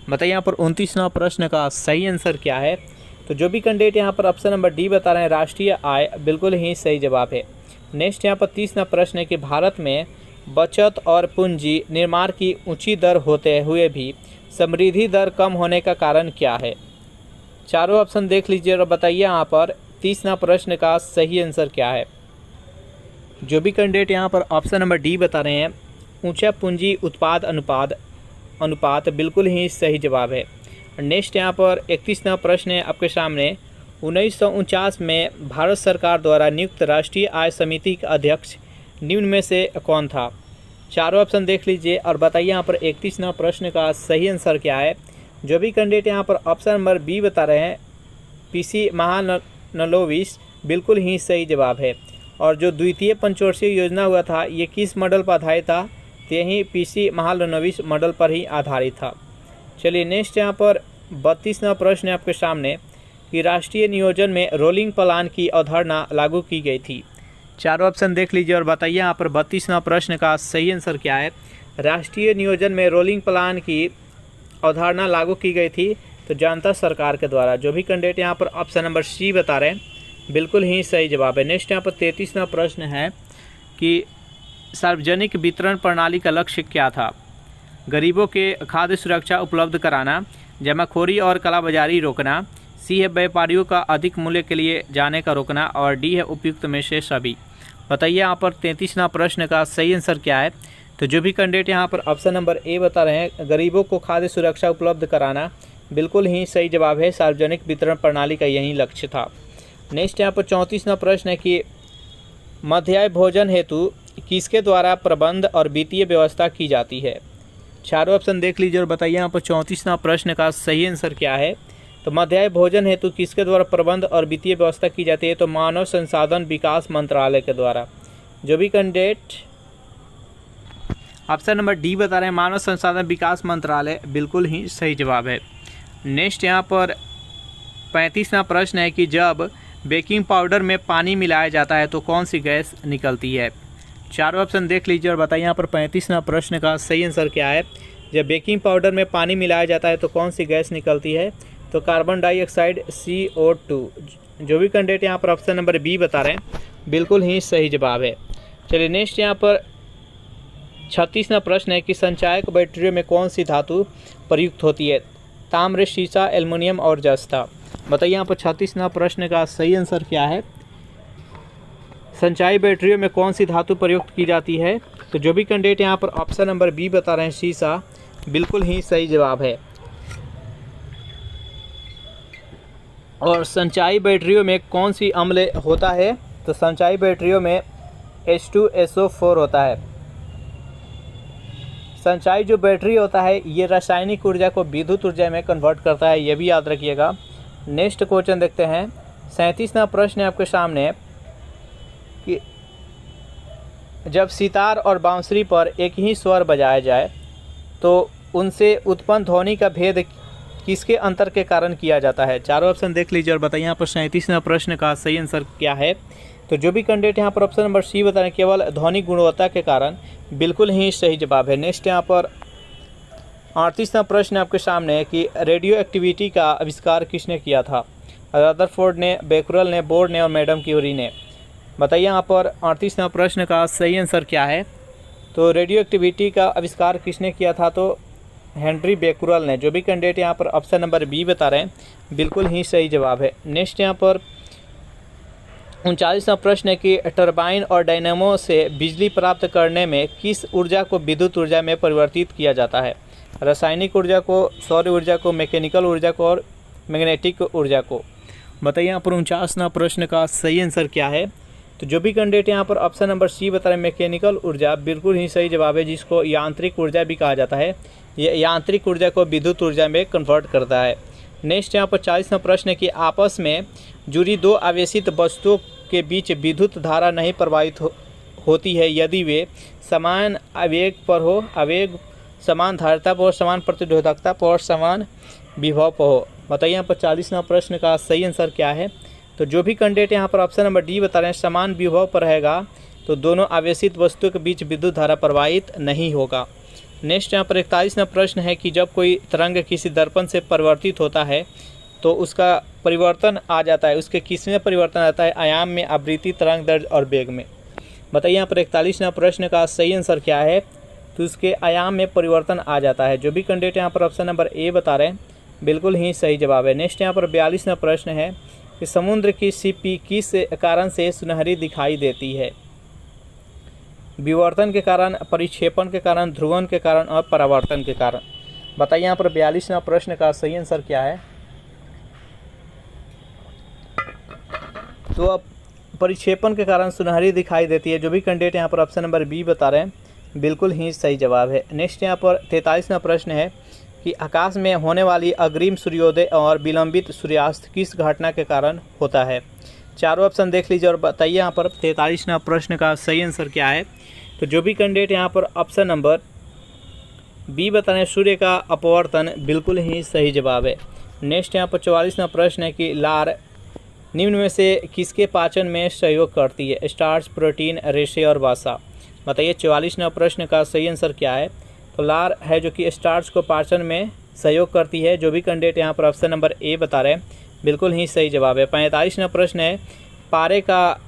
बताइए यहाँ पर 29वां प्रश्न का सही आंसर क्या है। तो जो भी कैंडिडेट यहाँ पर ऑप्शन नंबर डी बता रहे हैं राष्ट्रीय आय, बिल्कुल ही सही जवाब है। नेक्स्ट यहाँ पर 30वां प्रश्न है कि भारत में बचत और पूंजी निर्माण की ऊंची दर होते हुए भी समृद्धि दर कम होने का कारण क्या है। चारों ऑप्शन देख लीजिए और बताइए यहाँ पर 30वां प्रश्न का सही आंसर क्या है। जो भी कैंडिडेट यहाँ पर ऑप्शन नंबर डी बता रहे हैं ऊंचा पूंजी उत्पाद अनुपात, बिल्कुल ही सही जवाब है। नेक्स्ट यहाँ पर 31वां प्रश्न है आपके सामने। 1949 में भारत सरकार द्वारा नियुक्त राष्ट्रीय आय समिति का अध्यक्ष निम्न में से कौन था। चारों ऑप्शन देख लीजिए और बताइए यहाँ पर 31वां प्रश्न का सही आंसर क्या है। जो भी कैंडिडेट यहाँ पर ऑप्शन नंबर बी बता रहे हैं पीसी महालनोबिस, बिल्कुल ही सही जवाब है। और जो द्वितीय पंचवर्षीय योजना हुआ था ये किस मॉडल पर आधारित था, तो यही पीसी महालनोबिस मॉडल पर ही आधारित था। चलिए नेक्स्ट यहाँ पर 32वां प्रश्न है आपके सामने कि राष्ट्रीय नियोजन में रोलिंग प्लान की अवधारणा लागू की गई थी। चारों ऑप्शन देख लीजिए और बताइए यहाँ पर 32वां प्रश्न का सही आंसर क्या है। राष्ट्रीय नियोजन में रोलिंग प्लान की अवधारणा लागू की गई थी तो जनता सरकार के द्वारा। जो भी कैंडिडेट यहाँ पर ऑप्शन नंबर सी बता रहे हैं, बिल्कुल ही सही जवाब है। नेक्स्ट यहाँ पर 33वां प्रश्न है कि सार्वजनिक वितरण प्रणाली का लक्ष्य क्या था। गरीबों के खाद्य सुरक्षा उपलब्ध कराना, जमाखोरी और कालाबाजारी रोकना, सी है व्यापारियों का अधिक मूल्य के लिए जाने का रोकना और डी है उपयुक्त में से सभी। बताइए यहाँ पर 33वां प्रश्न का सही आंसर क्या है। तो जो भी कैंडिडेट यहाँ पर ऑप्शन नंबर ए बता रहे हैं गरीबों को खाद्य सुरक्षा उपलब्ध कराना, बिल्कुल ही सही जवाब है। सार्वजनिक वितरण प्रणाली का यही लक्ष्य था। नेक्स्ट यहाँ पर 34वां प्रश्न है कि मध्याह्न भोजन हेतु किसके द्वारा प्रबंध और वित्तीय व्यवस्था की जाती है। चारों ऑप्शन देख लीजिए और बताइए यहाँ पर 34वां प्रश्न का सही आंसर क्या है। तो मध्याह्न भोजन हेतु किसके द्वारा प्रबंध और वित्तीय व्यवस्था की जाती है, तो मानव संसाधन विकास मंत्रालय के द्वारा। जो भी कैंडिडेट ऑप्शन नंबर डी बता रहे हैं मानव संसाधन विकास मंत्रालय, बिल्कुल ही सही जवाब है। नेक्स्ट यहाँ पर 35वां प्रश्न है कि जब बेकिंग पाउडर में पानी मिलाया जाता है तो कौन सी गैस निकलती है। चारों ऑप्शन देख लीजिए और बताइए यहाँ पर 35वां प्रश्न का सही आंसर क्या है। जब बेकिंग पाउडर में पानी मिलाया जाता है तो कौन सी गैस निकलती है, तो कार्बन डाइऑक्साइड CO2। जो भी कैंडिडेट यहाँ पर ऑप्शन नंबर बी बता रहे हैं, बिल्कुल ही सही जवाब है। चलिए नेक्स्ट यहाँ पर 36वां प्रश्न है कि संचायक बैटरियों में कौन सी धातु प्रयुक्त होती है। ताम्र, शीशा, एल्युमिनियम और जस्ता। बताइए यहाँ पर 36वां प्रश्न का सही आंसर क्या है। संचायी बैटरियों में कौन सी धातु प्रयुक्त की जाती है। तो जो भी कैंडिडेट यहाँ पर ऑप्शन नंबर बी बता रहे हैं शीशा, बिल्कुल ही सही जवाब है। और संचायी बैटरियों में कौन सी अम्ल होता है, तो संचायी बैटरियों में H2SO4 होता है। संचायी जो बैटरी होता है ये रासायनिक ऊर्जा को विद्युत ऊर्जा में कन्वर्ट करता है, ये भी याद रखिएगा। नेक्स्ट क्वेश्चन देखते हैं। 37वां प्रश्न है आपके सामने कि जब सितार और बांसुरी पर एक ही स्वर बजाया जाए तो उनसे उत्पन्न ध्वनि का भेद किसके अंतर के कारण किया जाता है। चारों ऑप्शन देख लीजिए और बताइए यहाँ पर 37वां प्रश्न का सही आंसर क्या है। तो जो भी कैंडिडेट यहाँ पर ऑप्शन नंबर सी बता रहे हैं केवल ध्वनि गुणवत्ता के कारण, बिल्कुल ही सही जवाब है। नेक्स्ट यहाँ पर 38वां प्रश्न आपके सामने है कि रेडियो एक्टिविटी का आविष्कार किसने किया था। रदरफोर्ड ने, बेकरल ने, बोर्ड ने और मैडम क्यूरी ने। बताइए यहाँ पर 38वां प्रश्न का सही आंसर क्या है। तो रेडियो एक्टिविटी का आविष्कार किसने किया था, तो हेनरी बेकरल ने। जो भी कैंडिडेट यहाँ पर ऑप्शन नंबर बी बता रहे हैं, बिल्कुल ही सही जवाब है। नेक्स्ट यहाँ पर 39वां प्रश्न है कि टरबाइन और डायनेमो से बिजली प्राप्त करने में किस ऊर्जा को विद्युत ऊर्जा में परिवर्तित किया जाता है। रासायनिक ऊर्जा को, सौर ऊर्जा को, मैकेनिकल ऊर्जा को और मैग्नेटिक ऊर्जा को। बताइए यहाँ पर 49वां प्रश्न का सही आंसर क्या है। तो जो भी कैंडिडेट यहाँ पर ऑप्शन नंबर सी बता रहे हैं मैकेनिकल ऊर्जा, बिल्कुल ही सही जवाब है, जिसको यांत्रिक ऊर्जा भी कहा जाता है। ये यांत्रिक ऊर्जा को विद्युत ऊर्जा में कन्वर्ट करता है। नेक्स्ट यहाँ पर 40वां प्रश्न है कि आपस में जुड़ी दो आवेशित वस्तुओं के बीच विद्युत धारा नहीं प्रवाहित होती है यदि वे समान आवेग पर हो, आवेग समान धारिता पर, समान प्रतिरोधकता पर और समान विभव पर हो। बताइए यहाँ पर 40वां प्रश्न का सही आंसर क्या है। तो जो भी कैंडिडेट यहाँ पर ऑप्शन नंबर डी बता रहे हैं समान विभव पर रहेगा तो दोनों आवेशित वस्तुओं के बीच विद्युत धारा प्रवाहित नहीं होगा। नेक्स्ट यहाँ पर 41वां प्रश्न है कि जब कोई तरंग किसी दर्पण से परिवर्तित होता है तो उसका परिवर्तन आ जाता है, उसके किस में परिवर्तन आता है, आयाम में, आवृत्ति, तरंग दैर्ध्य और वेग में। बताइए यहाँ पर 41वां प्रश्न का सही आंसर क्या है। तो उसके आयाम में परिवर्तन आ जाता है। जो भी कैंडिडेट यहाँ पर ऑप्शन नंबर ए बता रहे हैं बिल्कुल ही सही जवाब है। नेक्स्ट यहाँ पर 42वां प्रश्न है कि समुद्र की सीपी किस कारण से सुनहरी दिखाई देती है। विवर्तन के कारण, परिक्षेपण के कारण, ध्रुवण के कारण और परावर्तन के कारण। बताइए यहाँ पर 42वां प्रश्न का सही आंसर क्या है। तो अब परिक्षेपण के कारण सुनहरी दिखाई देती है। जो भी कैंडिडेट यहाँ पर ऑप्शन नंबर बी बता रहे हैं बिल्कुल ही सही जवाब है। नेक्स्ट यहाँ पर 43वां प्रश्न है कि आकाश में होने वाली अग्रिम सूर्योदय और विलंबित सूर्यास्त किस घटना के कारण होता है। चारों ऑप्शन देख लीजिए और बताइए यहाँ पर 43वां प्रश्न का सही आंसर क्या है। तो जो भी कैंडिडेट यहाँ पर ऑप्शन नंबर बी बता रहे हैं सूर्य का अपवर्तन, बिल्कुल ही सही जवाब है। नेक्स्ट यहाँ पर 44वां प्रश्न है कि लार निम्न में से किसके पाचन में सहयोग करती है। स्टार्च, प्रोटीन, रेशे और वसा। बताइए 44वां प्रश्न का सही आंसर क्या है। तो लार है जो कि स्टार्च को पाचन में सहयोग करती है। जो भी कैंडिडेट यहाँ पर ऑप्शन नंबर ए बता रहे हैं बिल्कुल ही सही जवाब है। 45वां प्रश्न है पारे का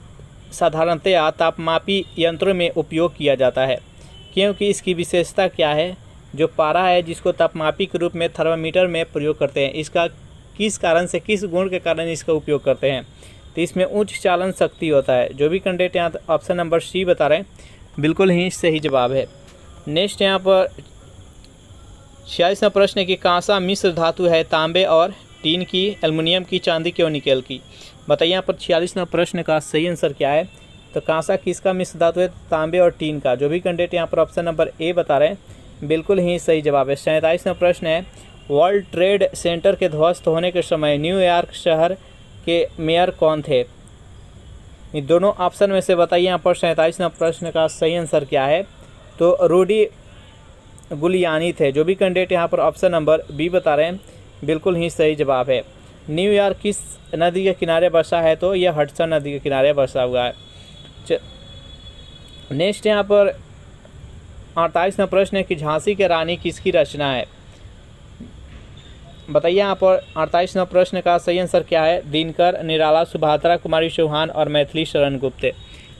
साधारणतया तापमापी यंत्रों में उपयोग किया जाता है क्योंकि इसकी विशेषता क्या है। जो पारा है जिसको तापमापी के रूप में थर्मामीटर में प्रयोग करते हैं, इसका किस कारण से, किस गुण के कारण इसका उपयोग करते हैं। तो इसमें उच्च चालन शक्ति होता है। जो भी कैंडिडेट यहाँ ऑप्शन नंबर सी बता रहे हैं बिल्कुल ही सही जवाब है। नेक्स्ट यहाँ पर 46वां प्रश्न है कि कांसा मिश्र धातु है तांबे और टीन की, एल्युमिनियम की, चांदी की और निकेल की। बताइए यहाँ पर 46वां प्रश्न का सही आंसर क्या है। तो कांसा किसका मिश्र धातु है, तांबे और टीन का। जो भी कैंडिडेट यहाँ पर ऑप्शन नंबर ए बता रहे हैं बिल्कुल ही सही जवाब है। 47वां प्रश्न है वर्ल्ड ट्रेड सेंटर के ध्वस्त होने के समय न्यूयॉर्क शहर के मेयर कौन थे। इन दोनों ऑप्शन में से बताइए यहाँ पर 47वां प्रश्न का सही आंसर क्या है। तो रूडी गुलियानी थे। जो भी कैंडिडेट यहाँ पर ऑप्शन नंबर बी बता रहे हैं बिल्कुल ही सही जवाब है। न्यूयॉर्क किस नदी के किनारे बसा है। तो यह हडसन नदी के किनारे बसा हुआ है। नेक्स्ट यहाँ पर 48वां प्रश्न है कि झांसी की रानी किसकी रचना है। बताइए यहाँ पर 48वां प्रश्न का सही आंसर क्या है। दिनकर, निराला, सुभद्रा कुमारी चौहान और मैथिली शरण गुप्त।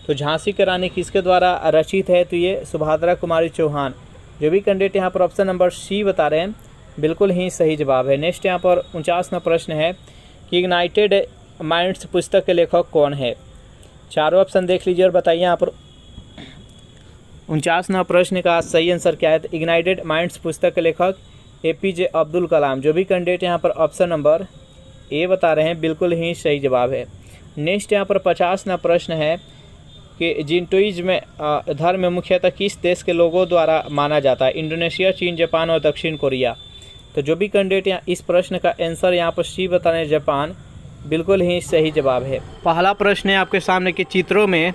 तो झांसी की रानी किसके द्वारा रचित है। तो ये सुभद्रा कुमारी चौहान। जो भी कैंडिडेट यहाँ पर ऑप्शन नंबर सी बता रहे हैं बिल्कुल ही सही जवाब है। नेक्स्ट यहाँ पर 49वां प्रश्न है कि इग्नाइटेड माइंड्स पुस्तक के लेखक कौन है। चारों ऑप्शन देख लीजिए और बताइए यहाँ पर 49वां प्रश्न का सही आंसर क्या है। तो इग्नाइटेड माइंड्स पुस्तक के लेखक APJ अब्दुल कलाम। जो भी कैंडिडेट यहाँ पर ऑप्शन नंबर ए बता रहे हैं बिल्कुल ही सही जवाब है। नेक्स्ट यहाँ पर 50वां प्रश्न है कि जिंटोइज्म धर्म मुख्यतः किस देश के लोगों द्वारा माना जाता है। इंडोनेशिया, चीन, जापान और दक्षिण कोरिया। तो जो भी कैंडिडेट यहाँ इस प्रश्न का आंसर यहाँ पर सी बता रहे हैं जापान, बिल्कुल ही सही जवाब है। पहला प्रश्न है आपके सामने कि चित्रों में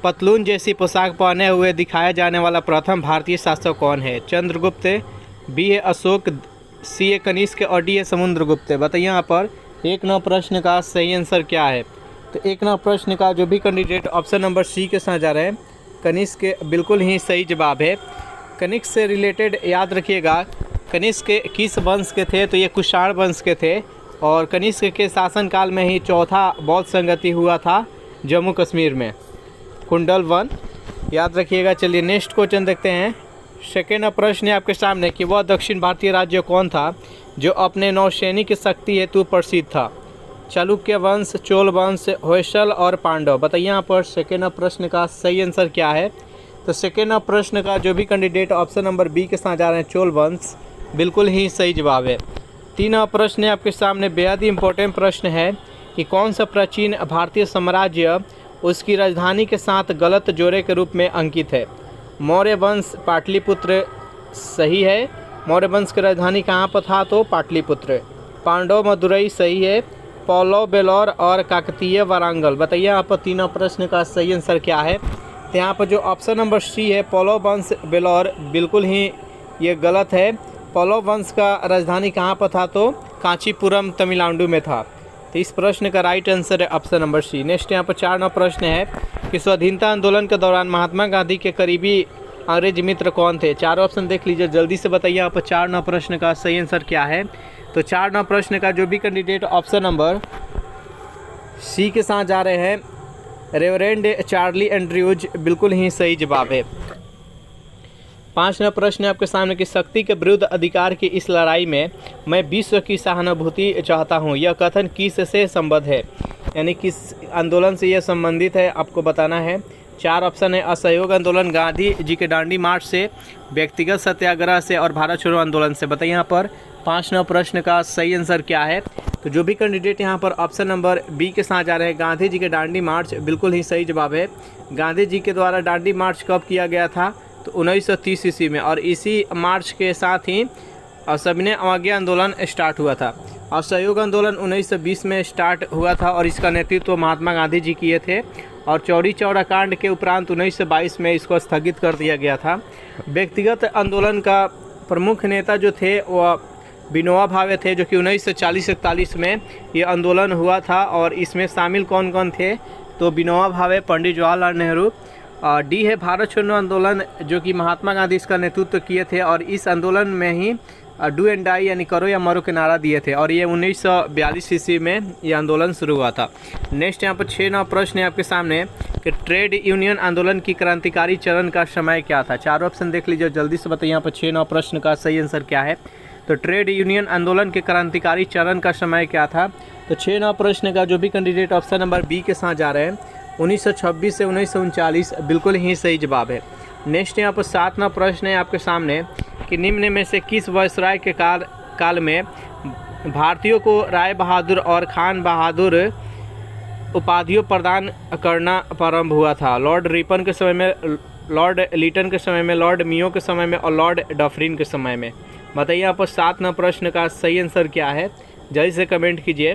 पतलून जैसी पोशाक पहने हुए दिखाया जाने वाला प्रथम भारतीय शासक कौन है। चंद्रगुप्त, बी है अशोक, सी है कनिष्क और डी है समुद्रगुप्त। बताइए यहाँ पर 1 प्रश्न का सही आंसर क्या है। तो 1 प्रश्न का जो भी कैंडिडेट ऑप्शन नंबर सी के साथ जा रहे हैं कनिष्क, बिल्कुल ही सही जवाब है। कनिष्क से रिलेटेड याद रखिएगा कनिष्क किस वंश के थे। तो ये कुषाण वंश के थे और कनिष्क के शासनकाल में ही चौथा बौद्ध संगति हुआ था जम्मू कश्मीर में, कुंडल वन, याद रखिएगा। चलिए नेक्स्ट क्वेश्चन देखते हैं। सेकेंड प्रश्न है आपके सामने कि वह दक्षिण भारतीय राज्य कौन था जो अपने नौसैनिक शक्ति हेतु प्रसिद्ध था। चालुक्य वंश, चोल वंश, होयसल और पांडव। बताइए यहाँ पर सेकेंड प्रश्न का सही आंसर क्या है। तो सेकेंड प्रश्न का जो भी कैंडिडेट ऑप्शन नंबर बी के साथ जा रहे हैं चोल वंश, बिल्कुल ही सही जवाब है। 3 प्रश्न है आपके सामने बेहद ही इंपॉर्टेंट प्रश्न है कि कौन सा प्राचीन भारतीय साम्राज्य उसकी राजधानी के साथ गलत जोड़े के रूप में अंकित है। मौर्य वंश पाटलिपुत्र सही है। मौर्य वंश की राजधानी कहाँ पर था? तो पाटलिपुत्र। पांडव मदुरई सही है। पल्लव बेलौर और काकतीय वारंगल। बताइए यहाँ पर तीनों प्रश्न का सही आंसर क्या है? तो यहाँ पर जो ऑप्शन नंबर सी है पल्लव वंश बेलौर, बिल्कुल ही ये गलत है। पल्लव वंश का राजधानी कहाँ पर था? तो कांचीपुरम तमिलनाडु में था। तो इस प्रश्न का राइट आंसर है ऑप्शन नंबर सी। नेक्स्ट यहाँ पर 4 नंबर प्रश्न है कि स्वाधीनता आंदोलन के दौरान महात्मा गांधी के करीबी अंग्रेज मित्र कौन थे? चारों ऑप्शन देख लीजिए, जल्दी से बताइए यहाँ पर 4 नंबर प्रश्न का सही आंसर क्या है? तो 4 नंबर प्रश्न का जो भी कैंडिडेट ऑप्शन नंबर सी के साथ जा रहे हैं रेवरेंड चार्ली एंड्रयूज, बिल्कुल ही सही जवाब है। 5 नंबर प्रश्न है आपके सामने कि शक्ति के विरुद्ध अधिकार की इस लड़ाई में मैं विश्व की सहानुभूति चाहता हूँ, यह कथन किस से संबद्ध है? यानी किस आंदोलन से यह संबंधित है आपको बताना है। 4 ऑप्शन है असहयोग आंदोलन, गांधी जी के दांडी मार्च से, व्यक्तिगत सत्याग्रह से और भारत छोड़ो आंदोलन से। बताइए यहाँ पर 5 नंबर प्रश्न का सही आंसर क्या है? तो जो भी कैंडिडेट यहाँ पर ऑप्शन नंबर बी के साथ जा रहे हैं गांधी जी के दांडी मार्च, बिल्कुल ही सही जवाब है। गांधी जी के द्वारा दांडी मार्च कब किया गया था? तो 1930 ईस्वी में, और इसी मार्च के साथ ही सविनय अवज्ञा आंदोलन स्टार्ट हुआ था। असहयोग आंदोलन 1920 में स्टार्ट हुआ था और इसका नेतृत्व महात्मा गांधी जी किए थे, और चौरी चौरा कांड के उपरांत 1922 में इसको स्थगित कर दिया गया था। व्यक्तिगत आंदोलन का प्रमुख नेता जो थे वह विनोबा भावे थे, जो कि 1940-41 में ये आंदोलन हुआ था। और इसमें शामिल कौन कौन थे? तो विनोबा भावे, पंडित जवाहरलाल नेहरू। डी है भारत छोड़ो आंदोलन, जो कि महात्मा गांधी इसका नेतृत्व किए थे, और इस आंदोलन में ही डू एंड डाई यानी करो या मरो के नारा दिए थे, और ये 1942 ईस्वी में ये आंदोलन शुरू हुआ था। नेक्स्ट यहाँ पर 6 नंबर प्रश्न है आपके सामने कि ट्रेड यूनियन आंदोलन की क्रांतिकारी चरण का समय क्या था? 4 ऑप्शन देख लीजिए, जल्दी से बताइए यहाँ पर 6 नंबर प्रश्न का सही आंसर क्या है? तो ट्रेड यूनियन आंदोलन के क्रांतिकारी चरण का समय क्या था? तो 6 नंबर प्रश्न का जो भी कैंडिडेट ऑप्शन नंबर बी के साथ जा रहे हैं 1926 से 1939, बिल्कुल ही सही जवाब है। नेक्स्ट यहाँ पर 7 नंबर प्रश्न है आपके सामने कि निम्न में से किस वायसराय के काल में भारतीयों को राय बहादुर और खान बहादुर उपाधियों प्रदान करना प्रारंभ हुआ था? लॉर्ड रिपन के समय में, लॉर्ड लीटन के समय में, लॉर्ड मियो के समय में और लॉर्ड डफरिन के समय में। बताइए यहाँ पर 7 नंबर प्रश्न का सही आंसर क्या है? जल्दी से कमेंट कीजिए।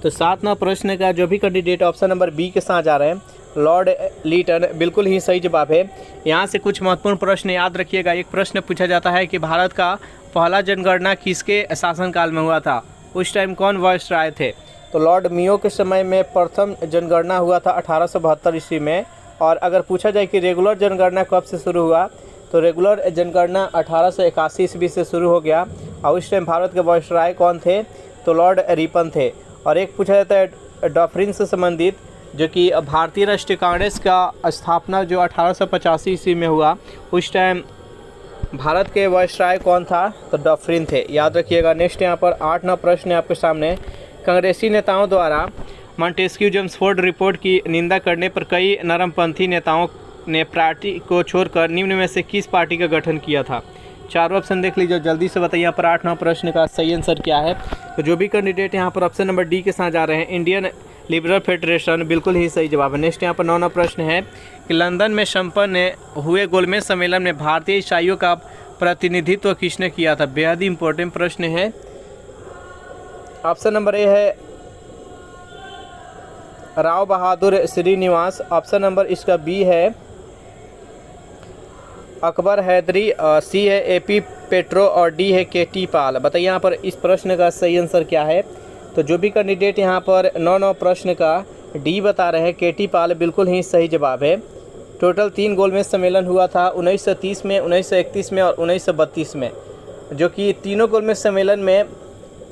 तो 7 नंबर प्रश्न का जो भी कैंडिडेट ऑप्शन नंबर बी के साथ जा रहे हैं लॉर्ड लीटन, बिल्कुल ही सही जवाब है। यहाँ से कुछ महत्वपूर्ण प्रश्न याद रखिएगा। एक प्रश्न पूछा जाता है कि भारत का पहला जनगणना किसके शासनकाल में हुआ था? उस टाइम कौन वायसराय थे? तो लॉर्ड मियो के समय में प्रथम जनगणना हुआ था 1872 ईस्वी में। और अगर पूछा जाए कि रेगुलर जनगणना कब से शुरू हुआ, तो रेगुलर जनगणना 1881 ईस्वी से शुरू हो गया, और उस टाइम भारत के वायसराय कौन थे? तो लॉर्ड रिपन थे। और एक पूछा जाता है डफरिन से संबंधित, जो कि भारतीय राष्ट्रीय कांग्रेस का स्थापना जो 1885 ईस्वी में हुआ, उस टाइम भारत के वायसराय कौन था? तो डफरिन थे, याद रखिएगा। नेक्स्ट यहाँ पर 8 नंबर प्रश्न है आपके सामने। कांग्रेसी नेताओं द्वारा मॉन्टेस्क्यू जेम्सफोर्ड रिपोर्ट की निंदा करने पर कई नरमपंथी नेताओं ने पार्टी को छोड़कर निम्न में से किस पार्टी का गठन किया था? 4 ऑप्शन देख लीजिए, जल्दी से बताइए यहाँ पर 8 नंबर प्रश्न का सही आंसर क्या है? तो जो भी कैंडिडेट यहाँ पर ऑप्शन नंबर डी के साथ जा रहे हैं इंडियन लिबरल फेडरेशन, बिल्कुल ही सही जवाब है। नेक्स्ट यहाँ पर 9 नंबर प्रश्न है कि लंदन में संपन्न हुए गोलमेज सम्मेलन में भारतीय ईसाइयों का प्रतिनिधित्व किसने किया था? बेहद इंपॉर्टेंट प्रश्न है। ऑप्शन नंबर ए है राव बहादुर श्रीनिवास, ऑप्शन नंबर इसका बी है अकबर हैदरी, सी है एपी पेट्रो और डी है केटी पाल। बताइए यहाँ पर इस प्रश्न का सही आंसर क्या है? तो जो भी कैंडिडेट यहाँ पर 9 प्रश्न का डी बता रहे हैं केटी पाल, बिल्कुल ही सही जवाब है। टोटल 3 गोलमेज सम्मेलन हुआ था 1930 में, 1931 में और 1932 में, जो कि तीनों गोलमेज सम्मेलन में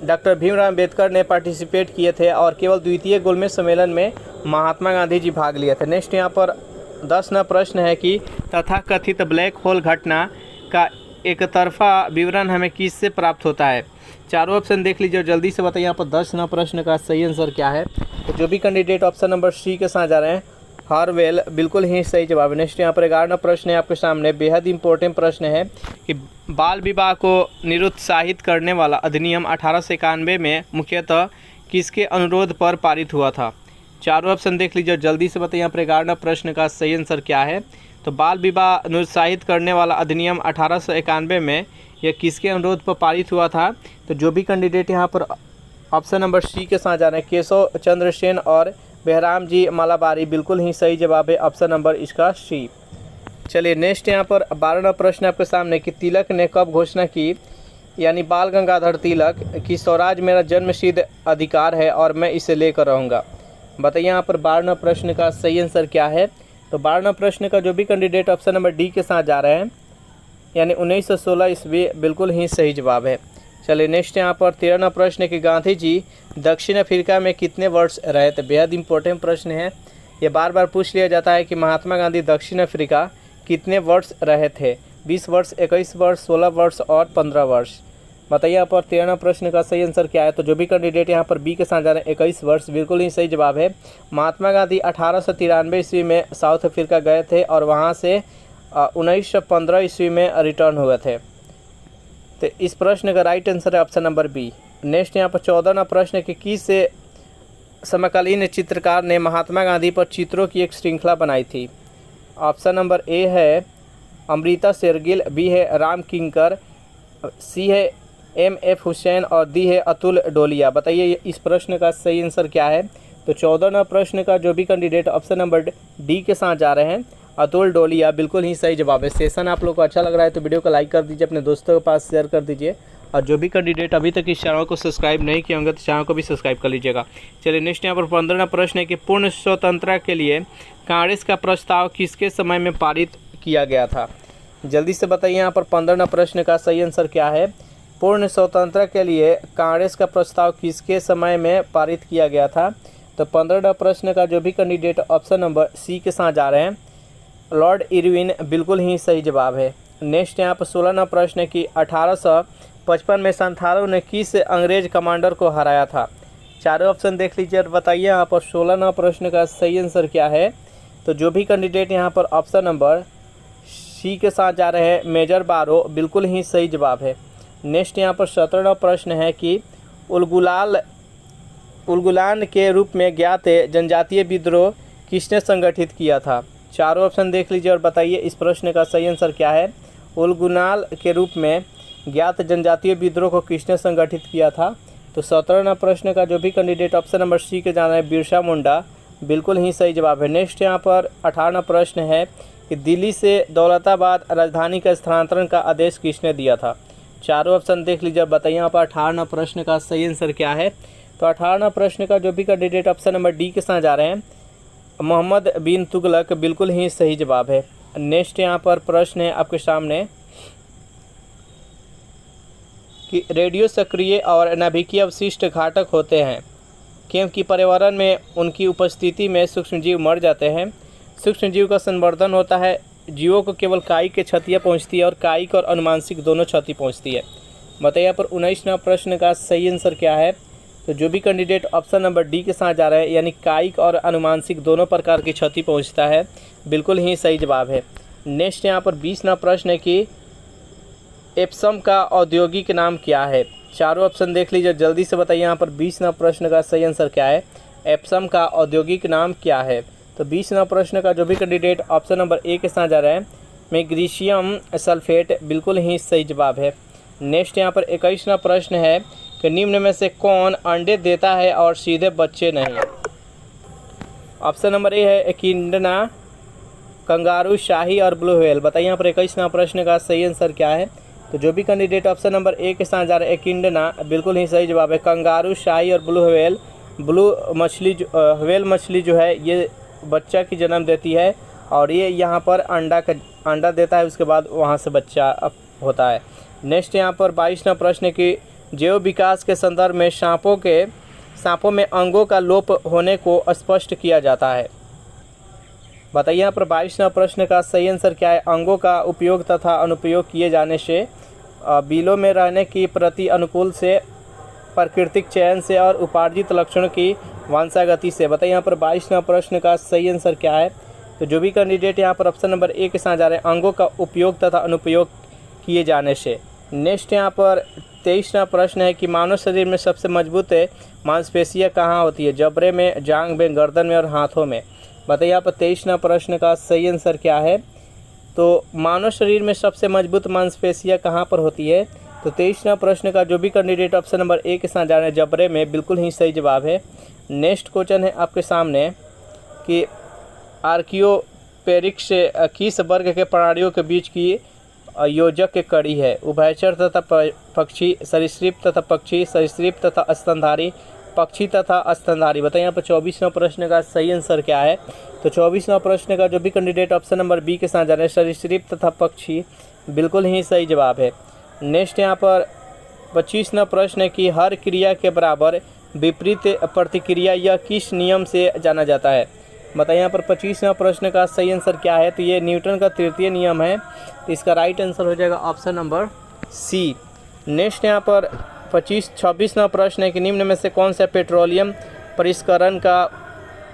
डॉक्टर भीमराव अम्बेडकर ने पार्टिसिपेट किए थे, और केवल द्वितीय गोलमेज सम्मेलन में महात्मा गांधी जी भाग लिए थे। नेक्स्ट यहाँ पर 10 प्रश्न है कि तथाकथित ब्लैक होल घटना का एक तरफा विवरण हमें किससे प्राप्त होता है? 4 ऑप्शन देख लीजिए, जल्दी से बताइए यहाँ पर 10 प्रश्न का सही आंसर क्या है? तो जो भी कैंडिडेट ऑप्शन नंबर सी के साथ जा रहे हैं हार्वेल, बिल्कुल ही सही जवाब है। नेक्स्ट यहाँ पर 11 प्रश्न है आपके सामने, बेहद इंपॉर्टेंट प्रश्न है कि बाल विवाह को निरुत्साहित करने वाला अधिनियम 1891 में मुख्यतः किसके अनुरोध पर पारित हुआ था? चारों ऑप्शन देख लीजिए और जल्दी से बताइए यहाँ पर 11वां प्रश्न का सही आंसर क्या है। तो बाल विवाह निरुत्साहित करने वाला अधिनियम 1891 में यह किसके अनुरोध पर पारित हुआ था। तो जो भी कैंडिडेट यहाँ पर ऑप्शन नंबर सी के साथ जा रहे हैं, केशव चंद्र सेन और बेहराम जी मालाबारी, बिल्कुल ही सही जवाब है ऑप्शन नंबर इसका सी। चलिए नेक्स्ट यहाँ पर 12वां प्रश्न आपके सामने कि तिलक ने कब घोषणा की, यानी बाल गंगाधर तिलक, कि स्वराज मेरा जन्मसिद्ध अधिकार है और मैं इसे लेकर रहूँगा। बताइए यहाँ पर 12वां प्रश्न का सही आंसर क्या है। तो 12वां प्रश्न का जो भी कैंडिडेट ऑप्शन नंबर डी के साथ जा रहे हैं, यानी 1916 ईस्वी, बिल्कुल ही सही जवाब है। चलिए नेक्स्ट यहाँ पर 13वां प्रश्न कि गांधी जी दक्षिण अफ्रीका में कितने वर्ष रहे थे। बेहद इंपॉर्टेंट प्रश्न है, ये बार बार पूछ लिया जाता है कि महात्मा गांधी दक्षिण अफ्रीका कितने वर्ष रहे थे। 20 वर्ष, 21 वर्ष, 16 वर्ष और 15 वर्ष। बताइए यहाँ पर 13वां प्रश्न का सही आंसर क्या है। तो जो भी कैंडिडेट यहाँ पर बी के साथ जा रहे हैं 21 वर्ष, बिल्कुल ही सही जवाब है। महात्मा गांधी 1893 ईस्वी में साउथ अफ्रीका गए थे और वहाँ से 1915 ईस्वी में रिटर्न हुए थे। तो इस प्रश्न का राइट आंसर है ऑप्शन नंबर बी। नेक्स्ट यहाँ पर 14वां प्रश्न कि किस समकालीन चित्रकार ने महात्मा गांधी पर चित्रों की एक श्रृंखला बनाई थी। ऑप्शन नंबर ए है अमृता शेरगिल, बी है राम किंकर, सी है M.F. हुसैन और डी है अतुल डोलिया। बताइए इस प्रश्न का सही आंसर क्या है। तो 14वां प्रश्न का जो भी कैंडिडेट ऑप्शन नंबर डी के साथ जा रहे हैं, अतुल डोलिया, बिल्कुल ही सही जवाब है। सेशन आप लोग को अच्छा लग रहा है तो वीडियो को लाइक कर दीजिए, अपने दोस्तों के पास शेयर कर दीजिए, और जो भी कैंडिडेट अभी तक इस चैनल को सब्सक्राइब नहीं किए होंगे तो चैनल को भी सब्सक्राइब कर लीजिएगा। चलिए नेक्स्ट यहाँ पर 15वां प्रश्न है कि पूर्ण स्वतंत्रता के लिए कांग्रेस का प्रस्ताव किसके समय में पारित किया गया था। जल्दी से बताइए यहाँ पर 15वां प्रश्न का सही आंसर क्या है। पूर्ण स्वतंत्रता के लिए कांग्रेस का प्रस्ताव किसके समय में पारित किया गया था। तो 15वां प्रश्न का जो भी कैंडिडेट ऑप्शन नंबर सी के साथ जा रहे हैं, लॉर्ड इरविन, बिल्कुल ही सही जवाब है। नेक्स्ट यहाँ पर 16वां प्रश्न है कि 1855 में संथालों ने किस अंग्रेज कमांडर को हराया था। चारों ऑप्शन देख लीजिए और बताइए यहाँ पर 16वां प्रश्न का सही आंसर क्या है। तो जो भी कैंडिडेट यहाँ पर ऑप्शन नंबर सी के साथ जा रहे हैं, मेजर बारो, बिल्कुल ही सही जवाब है। नेक्स्ट यहाँ पर 17वां प्रश्न है कि उलगुलान के रूप में ज्ञात जनजातीय विद्रोह किसने संगठित किया था। चारों ऑप्शन देख लीजिए और बताइए इस प्रश्न का सही आंसर क्या है। उलगुलान के रूप में ज्ञात जनजातीय विद्रोह को किसने संगठित किया था। तो 17वां प्रश्न का जो भी कैंडिडेट ऑप्शन नंबर सी के जाना है, बिरसा मुंडा, बिल्कुल ही सही जवाब है। नेक्स्ट यहाँ पर 18वां प्रश्न है कि दिल्ली से दौलताबाद राजधानी का स्थानांतरण का आदेश किसने दिया था। चारों ऑप्शन देख लीजिए, बताइए यहाँ पर 18वां प्रश्न का सही आंसर क्या है। तो 18वां प्रश्न का जो भी कैंडिडेट ऑप्शन नंबर डी के साथ जा रहे हैं, मोहम्मद बिन तुगलक, बिल्कुल ही सही जवाब है। नेक्स्ट यहाँ पर प्रश्न है आपके सामने कि रेडियो सक्रिय और नाभिकीय अवशिष्ट घातक होते हैं क्योंकि पर्यावरण में उनकी उपस्थिति में सूक्ष्मजीव मर जाते हैं। सूक्ष्मजीव का संवर्धन होता है, जीवों को केवल कायिक के क्षतियाँ पहुँचती है और कायिक और अनुमानसिक दोनों क्षति पहुँचती है। बताइए यहाँ पर 19वां प्रश्न का सही आंसर क्या है। तो जो भी कैंडिडेट ऑप्शन नंबर डी के साथ जा रहे हैं, यानी कायिक और अनुमानसिक दोनों प्रकार की क्षति पहुँचता है, बिल्कुल ही सही जवाब है। नेक्स्ट यहाँ पर 20वां प्रश्न है कि एप्सम का औद्योगिक नाम क्या है। चारों ऑप्शन देख लीजिए, जल्दी से बताइए यहाँ पर 20वां प्रश्न का सही आंसर क्या है। एप्सम का औद्योगिक नाम क्या है। तो 20वां प्रश्न का जो भी कैंडिडेट ऑप्शन नंबर ए के साथ जा रहे हैं, मैग्नीशियम सल्फेट, बिल्कुल ही सही जवाब है। नेक्स्ट यहाँ पर 21वां प्रश्न है कि निम्न में से कौन अंडे देता है और सीधे बच्चे नहीं। ऑप्शन नंबर ए है एकिंडना, कंगारू, शाही और ब्लू व्हेल। बताइए यहाँ पर 21वां प्रश्न का सही आंसर क्या है। तो जो भी कैंडिडेट ऑप्शन नंबर ए के साथ जा रहे हैं, एकिंडना, बिल्कुल ही सही जवाब है। कंगारू, शाही और ब्लू व्हेल, व्हेल मछली जो है ये बच्चा की जन्म देती है और ये यहाँ पर अंडा देता है, उसके बाद वहाँ से बच्चा होता है। नेक्स्ट यहाँ पर 22वां प्रश्न कि जैव विकास के संदर्भ में सांपों में अंगों का लोप होने को स्पष्ट किया जाता है। बताइए यहाँ पर 22वां प्रश्न का सही आंसर क्या है। अंगों का उपयोग तथा अनुपयोग किए जाने से बिलों में रहने की प्रति अनुकूल से, प्राकृतिक चयन से और उपार्जित लक्षणों की वंशागति से। बताइए यहाँ पर 22वां प्रश्न का सही आंसर क्या है। तो जो भी कैंडिडेट यहाँ पर ऑप्शन नंबर ए के साथ जा रहे हैं, अंगों का उपयोग तथा अनुपयोग किए जाने से, नेक्स्ट यहाँ पर 23वां प्रश्न है कि मानव शरीर में सबसे मजबूत मांसपेशियाँ कहाँ होती है? जबड़े में, जांघ में, गर्दन में और हाथों में। बताइए यहाँ पर 23वां प्रश्न का सही आंसर क्या है? तो मानव शरीर में सबसे मजबूत मांसपेशियाँ कहाँ पर होती है? तो 23वां प्रश्न का जो भी कैंडिडेट ऑप्शन नंबर ए के साथ जा रहे हैं जबड़े में, बिल्कुल ही सही जवाब है। नेक्स्ट क्वेश्चन है आपके सामने कि आर्कियोपेरिक्स किस वर्ग के प्राणियों के बीच की योजक के कड़ी है? उभयचर तथा पक्षी, सरीसृप तथा पक्षी, सरीसृप तथा स्तनधारी, पक्षी तथा स्तनधारी। बताइए यहाँ पर 24वां प्रश्न का सही आंसर क्या है? तो 24वां प्रश्न का जो भी कैंडिडेट ऑप्शन नंबर बी के साथ जा रहे हैं सरीसृप तथा पक्षी, बिल्कुल ही सही जवाब है। नेक्स्ट यहाँ पर 25वां प्रश्न है कि हर क्रिया के बराबर विपरीत प्रतिक्रिया यह किस नियम से जाना जाता है? बताइए यहाँ पर 25वां प्रश्न का सही आंसर क्या है? तो ये न्यूटन का तृतीय नियम है, तो इसका राइट आंसर हो जाएगा ऑप्शन नंबर सी। नेक्स्ट यहाँ पर 26वां प्रश्न है कि निम्न में से कौन सा पेट्रोलियम परिष्करण का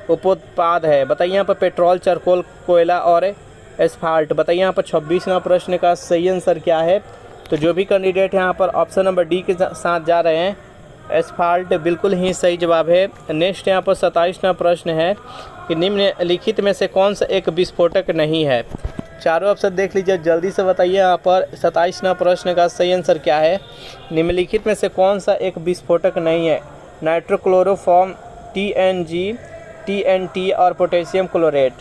उपोत्पाद है? बताइए यहाँ पर पेट्रोल, चारकोल, कोयला और एस्फाल्ट। बताइए यहाँ पर 26वां प्रश्न का सही आंसर क्या है? तो जो भी कैंडिडेट यहाँ पर ऑप्शन नंबर डी के साथ जा रहे हैं एस्फाल्ट, बिल्कुल ही सही जवाब है। नेक्स्ट यहाँ पर 27वां प्रश्न है कि निम्नलिखित में से कौन सा एक विस्फोटक नहीं है? चारों ऑप्शन देख लीजिए, जल्दी से बताइए यहाँ पर 27वां प्रश्न का सही आंसर क्या है? निम्नलिखित में से कौन सा एक विस्फोटक नहीं है? नाइट्रोक्लोरोफॉर्म, TNG, TNT और पोटेशियम क्लोरेट।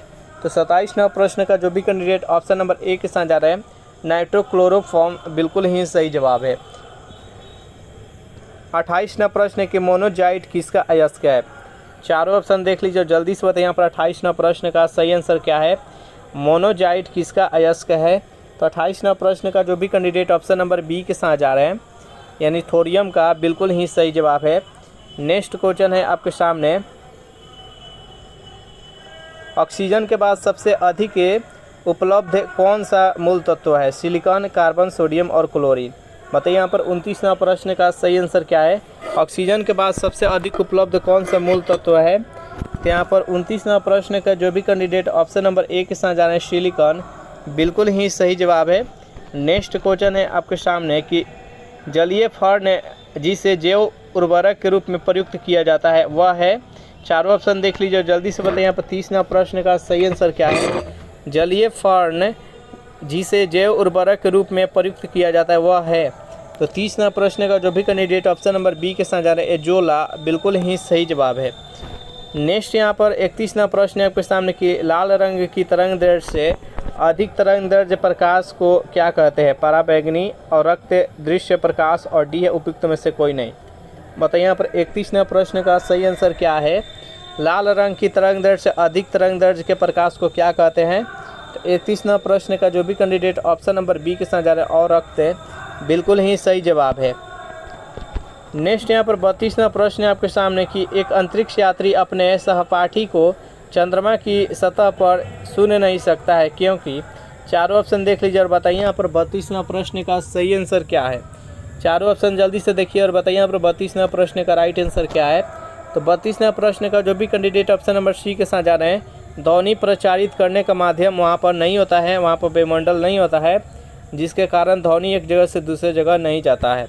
तो 27वां प्रश्न का जो भी कैंडिडेट ऑप्शन नंबर ए के साथ जा रहे हैं नाइट्रोक्लोरोफॉर्म, बिल्कुल ही सही जवाब है। 28वां प्रश्न है कि मोनोजाइट किसका अयस्क है? चारों ऑप्शन देख लीजिए, जल्दी से बताइए यहाँ पर 28वां प्रश्न का सही आंसर क्या है? मोनोजाइट किसका अयस्क है? तो 28वां प्रश्न का जो भी कैंडिडेट ऑप्शन नंबर बी के साथ जा रहे हैं यानी थोरियम का, बिल्कुल ही सही जवाब है। नेक्स्ट क्वेश्चन है आपके सामने, ऑक्सीजन के बाद सबसे अधिक उपलब्ध कौन सा मूल तत्व है? सिलिकॉन, कार्बन, सोडियम और क्लोरीन। बताइए यहाँ पर 29वां प्रश्न का सही आंसर क्या है? ऑक्सीजन के बाद सबसे अधिक उपलब्ध कौन सा मूल तत्व है? तो यहाँ पर 29वां प्रश्न का जो भी कैंडिडेट ऑप्शन नंबर ए के साथ जा रहे हैं सिलिकॉन, बिल्कुल ही सही जवाब है। नेक्स्ट क्वेश्चन है आपके सामने कि जलीय फर्न जिसे जैव उर्वरक के रूप में प्रयुक्त किया जाता है वह है? चारों ऑप्शन देख लीजिए, जल्दी से बताइए यहाँ पर 30वां प्रश्न का सही आंसर क्या है? जलीय फर्न जिसे जैव उर्वरक के रूप में प्रयुक्त किया जाता है वह है? तो 30वां प्रश्न का जो भी कैंडिडेट ऑप्शन नंबर बी के साथ जा रहे हैं एजोला, बिल्कुल ही सही जवाब है। नेक्स्ट यहाँ पर 31वां प्रश्न है आपके सामने कि लाल रंग की तरंग दैर्ध्य से अधिक तरंग दैर्ध्य प्रकाश को क्या कहते हैं? पराबैंगनी और रक्त दृश्य प्रकाश और डी है उपयुक्त में से कोई नहीं। बताइए यहाँ पर 31वां प्रश्न का सही आंसर क्या है? लाल रंग की तरंग दैर्ध्य से अधिक तरंग दैर्ध्य के प्रकाश को क्या कहते हैं? तो 31वां प्रश्न का जो भी कैंडिडेट ऑप्शन नंबर बी के साथ जा रहे हैं और रक्त, बिल्कुल ही सही जवाब है। नेक्स्ट यहाँ पर 32वां प्रश्न है आपके सामने कि एक अंतरिक्ष यात्री अपने सहपाठी को चंद्रमा की सतह पर सुन नहीं सकता है क्योंकि? चारों ऑप्शन देख लीजिए और बताइए यहाँ पर 32वां प्रश्न का सही आंसर क्या है? चारों ऑप्शन जल्दी से देखिए और बताइए यहाँ पर 32वां प्रश्न का राइट आंसर क्या है? तो 32वां प्रश्न का जो भी कैंडिडेट ऑप्शन नंबर सी के साथ जा रहे हैं ध्वनि प्रचारित करने का माध्यम वहाँ पर नहीं होता है, वहाँ पर वायुमंडल नहीं होता है, जिसके कारण ध्वनि एक जगह से दूसरे जगह नहीं जाता है।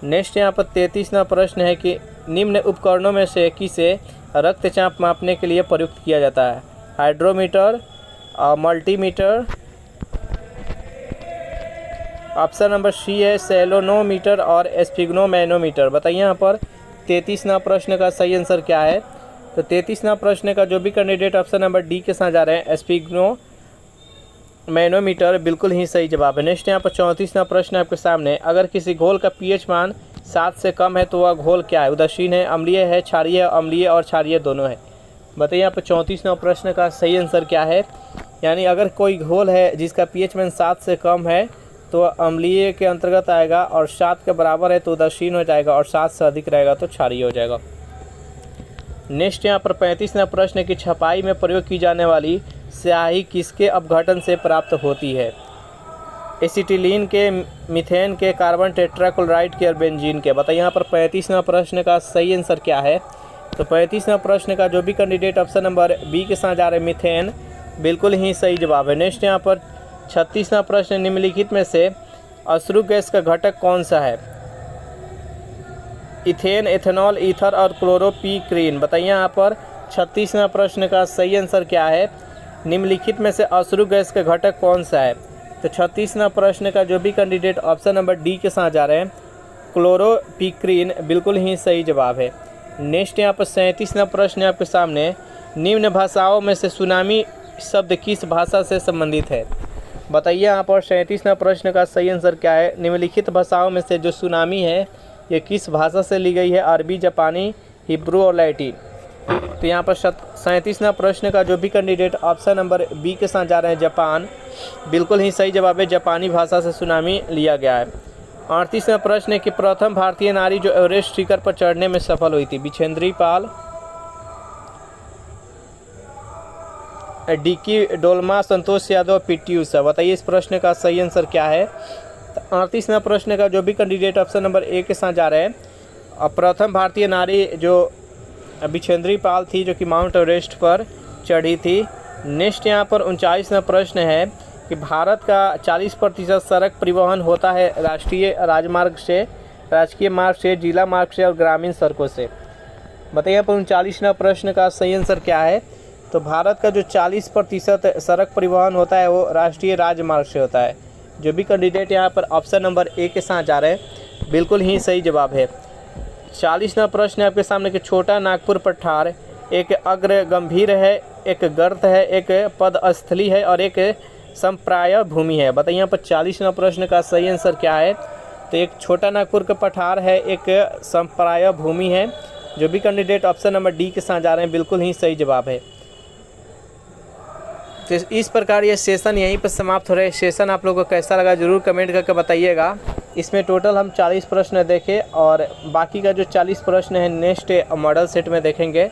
नेक्स्ट यहाँ पर 33वां प्रश्न है कि निम्न उपकरणों में से किसे रक्तचाप मापने के लिए प्रयुक्त किया जाता है? Hydrometer, multimeter, option number C है सेलोनोमीटर और स्फिग्नोमैनोमीटर। बताइए यहाँ पर 33वां प्रश्न का सही आंसर क्या है? तो 33वां प्रश्न का जो भी कैंडिडेट ऑप्शन नंबर डी के साथ जा रहे हैं स्फिग्नोमैनोमीटर, बिल्कुल ही सही जवाब है। नेक्स्ट यहाँ पर 34वां प्रश्न आपके सामने, अगर किसी घोल का पीएच मान 7 से कम है तो वह घोल क्या है? उदासीन है, अम्लीय है, क्षारीय, अम्लीय और क्षारीय दोनों है। बताइए यहाँ पर 34वां प्रश्न का सही आंसर क्या है? यानी अगर कोई घोल है जिसका पीएच मान 7 से कम है तो अम्लीय के अंतर्गत आएगा और 7 के बराबर है तो उदासीन हो जाएगा और 7 से अधिक रहेगा तो क्षारीय हो जाएगा। नेक्स्ट यहाँ पर 35वां प्रश्न की छपाई में प्रयोग की जाने वाली स्याही किसके अपघटन से प्राप्त होती है? एसिटिलीन के, मीथेन के, कार्बन टेट्राक्लोराइड के और बेंजीन के। बताइए यहाँ पर 35वां प्रश्न का सही आंसर क्या है? तो 35वां प्रश्न का जो भी कैंडिडेट ऑप्शन नंबर बी के साथ जा रहे हैं मीथेन, बिल्कुल ही सही जवाब है। नेक्स्ट यहाँ पर 36वां प्रश्न, निम्नलिखित में से अश्रु गैस का घटक कौन सा है? इथेन, एथेनॉल, ईथर और क्लोरोपीक्रीन। बताइए यहाँ पर 36वां प्रश्न का सही आंसर क्या है? निम्नलिखित में से अश्रु गैस का घटक कौन सा है? तो 36वां प्रश्न का जो भी कैंडिडेट ऑप्शन नंबर डी के साथ जा रहे हैं, क्लोरोपीक्रीन बिल्कुल ही सही जवाब है। नेक्स्ट यहाँ पर 37वां प्रश्न है आपके सामने, निम्न भाषाओं में से सुनामी शब्द किस भाषा से संबंधित है? बताइए यहाँ पर 37वां प्रश्न का सही आंसर क्या है? निम्नलिखित भाषाओं में से जो सुनामी है ये किस भाषा से ली गई है? अरबी, जापानी, हिब्रू और लैटिन। तो यहाँ पर 37वां प्रश्न का जो भी कैंडिडेट ऑप्शन नंबर बी के साथ जा रहे हैं, जापान, बिल्कुल ही सही जवाब है। जापानी भाषा से सुनामी लिया गया है। 38वां प्रश्न है कि प्रथम भारतीय नारी जो एवरेस्ट शिखर पर चढ़ने में सफल हुई थी, बिछेंद्री पाल, डिकी डोलमा, संतोष यादव, पीटी उषा। बताइए इस प्रश्न का सही आंसर क्या है? 38वां प्रश्न का जो भी कैंडिडेट ऑप्शन नंबर ए के साथ जा रहे हैं, प्रथम भारतीय नारी जो बिछेंद्री पाल थी, जो कि माउंट एवरेस्ट पर चढ़ी थी। नेक्स्ट यहाँ पर 39वां प्रश्न है कि भारत का 40% सड़क परिवहन होता है राष्ट्रीय राजमार्ग से, राजकीय मार्ग से, जिला मार्ग से और ग्रामीण सड़कों से। बताइए यहाँ पर 39वां प्रश्न का सही आंसर क्या है? तो भारत का जो 40% सड़क परिवहन होता है वो राष्ट्रीय राजमार्ग से होता है। जो भी कैंडिडेट यहाँ पर ऑप्शन नंबर ए के साथ जा रहे हैं, बिल्कुल ही सही जवाब है। 40वां प्रश्न है आपके सामने कि छोटा नागपुर पठार एक अग्र गंभीर है, एक गर्त है, एक पदस्थली है और एक संप्राय भूमि है। बताइए यहाँ पर 40वां प्रश्न का सही आंसर क्या है? तो एक छोटा नागपुर का पठार है, एक संप्राय भूमि है। जो भी कैंडिडेट ऑप्शन नंबर डी के साथ जा रहे हैं, बिल्कुल ही सही जवाब है। तो इस प्रकार ये सेशन यहीं पर समाप्त हो रहा है। सेशन आप लोगों को कैसा लगा ज़रूर कमेंट करके बताइएगा। इसमें टोटल हम 40 प्रश्न देखे और बाकी का जो 40 प्रश्न है नेक्स्ट मॉडल सेट में देखेंगे।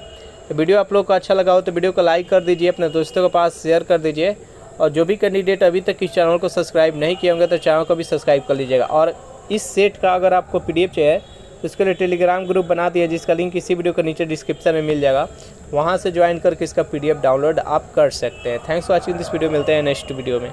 तो वीडियो आप लोग को अच्छा लगा हो तो वीडियो को लाइक कर दीजिए, अपने दोस्तों के पास शेयर कर दीजिए और जो भी कैंडिडेट अभी तक इस चैनल को सब्सक्राइब नहीं किए होंगे तो चैनल को भी सब्सक्राइब कर लीजिएगा। और इस सेट का अगर आपको PDF चाहिए तो उसके लिए टेलीग्राम ग्रुप बना दिया, जिसका लिंक इसी वीडियो के नीचे डिस्क्रिप्शन में मिल जाएगा। वहाँ से ज्वाइन करके इसका PDF डाउनलोड आप कर सकते हैं। Thanks for watching this video. मिलते हैं नेक्स्ट वीडियो में।